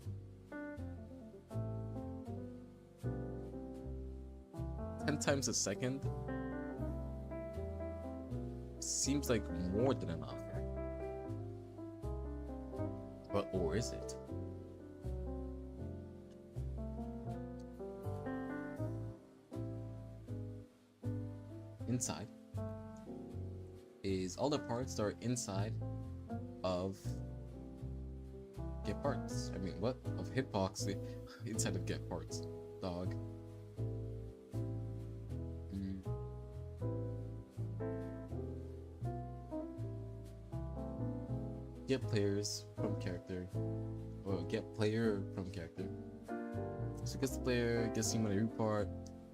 ten times a second seems like more than enough. But or is it? Inside is all the parts that are inside of get parts. I mean, what? Of hitbox inside of get parts. Dog. Get players from character. Or get player from character. So gets the player, gets the money part.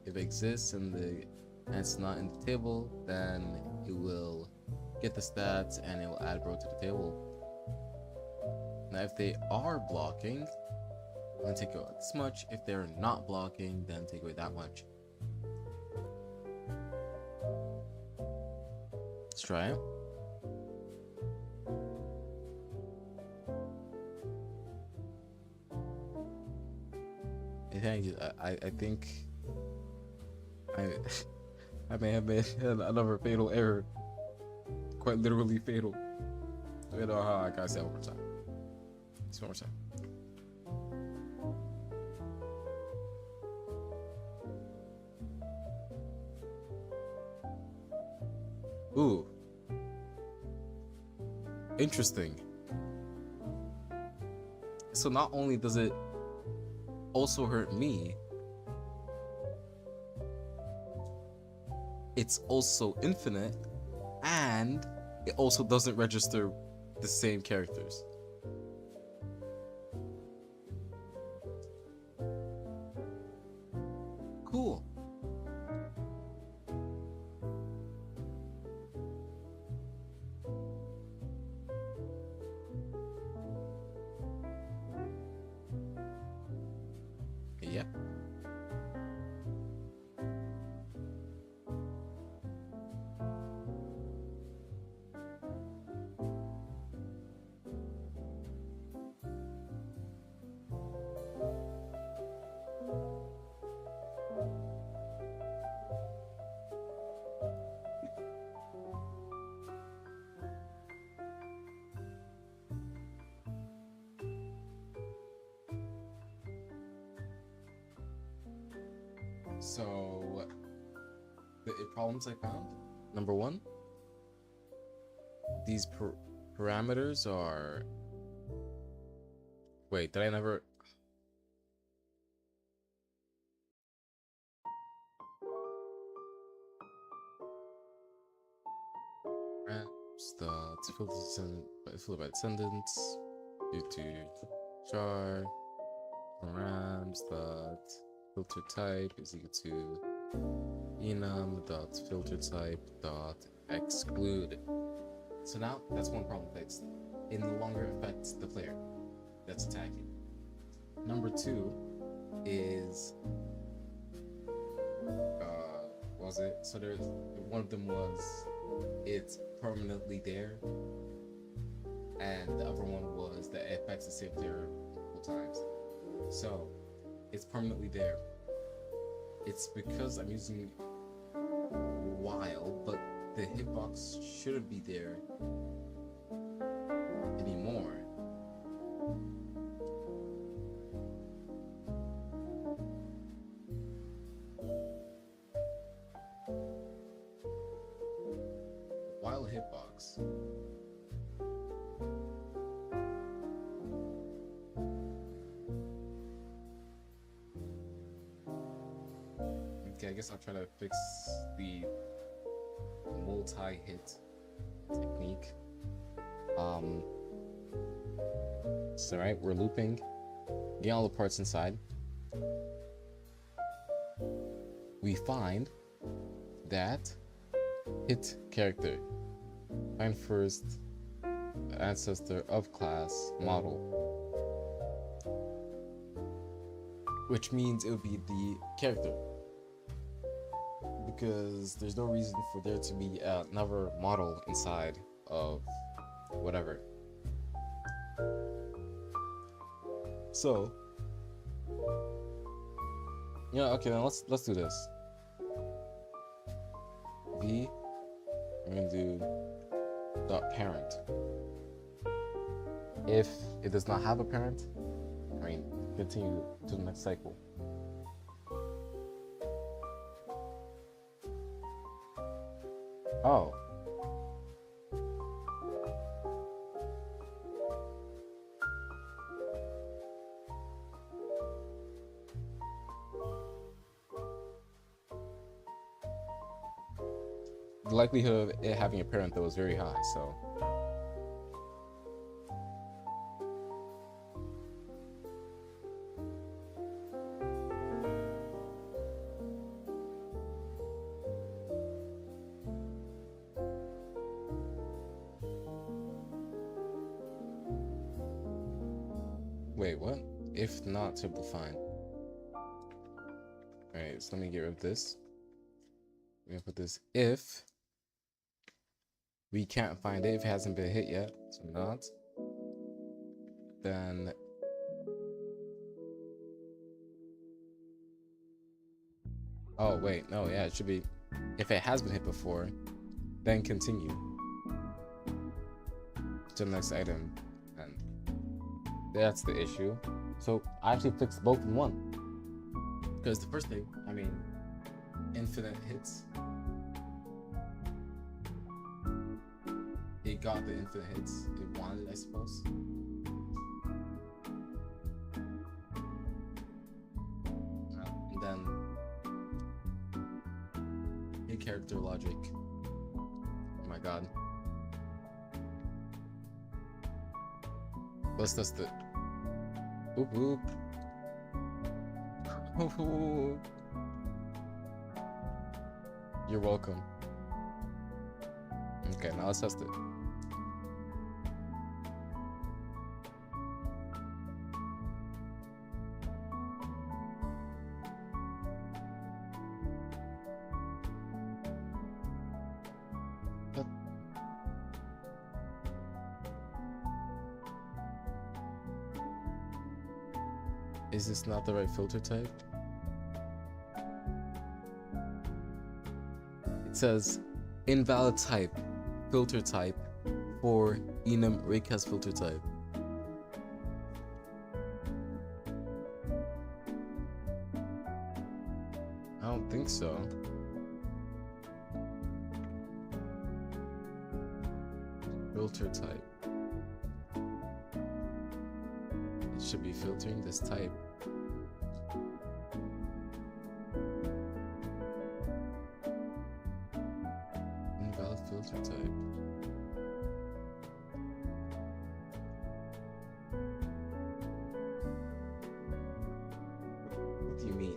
If it exists and it's not in the table, then it will get the stats and it will add bro to the table. Now if they are blocking, then take away this much. If they're not blocking, then take away that much. Let's try it. I think I may have made another fatal error. Quite literally fatal. Wait, I gotta say it one more time. Just one more time. Ooh. Interesting. So not only does it also hurt me, it's also infinite, and it also doesn't register the same characters. Cool. Yep. So the problems I found. Number one, these parameters are. Wait, did I never? The filter by descendants due to char params dot filter type is equal to enum dot filter type dot exclude. So now that's one problem fixed. It no longer affects the player that's attacking. Number two is what was it? So there's one of them was it's permanently there, and the other one was that it affects the same player multiple times. So it's permanently there. It's because I'm using while, but the hitbox shouldn't be there anymore. While hitbox. Okay, I guess I'll try to fix the multi-hit technique. So right, we're looping, getting all the parts inside. We find that hit character. Find first ancestor of class model, which means it would be the character, because there's no reason for there to be another model inside of whatever. So yeah, okay, then let's do this. V, we're gonna do dot parent. If it does not have a parent, I mean, continue to the next cycle. Oh. The likelihood of it having a parent though is very high, so. Wait, what? If not simplifying. Alright, so let me get rid of this. We're gonna put this if we can't find it, if it hasn't been hit yet, so not. Then oh wait, no, yeah, it should be if it has been hit before, then continue to the next item, and that's the issue. So I actually fixed both in one. Because the first thing, I mean, infinite hits. It got the infinite hits it wanted, I suppose. And then hit character logic. Oh my god. Let's test it. Oop oop. Ooh. You're welcome. Okay, now let's test it. But is this not the right filter type? It says invalid type, filter type for enum raycast filter type. I don't think so. Filter type. It should be filtering this type. Invalid filter type. What do you mean?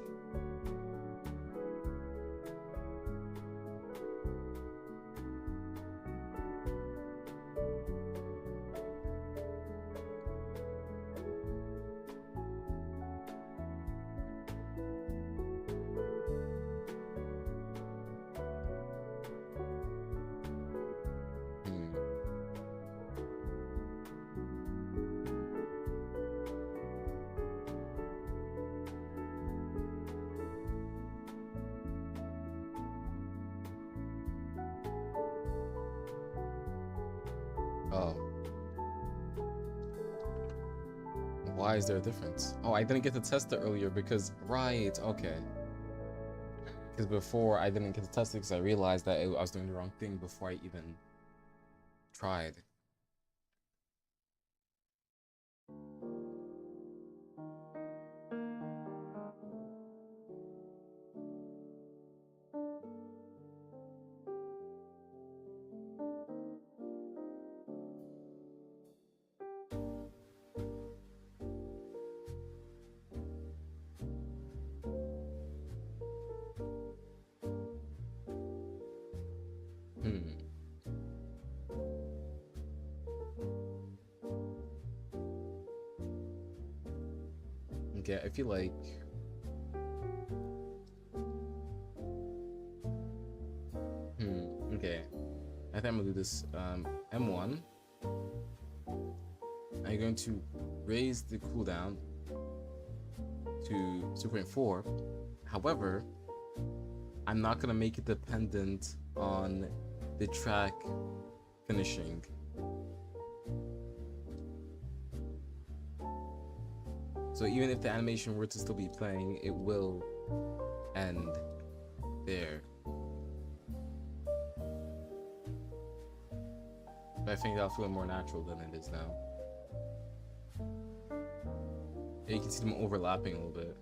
Oh. Why is there a difference? Oh, I didn't get to test it earlier because... Right, okay. Because before I didn't get to test it because I realized that I was doing the wrong thing before I even tried. Okay, I feel like... okay. I think I'm gonna do this. M1. I'm going to raise the cooldown to 2.4. However, I'm not gonna make it dependent on the track finishing. So even if the animation were to still be playing, it will end there. But I think that'll feel more natural than it is now. Yeah, you can see them overlapping a little bit.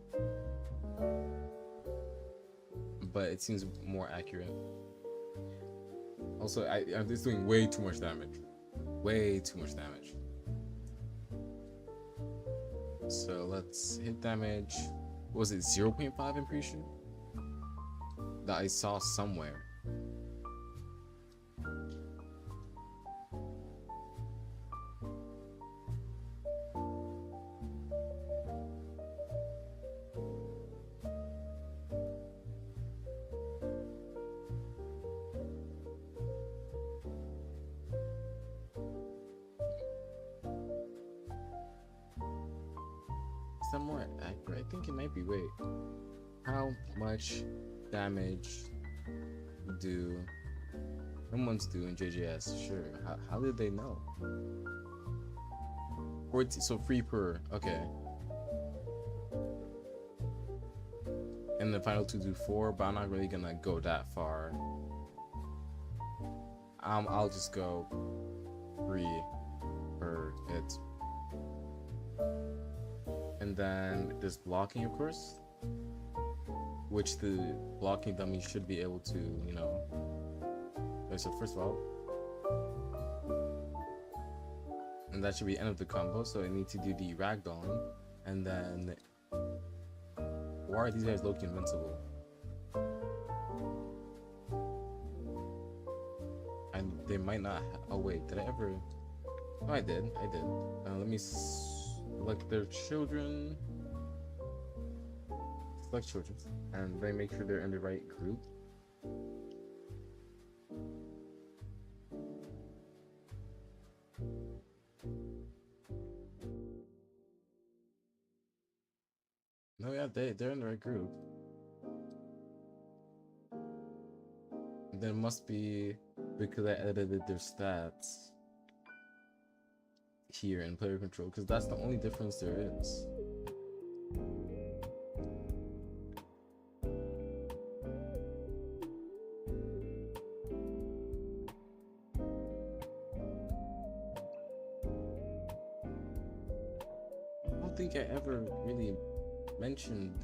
But it seems more accurate. Also, I'm just doing way too much damage. Way too much damage. So let's hit damage. What was it 0.5? I'm pretty sure that I saw somewhere. More accurate. I think it might be. Wait, how much damage do someone's do in JJS? Sure. How did they know? 40, so 3 per. Okay. And the final 2 do 4, but I'm not really gonna go that far. I'll just go 3 per hit. And then there's blocking, of course, which the blocking dummy should be able to, you know. Okay, so first of all, and that should be end of the combo. So I need to do the ragdolling, and then why are these guys low-key invincible? And they might not. Oh wait, did I ever? Oh, I did. Let me select their children. Select children, and they make sure they're in the right group. No, yeah, they're in the right group. Then it must be because I edited their stats here in player control, because that's the only difference there is. don't think I ever really mentioned.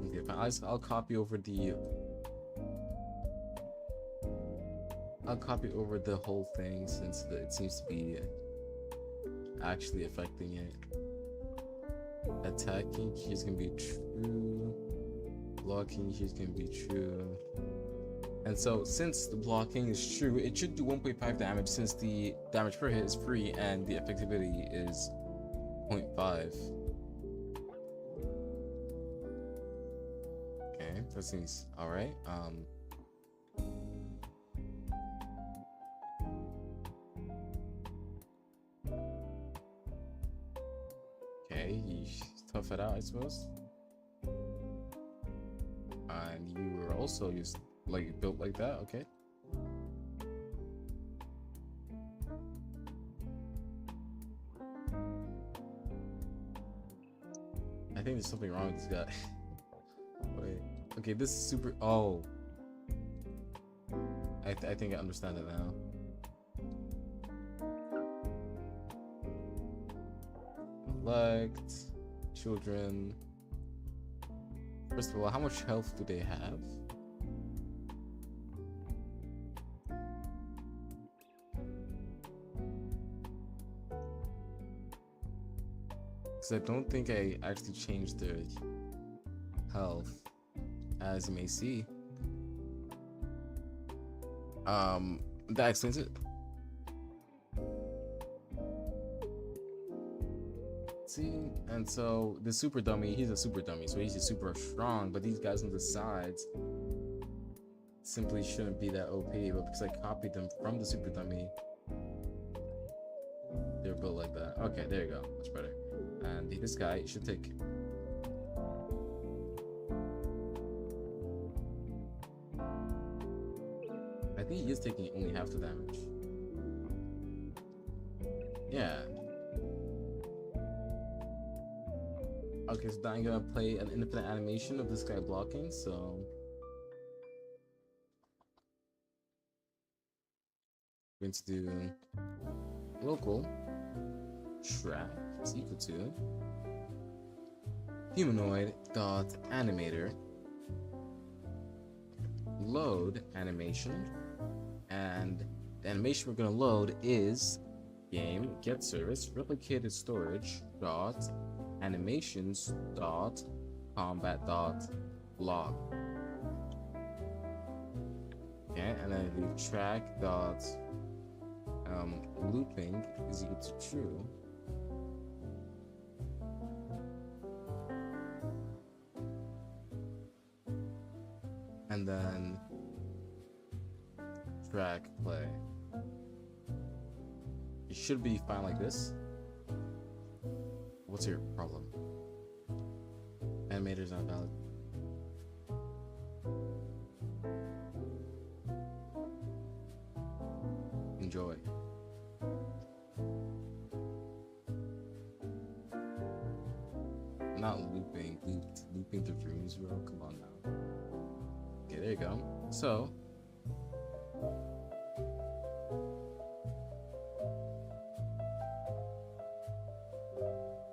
Okay, fine. I'll copy over the. I'll copy over the whole thing since it seems to be actually affecting it. Attacking, he's gonna be true. Blocking, he's gonna be true. And so, since the blocking is true, it should do 1.5 damage since the damage per hit is free and the effectivity is 0.5. Okay, that seems alright. Okay, he's tough it out, I suppose. And you were also just like built like that, okay? I think there's something wrong with this guy. Wait, okay, this is super. Oh, I think I understand it now. Elect children. First of all, how much health do they have? Because I don't think I actually changed their health, as you may see. That explains it. See, and so the super dummy, he's a super dummy, so he's just super strong, but these guys on the sides simply shouldn't be that OP, but because I copied them from the super dummy, they're built like that. Okay, there you go, much better. And this guy should take I think he is taking only half the damage. Yeah. Okay, so now I'm gonna play an infinite animation of this guy blocking, so we're going to do local track is equal to humanoid dot animator load animation, and the animation we're going to load is game get service replicated storage dot animations dot combat dot log. Okay, and then the track dot looping is equal to true. And then track play. It should be fine like this. What's your problem? Animator's not valid. Enjoy. Not looping, looping the rooms, bro. Come on now. Okay, there you go. So,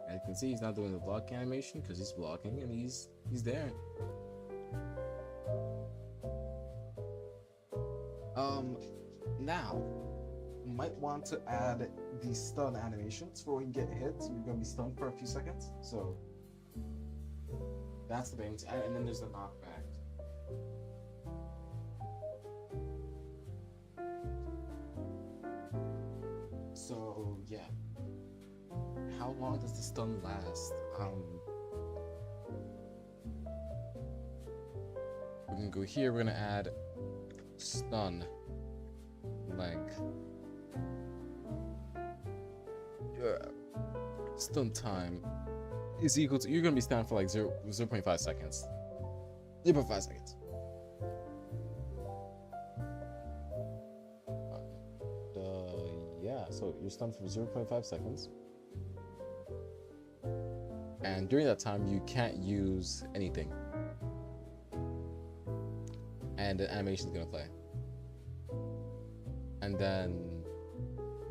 as you can see, he's not doing the block animation because he's blocking and he's there. Now, you might want to add the stun animations for when you get hit. You're gonna be stunned for a few seconds. So that's the thing. And then there's the knockback. So yeah, how long does the stun last? We're gonna go here. We're gonna add stun length. Stun time is equal to, you're gonna be stunned for like 0.5 seconds. 0.5 seconds. Yeah, so you're stunned for 0.5 seconds. And during that time, you can't use anything. and the animation is gonna play. And then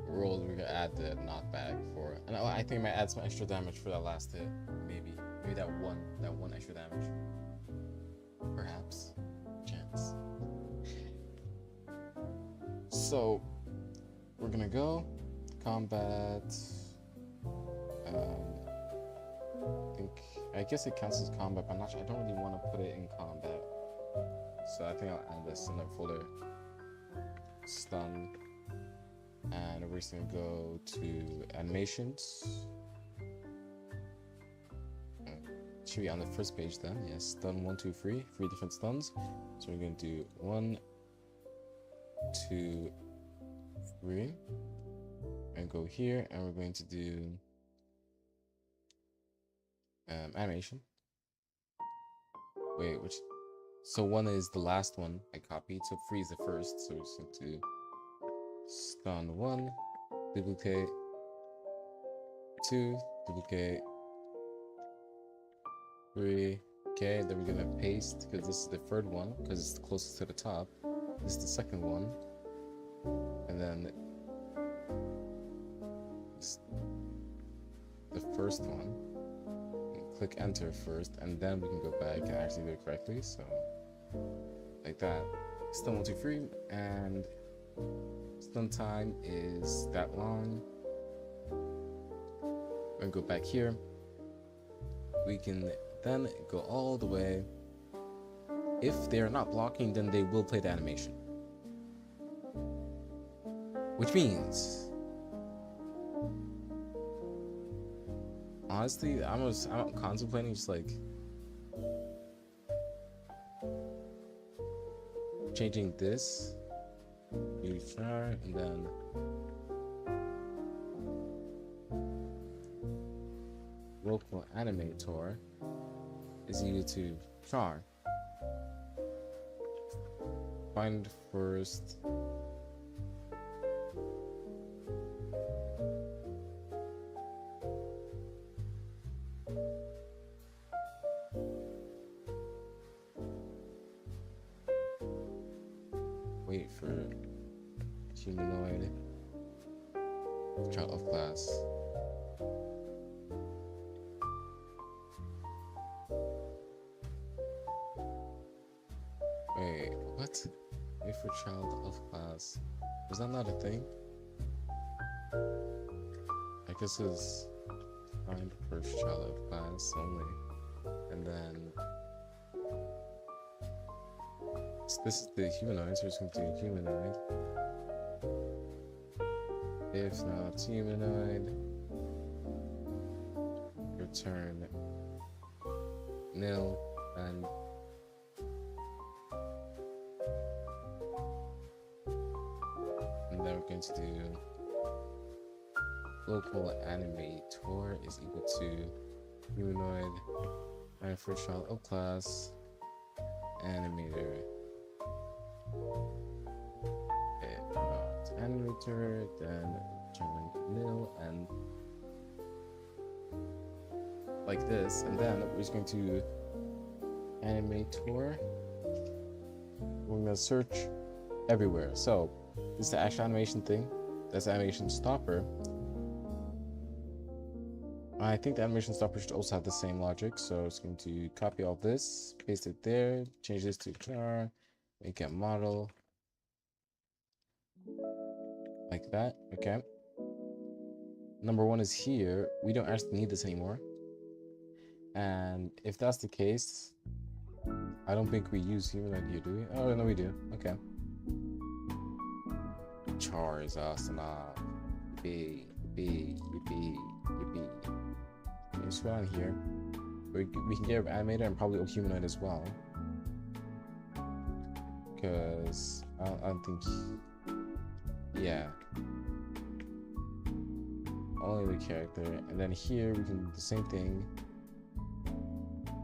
we're gonna add the knockback for, and I think I might add some extra damage for that last hit. Maybe that one extra damage. Perhaps. Chance. So we're gonna go combat. I guess it counts as combat, but I'm not sure. I don't really want to put it in combat, so I think I'll add this in the folder. Stun, and we're just gonna go to animations. Should be on the first page then. Yes, stun 1, 2, 3, 3 different stuns. So we're gonna do 1, 2, 3, and go here, and we're going to do animation. Wait, which? So 1 is the last one I copied, so 3 is the first. So we're just going to stun 1, duplicate 2, duplicate 3. Okay, then we're gonna paste because this is the third one because it's the closest to the top. This is the second one, and then the first one. Click enter first, and then we can go back and actually do it correctly. So like that. Stun 1, 2, 3, and stun time is that long. We're gonna go back here. We can then go all the way. If they're not blocking, then they will play the animation, which means, honestly, I'm contemplating just like changing this, and then local animator is equal to char. Find first. Wait for humanoid child of class. Wait, what? Wait for child of class. Was that not a thing? I guess it's find first child of class only. And then this is the humanoid, so we're just going to do humanoid. If not humanoid, return nil, and then we're going to do local animator is equal to humanoid and first child of class animator. If not animator, then return nil, and like this, and then we're just going to animator. We're going to search everywhere. So this is the actual animation thing. That's the animation stopper. I think the animation stopper should also have the same logic. So it's going to copy all this, paste it there, change this to car, make a model like that. Okay. Number 1 is here. We don't actually need this anymore. And if that's the case, I don't think we use humanoid here, do we? Oh no, we do. Okay. Char is awesome. Yippee, yippee, yippee, yippee. Let's go on here. We can get animator and probably humanoid as well. Because I don't think. Yeah. Only the character. And then here we can do the same thing.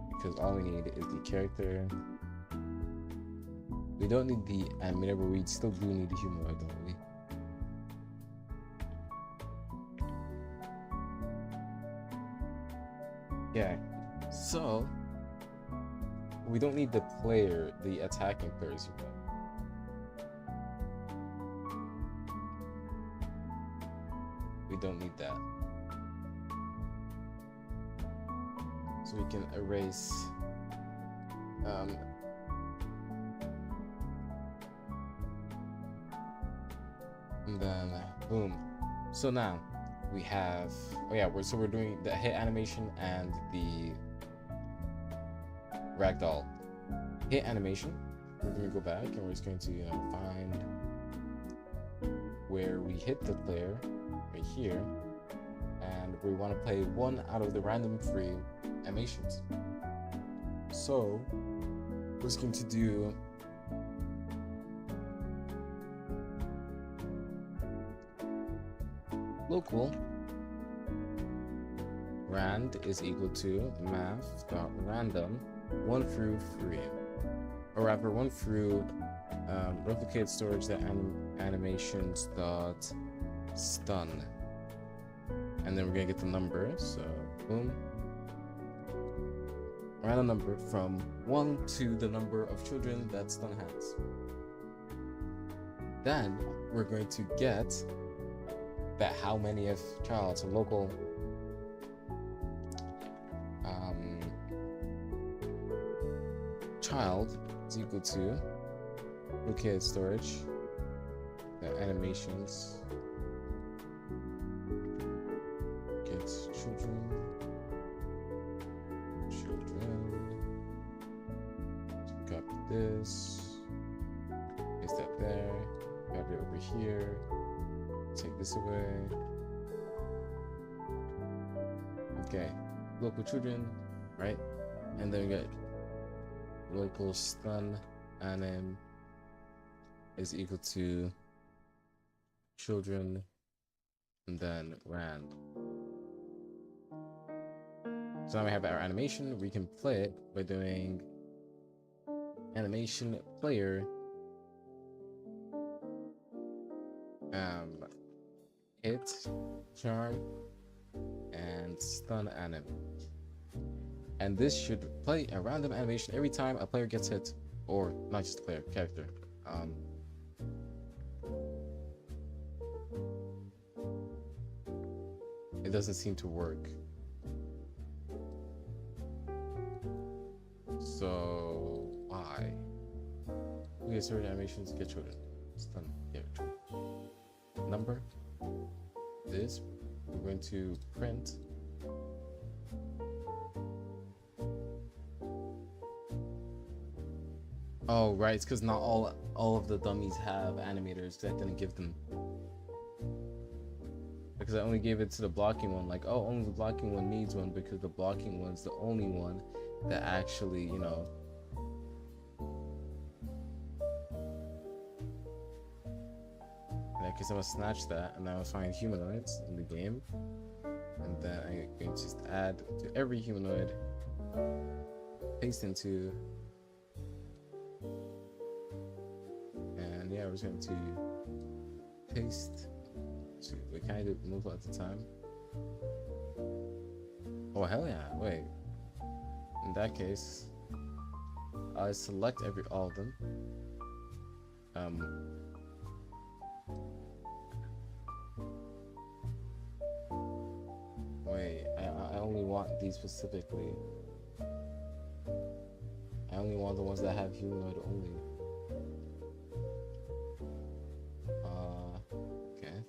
Because all we need is the character. We don't need the animator, but we still do need the humanoid, don't we? Yeah. So we don't need the player, the attacking players. We don't need that. So we can erase and then boom. So now we have, oh yeah, we're doing the hit animation and the ragdoll. Hit animation, we're gonna go back and we're just going to find where we hit the player right here, and we want to play one out of the random free animations. So we're just going to do local rand is equal to math.random 1 through 3, or rather 1 through replicate storage that animations dot stun, and then we're gonna get the number. So boom, random number from 1 to the number of children that stun has. Then we're going to get that how many of child, so local child is equal to located storage, the animations, get children, copy this, paste that there, grab it over here, take this away. Okay, local children, right? And then we get local stun anim is equal to children and then rand. So now we have our animation. We can play it by doing animation player hit charm and stun anim, and this should play a random animation every time a player gets hit, or not just a player, character. It doesn't seem to work. So why? Okay, certain animations get children. Stun, get children. Number. This we're going to print. Oh right, it's because not all of the dummies have animators, because I didn't give them. Because I only gave it to the blocking one, like, oh, only the blocking one needs one, because the blocking one's the only one that actually, you know, in that case I'm gonna snatch that, and now I'll find humanoids in the game, and then I'm going to just add to every humanoid, paste into, and yeah, we're just going to paste. So we kind of move at the time. Oh hell yeah! Wait. In that case, I select all of them. Wait. I only want these specifically. I only want the ones that have humanoid only. Okay.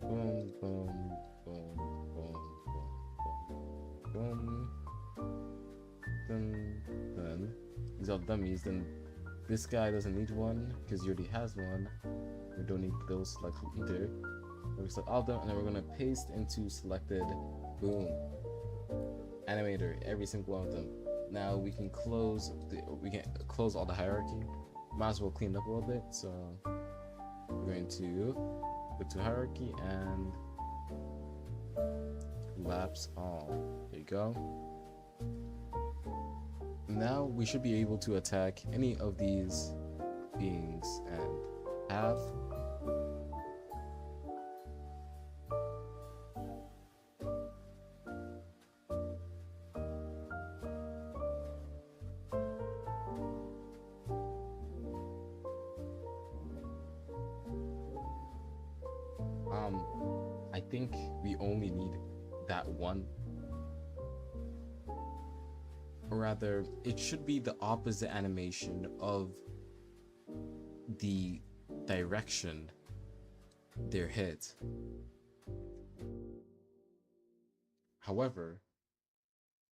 Boom, boom, boom, boom, boom, boom, boom. Then these are dummies. Then this guy doesn't need one because he already has one. We don't need those selected either. We select all of them, and then we're gonna paste into selected. Boom. Animator every single one of them. Now we can close all the hierarchy. Might as well clean up a little bit. So we're going to go to hierarchy and collapse all. There you go. Now we should be able to attack any of these beings and have think we only need that one, or rather, it should be the opposite animation of the direction they're hit. However,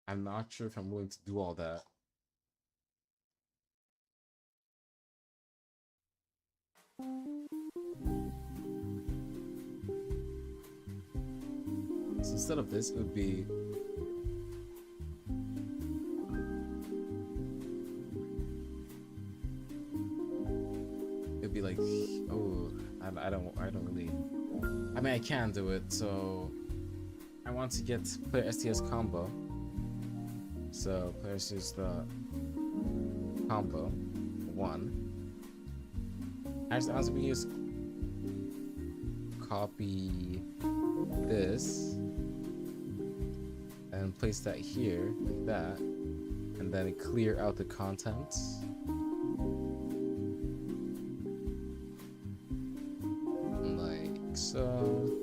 I'm not sure if I'm willing to do all that. So instead of this, it would be like, oh, I don't really. I mean, I can do it. So I want to get player STS combo. So players use the combo 1. Actually, I was going to use copy this and place that here like that, and then clear out the contents. Like so.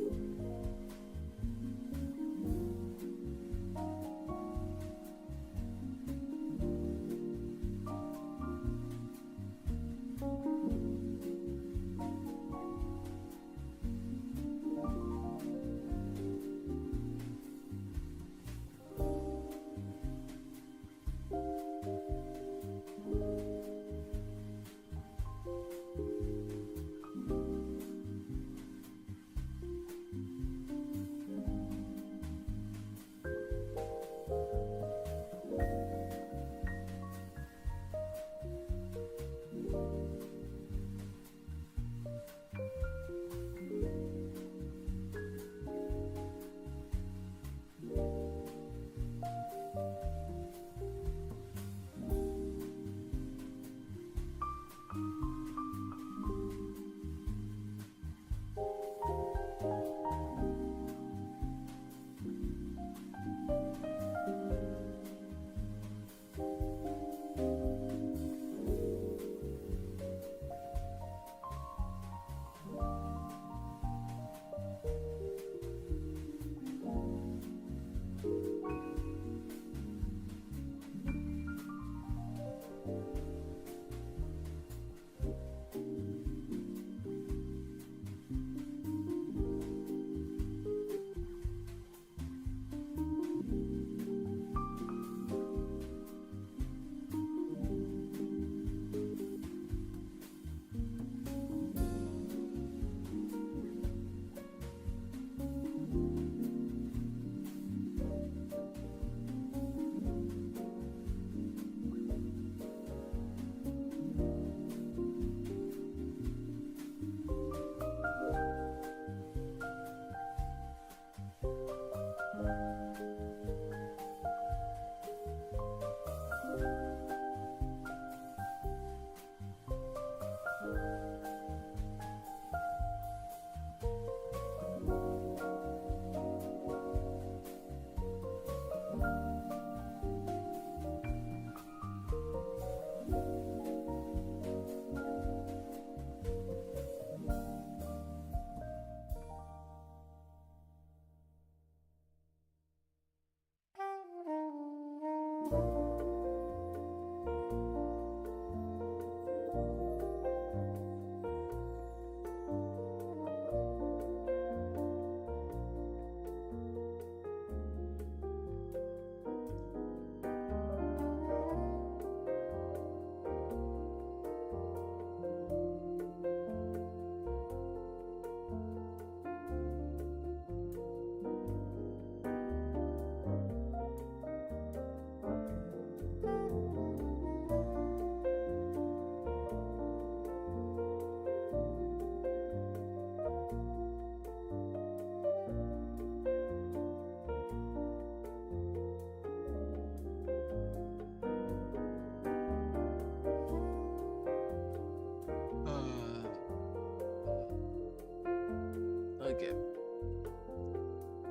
Again,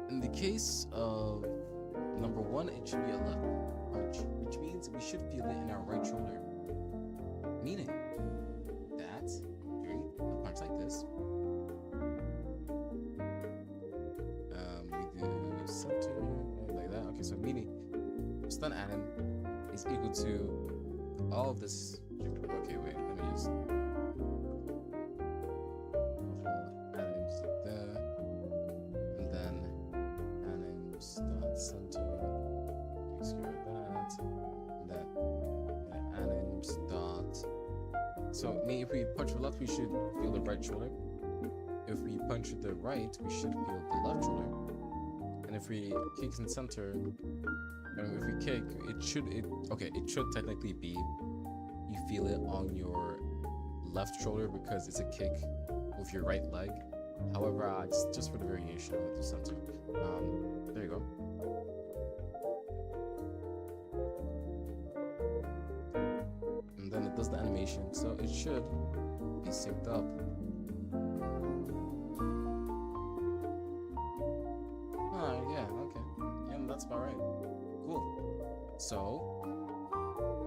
in the case of number 1, it should be a left punch, which means we should feel it in our right shoulder. Meaning that during a punch like this, stun anim is equal to all of this. Okay, wait, let me just anims there, and then anims dot center. Screw that. That anims dot. So if we punch the left, we should feel the right shoulder. If we punch the right, we should feel the left shoulder. And if we kick in center, and if we kick, it should technically be you feel it on your left shoulder because it's a kick with your right leg. However, just for the variation with the center. There you go. And then it does the animation, so it should be synced up. That's about right. Cool. So,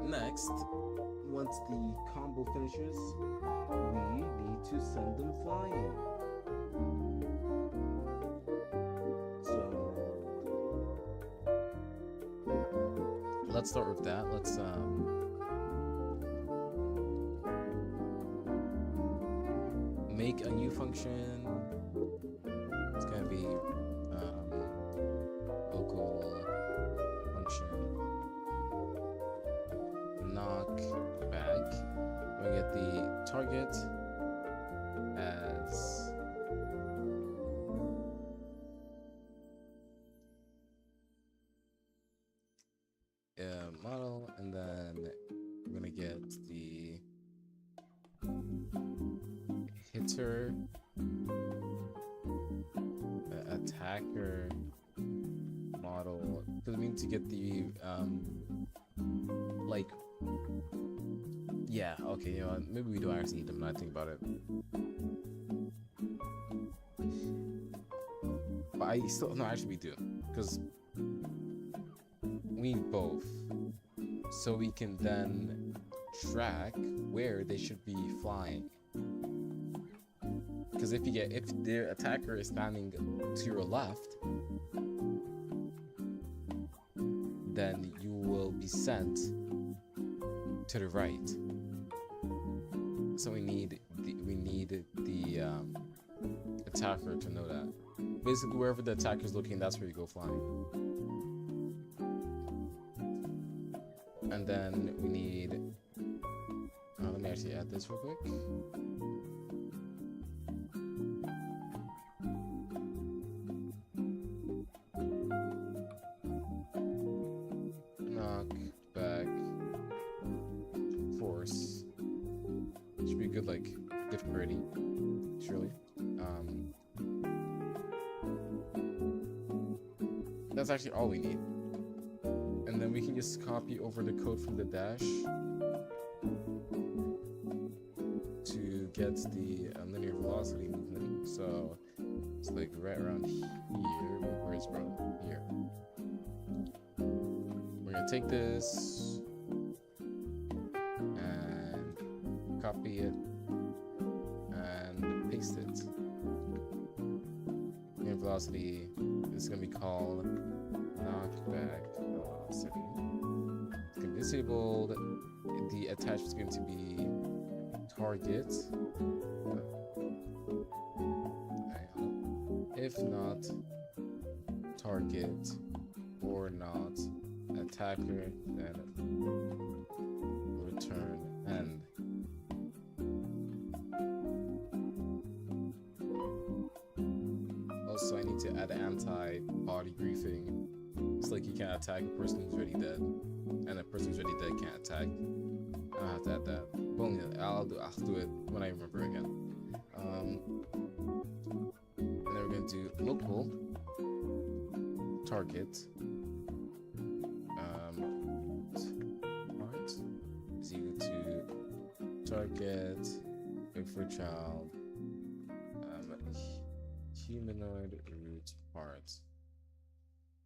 next, once the combo finishes, we need to send them flying. So, let's start with that. Let's make a new function. It's gonna be local function knock back. We get the target as a model, and then we're gonna get the hitter, the attacker model, because we need to get the like, yeah, okay, you know, maybe we don't actually need them. Now I think about it, but I still no, actually we do, because we need both, so we can then track where they should be flying. Because if their attacker is standing to your left, then you will be sent to the right. So we need the attacker to know that. Basically, wherever the attacker is looking, that's where you go flying. And then we need. Let me actually add this real quick. Good, like difficulty, surely. That's actually all we need, and then we can just copy over the code from the dash to get the linear velocity movement. So it's like right around here. Where is bro? Here. We're gonna take this and copy it and paste it. Linear velocity is going to be called knockback velocity. It's going to be disabled. The attached is going to be target. If not target or not attacker, then return end. Also, I need to add anti-body griefing. It's like you can't attack a person who's already dead, and a person who's already dead can't attack. I don't have to add that. Well, yeah, I'll do it when I remember again. And then we're gonna do local target. Part is equal to target wait for child. Humanoid root parts.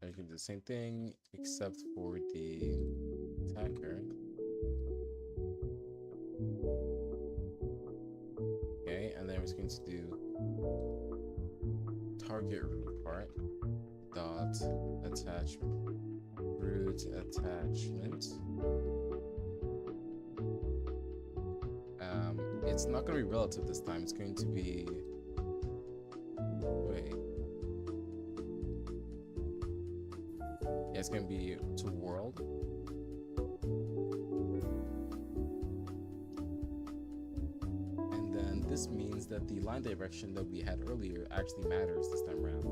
I can do the same thing except for the attacker. Okay, and then we're just going to do target root part dot attachment root root attachment. It's not going to be relative this time. It's going to be... Wait. Yeah, it's going to be to world. And then this means that the line direction that we had earlier actually matters this time around.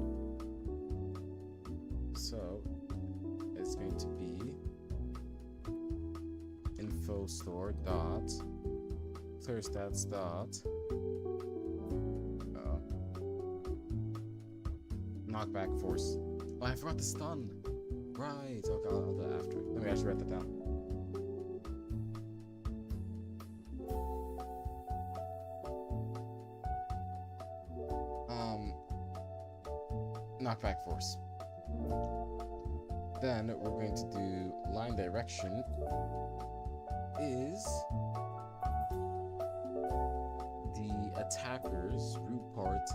So it's going to be info store dot clear stats dot knockback force. Oh, I forgot the stun. Right. Okay, I'll do that after. Let me actually write that down. Knockback force. Then we're going to do line direction is the attacker's root part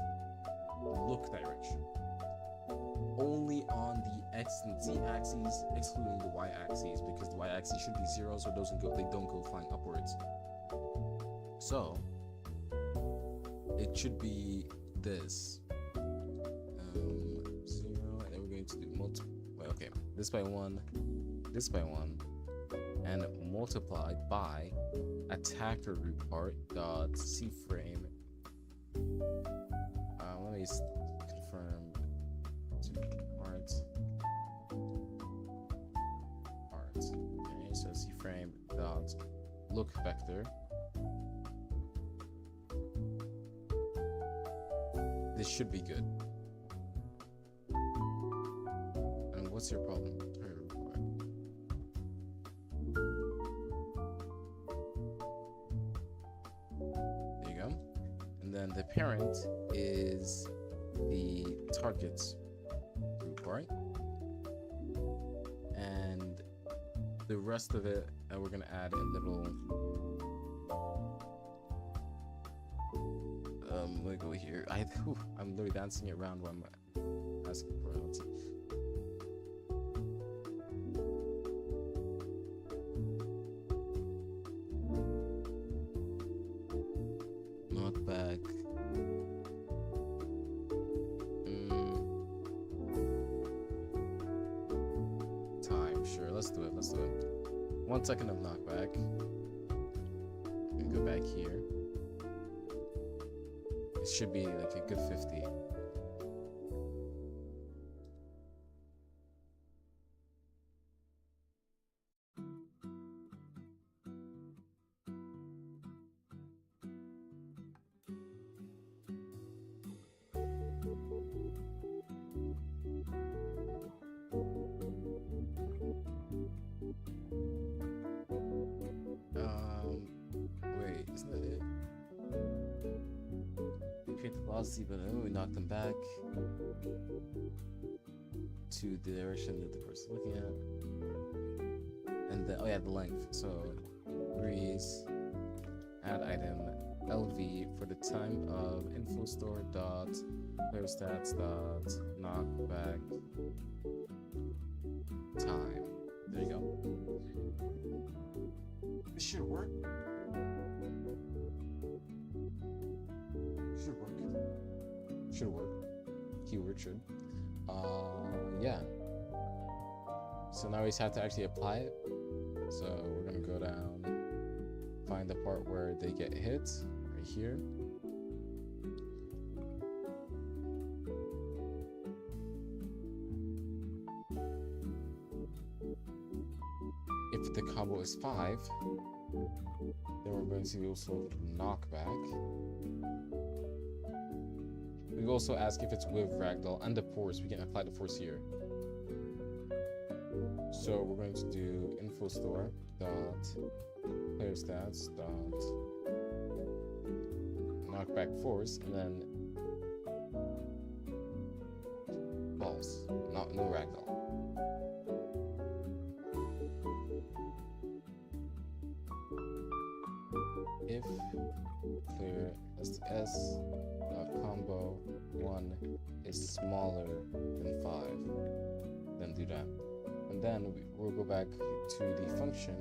look direction. Only on the X and Z axes, excluding the Y axes, because the Y axis should be 0, so they don't go flying upwards. So it should be this 0, and then we're going to do okay, this by 1, and multiplied by attacker root part dot C frame. Let me confirm. Parts. Okay, so C frame dot look vector. This should be good. And what's your problem? There you go. And then the parent is the target's group, right? And the rest of it, we're gonna add a little. Let me go here. I'm literally dancing around while I'm asking for it. Knockback. Time, sure. Let's do it. 1 second of knockback. And go back here. It should be like a good 50. Wait, isn't that it? Create the velocity, but then we knock them back to the direction that the person's looking at. And then, oh yeah, the length. So, degrees, add item, LV for the time of info store dot clear stats dot knockback time. There you go. This should work. Should work. Keyword should. Yeah. So now we just have to actually apply it. So we're gonna go down, find the part where they get hit, right here. If the combo is 5, then we're going to also knock back. We also ask if it's with ragdoll and the force. We can apply the force here. So we're going to do info store dot player stats dot knockback force, and then false, no ragdoll. If clear sts combo 1 is smaller than 5, then do that. And then we'll go back to the function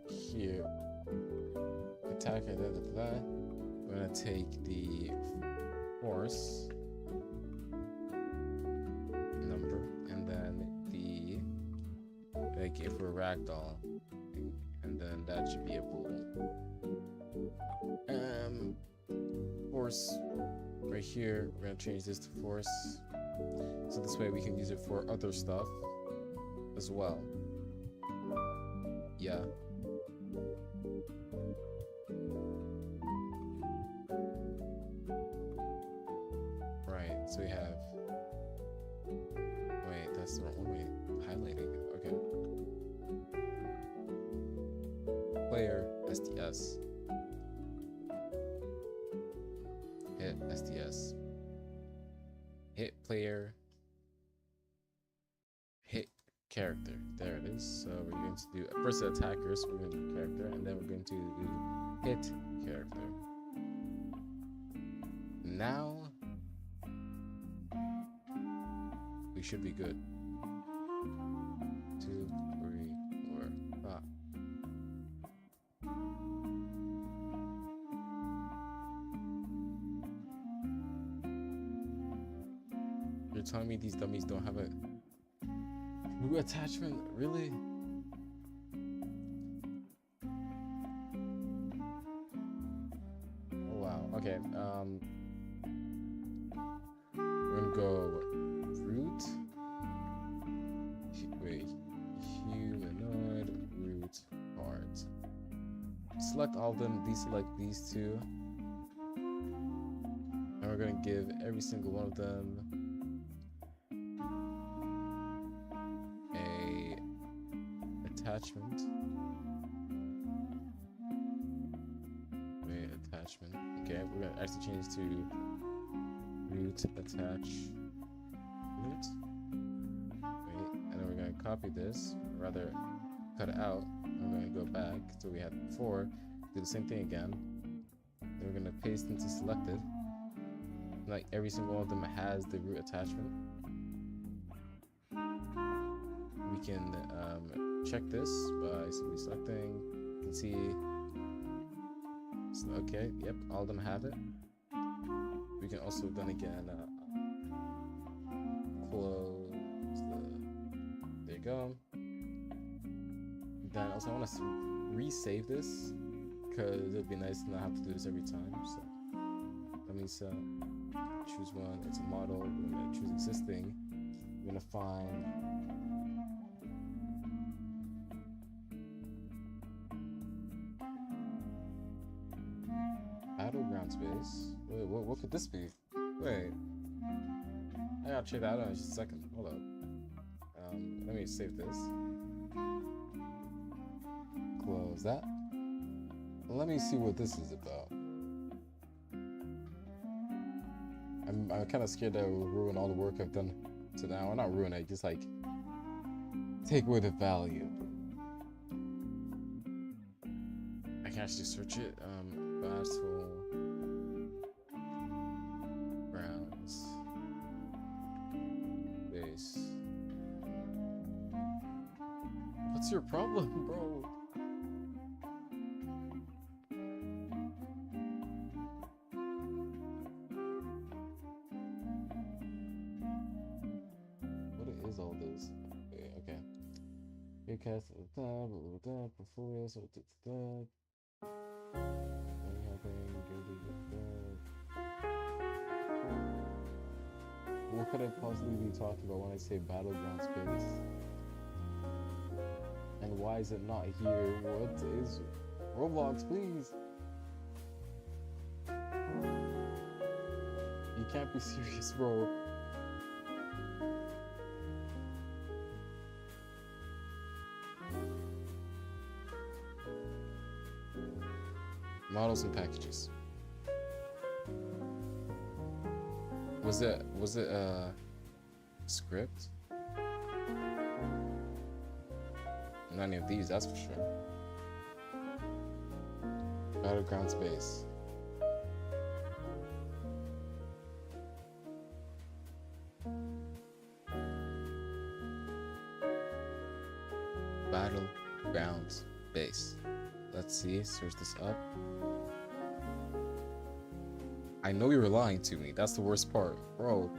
here, attacker, we're gonna take the force number, and then the, like, if we're ragdoll, and then that should be a bool. Force right here, we're gonna change this to force, so this way we can use it for other stuff as well. Yeah. Right, so we have, wait, that's the wrong way, highlighting, okay. Player, SDS. Hit, SDS. Hit player, hit character. There it is. So we're going to do first the attacker, so we're going to do character, and then we're going to do hit character. Now we should be good. 2, 3, 4, 5. You're telling me these dummies don't have a new attachment? Really? Oh wow. Okay. We're gonna go root. Wait. Humanoid root part. Select all of them. Deselect these two. And we're gonna give every single one of them attachment. Wait, attachment. Okay, we're gonna actually change to root attach root. Wait, and then we're gonna copy this, or rather cut it out. We're gonna go back so we had before, do the same thing again. Then we're gonna paste into selected. Like every single one of them has the root attachment. We can check this by simply selecting. You can see, okay, yep, all of them have it. We can also then again close there you go. Then also I want to resave this because it'd be nice to not have to do this every time. So let me choose one. It's a model. We're gonna choose existing. We're gonna find Battlegrounds base. Wait, what could this be? Wait, I gotta check that out in just a second. Hold up. Let me save this. Close that. Let me see what this is about. I'm kind of scared that it will ruin all the work I've done to now. Well, not ruin it, just like take away the value. I can actually search it. Battlegrounds base. What's your problem, bro? What is all this? Okay. Here cast portfolio, so what could I possibly be talking about when I say Battlegrounds base? And why is it not here? What is Roblox, please? You can't be serious, bro. Models and packages. Was it a script? Not any of these, that's for sure. Battlegrounds base. Battlegrounds base. Let's see. Search this up. I know you were lying to me. That's the worst part, bro.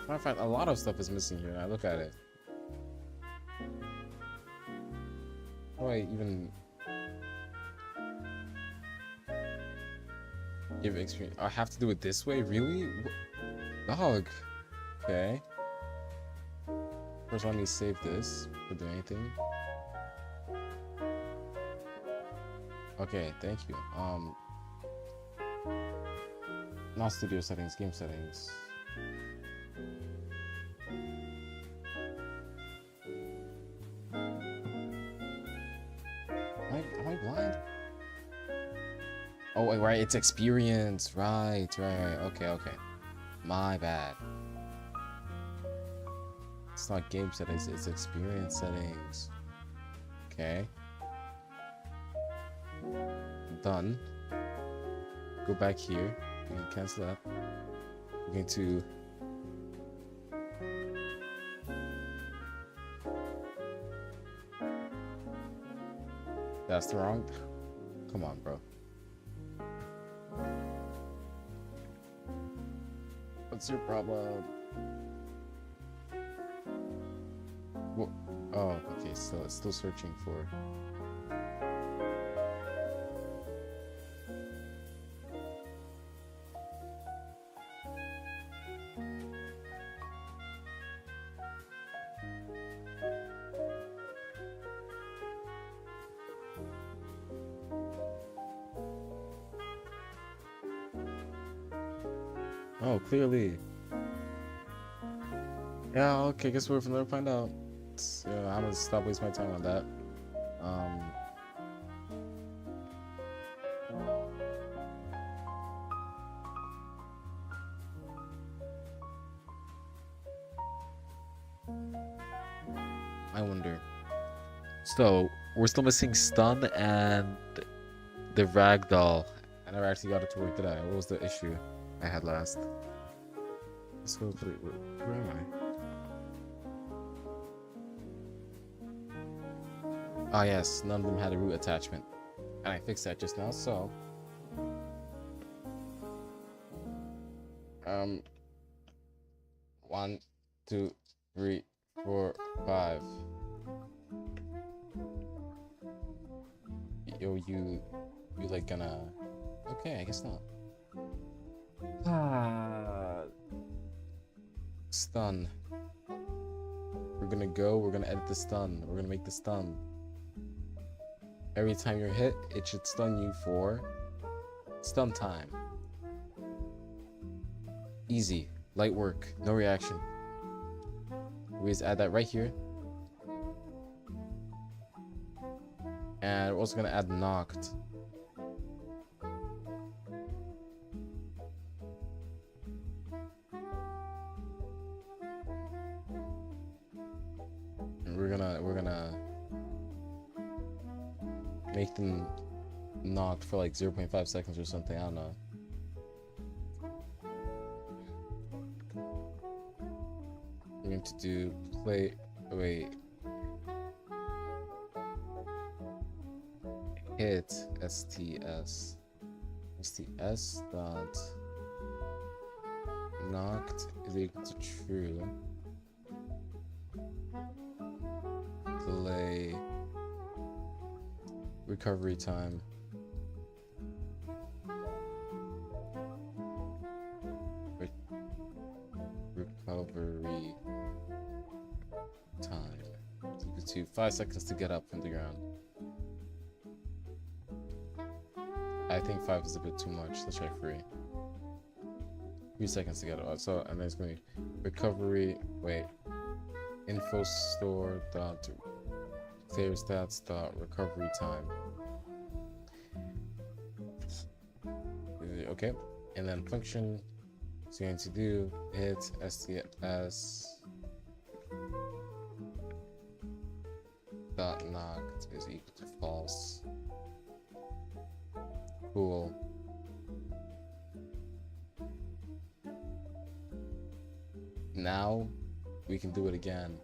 Matter of fact, a lot of stuff is missing here. I look at it. How do I even give experience? I have to do it this way? Really? Dog. Okay. First, let me save this. Could do anything. Okay, thank you. Not studio settings, game settings. Am I blind? Oh, wait, right, it's experience. Right. Okay. My bad. It's not game settings, it's experience settings. Okay. Done. Go back here. We can cancel that. We're going to that's the wrong. Come on, bro. What's your problem? What? Oh, okay. So it's still searching for. Oh, clearly. Yeah, okay, guess we'll never find out. Yeah, I'm gonna stop wasting my time on that. I wonder. So, we're still missing stun and the ragdoll. I never actually got it to work, did I? What was the issue I had last? Let's go through. Where am I? Ah, yes, none of them had a root attachment. And I fixed that just now, so. 1, 2, 3, 4, 5. Yo, you like gonna. Okay, I guess not. Stun. We're gonna edit the stun. We're gonna make the stun. Every time you're hit, it should stun you for stun time. Easy. Light work. No reaction. We just add that right here. And we're also gonna add knocked. We're gonna make them knocked for like 0.5 seconds or something. I don't know. We're going to do play. Wait. Hit STS dot knocked is equal to true. Delay recovery time. Recovery time is equal to 5 seconds to get up from the ground. I think 5 is a bit too much. Let's try 3. 3 seconds to get up. So, and then it's going to be recovery. Wait. Info store dot clear stats dot recovery time. Okay. And then function is going to do hit STS dot knocked is equal to false. Cool. Now we can do it again.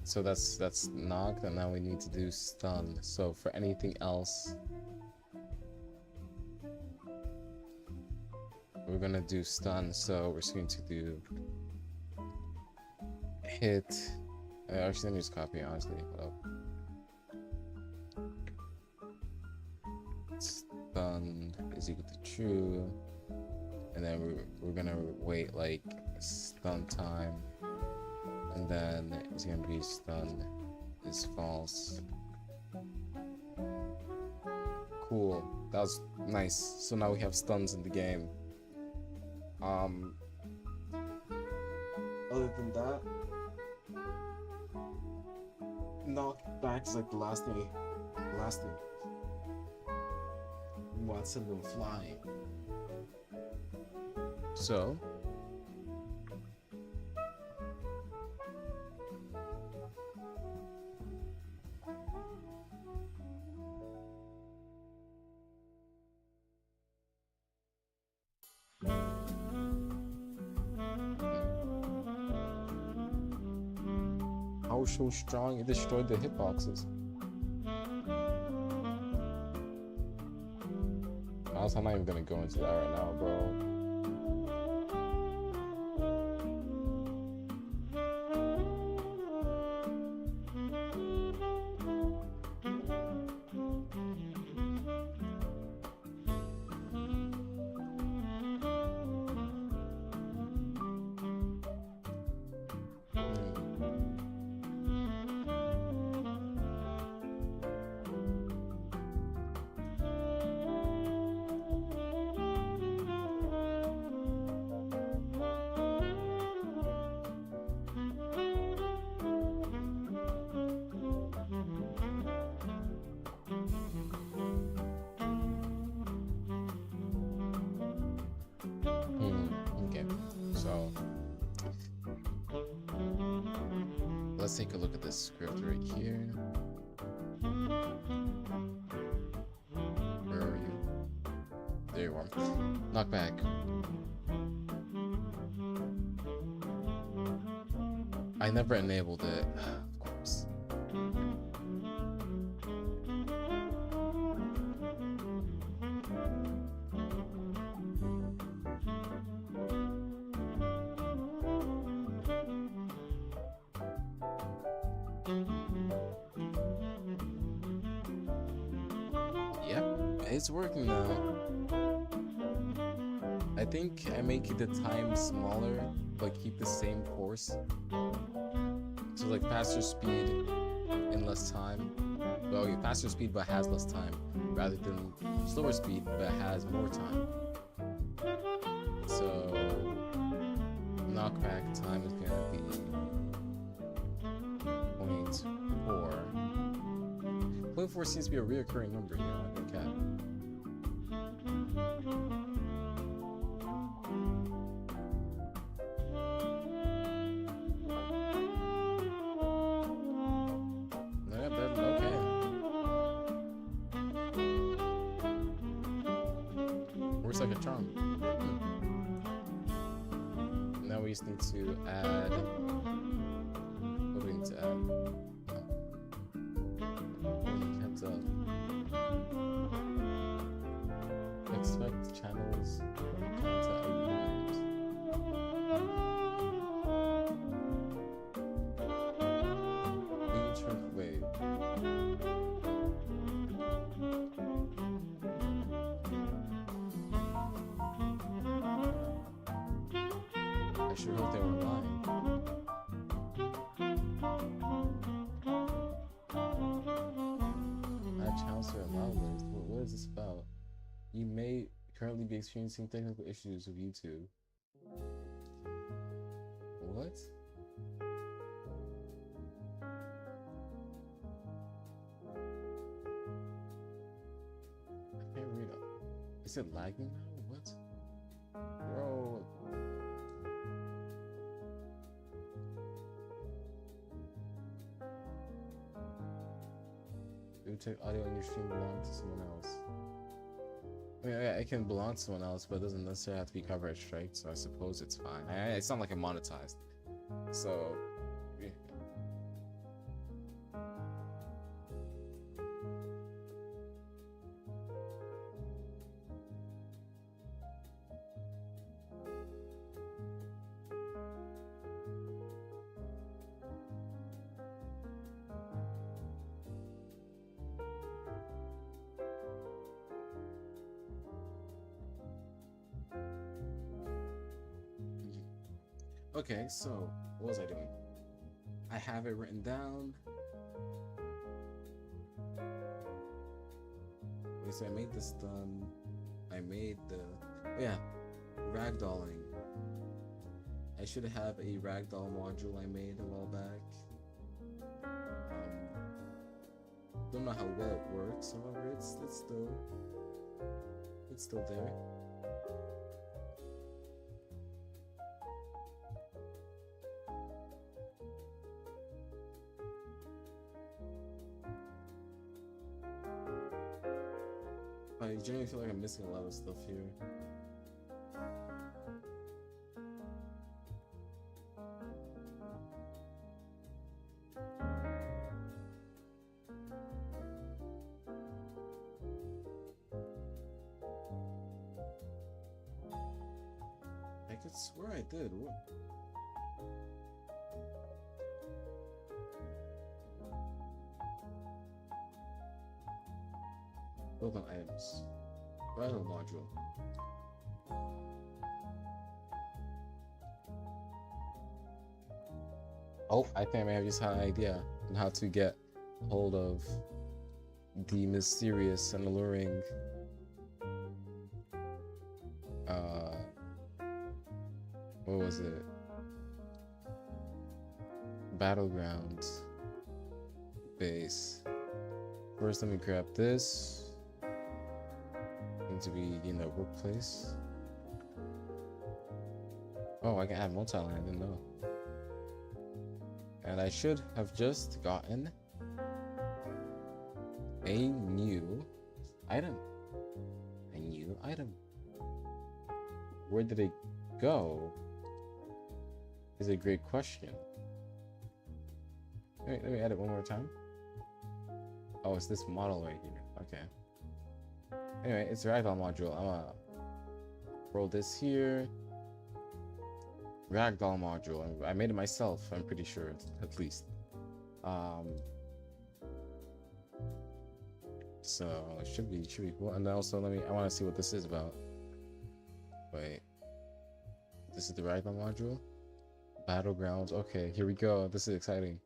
So that's knocked, and now we need to do stun. So for anything else, we're gonna do stun. So we're just going to do hit. Actually, let me just copy it, honestly. Hold up. Stun is equal to true, and then we're gonna wait like stun time. And then it's gonna be stun is false. Cool. That was nice. So now we have stuns in the game. Other than that, knockback is like the last thing. We want to send them flying. So. How so strong it destroyed the hitboxes. Honestly, I'm not even gonna go into that right now, bro. Okay, so let's take a look at this script right here. Where are you? There you are. Knockback. I never enabled it, of course. Yep, it's working now. I think I make the time smaller, but keep the same course. So like faster speed in less time. Well, okay, faster speed but has less time, rather than slower speed but has more time. So knockback time is gonna be 0.4. 0.4 seems to be a reoccurring number here. Okay. Works like a charm. Now we just need to add. What do we need to add? Expect channels. Wait. I sure hope they were lying. Add channels to allow this. What is this about? You may currently be experiencing technical issues with YouTube. What? I can't read it. Is it lagging now? What? Bro. It would take audio on your stream belong to someone else. I mean, I can belong to someone else, but it doesn't necessarily have to be copyright strike, so I suppose it's fine. It's not like I'm monetized. So, yeah. Okay, so what was I doing? I have it written down. Okay, so I made this done. I made the yeah, ragdolling. I should have a ragdoll module I made a while back. Don't know how well it works, however, it's still there. I generally feel like I'm missing a lot of stuff here. I could swear I did. What? Build on items. Battle module. Oh, I think I may have just had an idea on how to get hold of the mysterious and alluring what was it? Battlegrounds base. First, let me grab this. Need to be in the workplace. Oh, I can add multi-line, I didn't know. And I should have just gotten a new item. A new item. Where did it go? Is a great question. Let me add it one more time. Oh, it's this model right here. Okay. Anyway, it's a ragdoll module. I'm gonna roll this here. Ragdoll module. I made it myself, I'm pretty sure, at least. So it should be cool. And also I want to see what this is about. Wait. This is the ragdoll module? Battlegrounds. Okay, here we go. This is exciting.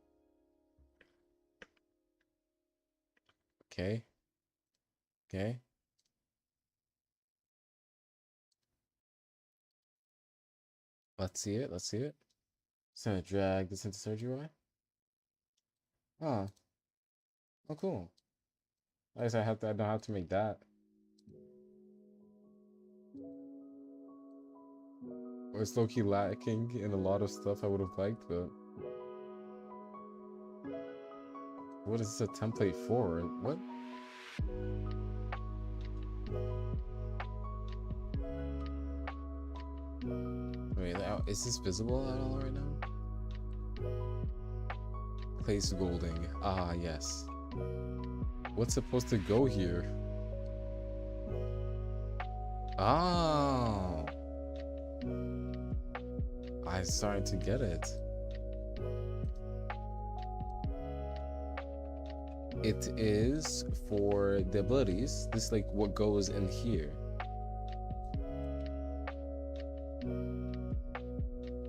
Okay. Okay. Let's see it. Let's see it. So I drag this into surgery UI. Oh. Oh, cool. I guess I don't have to make that. It's low-key lacking in a lot of stuff I would have liked, but what is this a template for? What? Wait, is this visible at all right now? Place golding. Ah, yes. What's supposed to go here? Oh. I'm starting to get it. It is for the abilities. This is like what goes in here.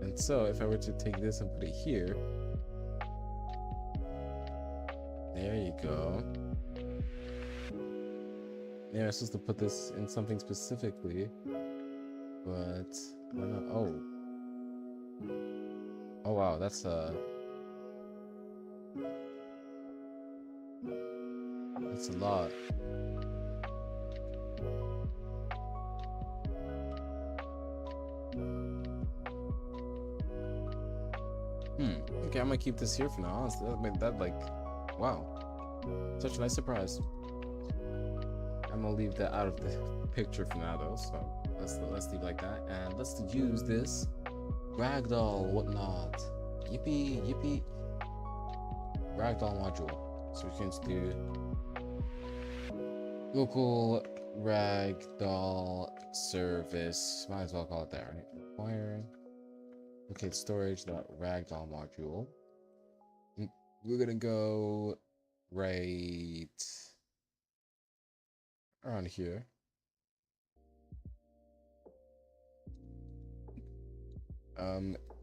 And so if I were to take this and put it here, there you go. Yeah, I'm supposed to put this in something specifically, but I don't know. Oh. Oh wow, that's a lot. Okay, I'm gonna keep this here for now. Honestly, that like, wow, such a nice surprise. I'm I'm gonna leave that out of the picture for now though. So let's leave it like that, and let's use this ragdoll whatnot. Yippee yippee. Ragdoll module. So we can do local ragdoll service. Might as well call it that, right? Require locate storage ragdoll module. We're gonna go right around here.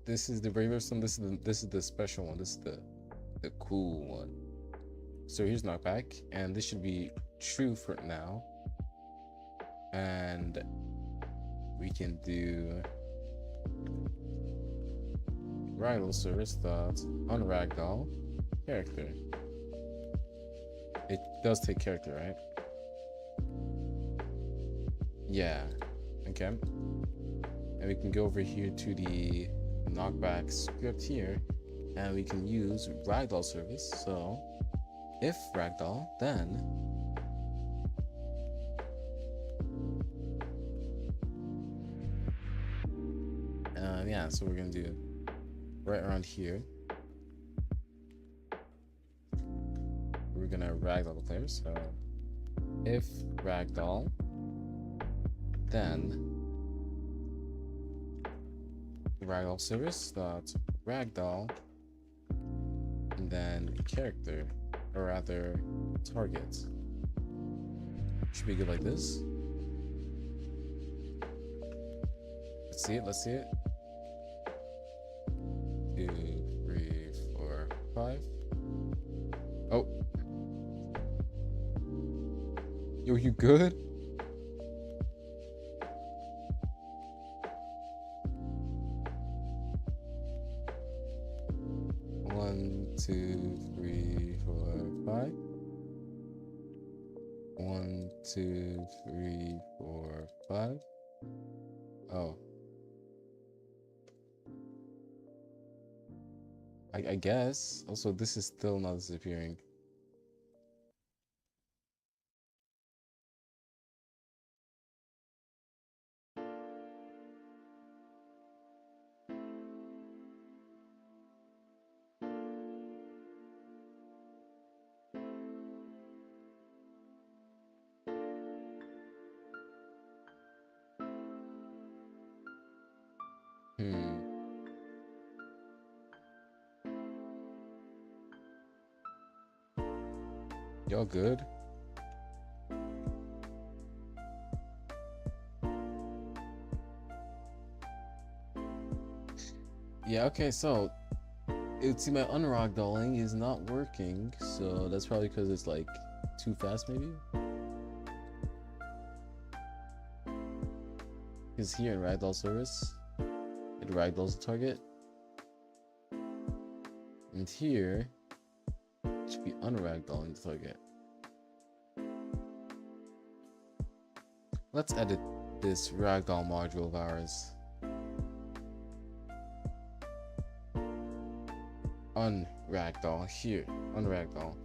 This is the regular one. This is the special one. This is the cool one. So here's knockback, and this should be true for now. And we can do ragdoll service dot on ragdoll character. It does take character, right? Yeah. Okay. And we can go over here to the knockback script here, and we can use ragdoll service. So if ragdoll, then yeah, so we're gonna do right around here. We're gonna ragdoll the player. So if ragdoll, then ragdoll service dot ragdoll, and then character, or rather target. Should be good like this. Let's see it. Let's see it. 2, 3, 4, 5. Oh. Yo, you good? One, 2, 3, 4, 5. 1, 2, 3, 4, 5. Oh. I guess. Also, this is still not disappearing. Y'all good? Yeah, okay, so it see my unragdolling is not working, so that's probably because it's like too fast maybe? Because here in ragdoll service, it ragdolls the target. And here, it should be unragdolling the target. Let's edit this ragdoll module of ours. Unragdoll here, unragdoll.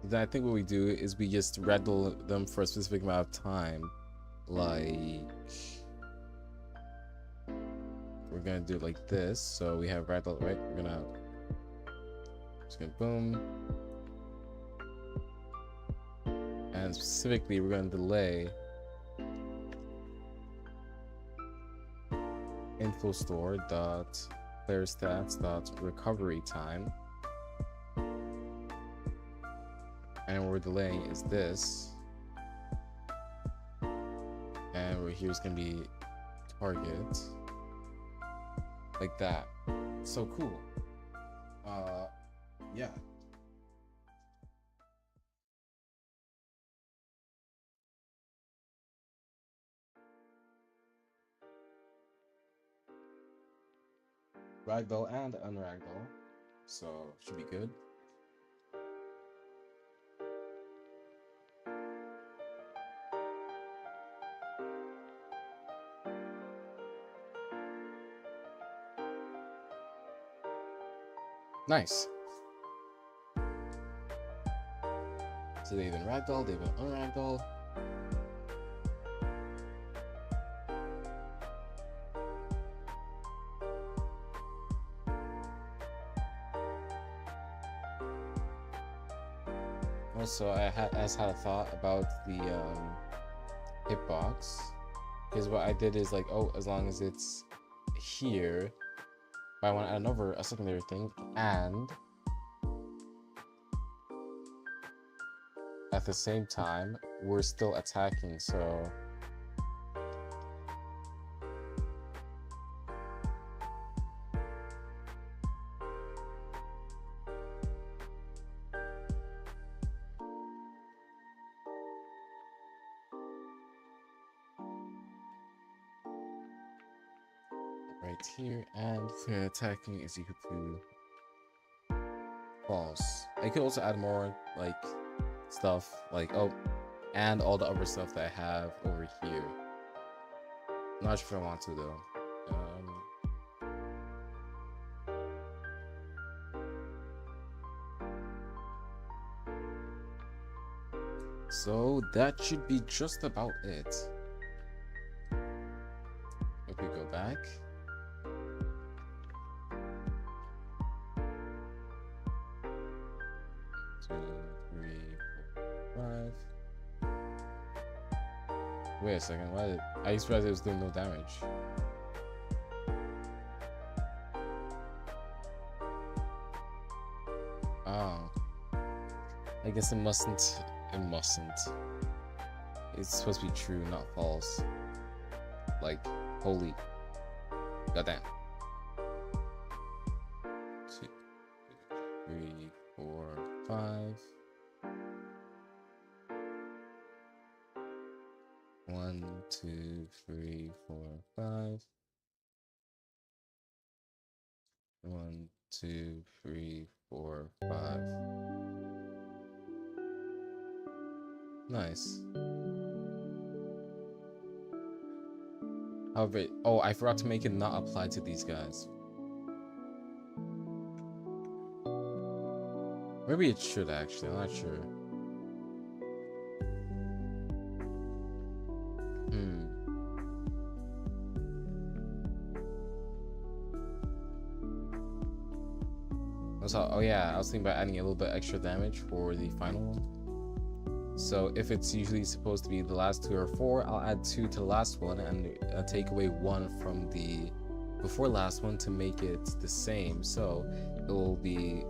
Then I think what we do is we just ragdoll them for a specific amount of time. Like, we're gonna do it like this. So we have ragdoll, right? We're gonna just gonna boom. And specifically, we're gonna delay info store dot player stats dot recovery time. And what we're delaying is this, and we're here's gonna be target, like that. So cool. Yeah. ragdoll and unragdoll, so should be good. Nice. So they have been ragdoll, they've been unragdoll. Also, I had a thought about the hitbox, because what I did is like, oh, as long as it's here, but I want to add a secondary thing, and at the same time we're still attacking, so right here, and for attacking is equal to false. I could also add more like stuff like, oh, and all the other stuff that I have over here. Not sure if I want to though. So that should be just about it. If we go back, two, three, four, 5. Wait a second, why did I just realized it was doing no damage? Oh, I guess it mustn't. It's supposed to be true, not false. Like, holy goddamn. 2, 3, 4, 5. 1, 2, 3, 4, 5. 1, 2, 3, 4, 5. Nice. However, oh, I forgot to make it not apply to these guys. Maybe it should actually, I'm not sure. Oh yeah, I was thinking about adding a little bit extra damage for the final one. So if it's usually supposed to be the last 2 or 4, I'll add 2 to the last one and take away 1 from the before last one to make it the same. So it will be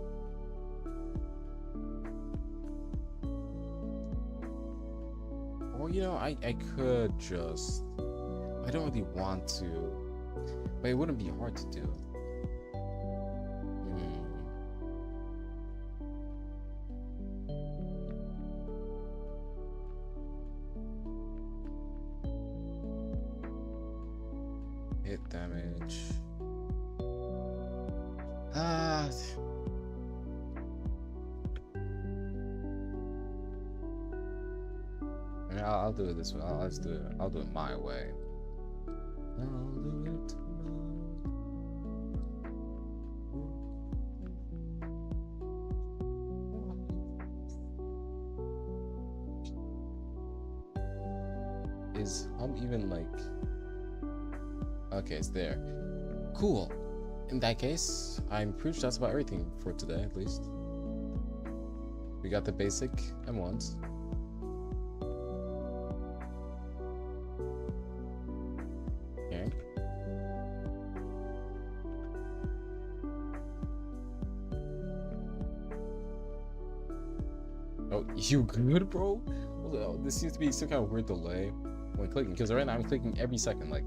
you know, I could just, I don't really want to, but it wouldn't be hard to do. Hit damage. I'll do it this way. Let's do it. I'll do it my way. I'll do it Is even like? Okay, it's there. Cool. In that case, I'm pretty sure that's about everything for today, at least. We got the basic M1s. Okay. Oh, you good, bro? This seems to be some kind of weird delay when clicking, because right now I'm clicking every second, like.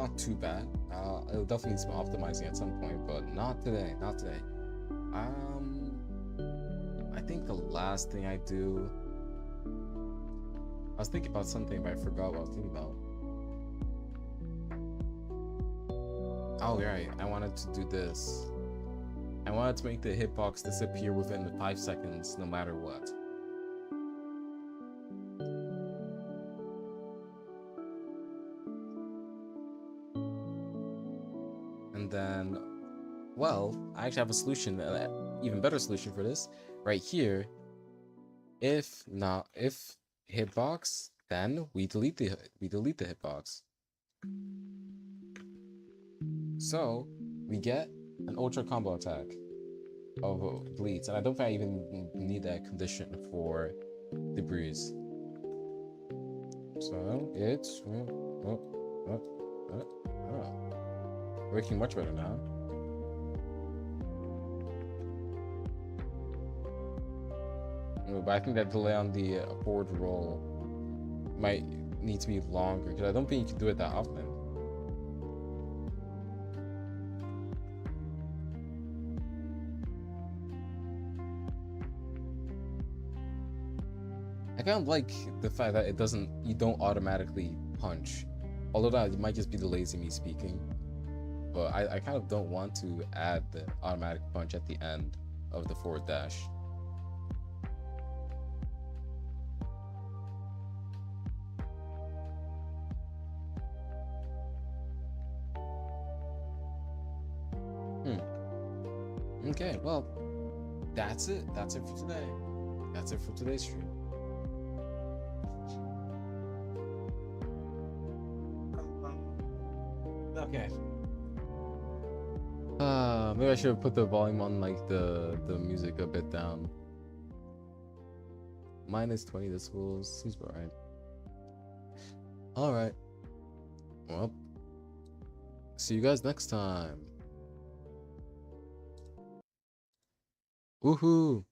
not too bad. It'll definitely need some optimizing at some point, but not today. Not today. I think the last thing I do. I was thinking about something, but I forgot what I was thinking about. Oh, right. I wanted to do this. I wanted to make the hitbox disappear within 5 seconds, no matter what. And then, well, I actually have a solution, an even better solution for this. Right here, if hitbox, then we delete the hitbox. So we get an ultra combo attack of bleeds, and I don't think I even need that condition for the breeze. So it's working much better now. But I think that delay on the forward roll might need to be longer, because I don't think you can do it that often. I kind of like the fact that you don't automatically punch. Although that might just be the lazy me speaking. But I kind of don't want to add the automatic punch at the end of the forward dash. Okay, well, that's it. That's it for today. That's it for today's stream. Okay. Maybe I should have put the volume on, like, the music a bit down. Minus 20 decibels. Seems about right. Alright. Well, see you guys next time. Woohoo!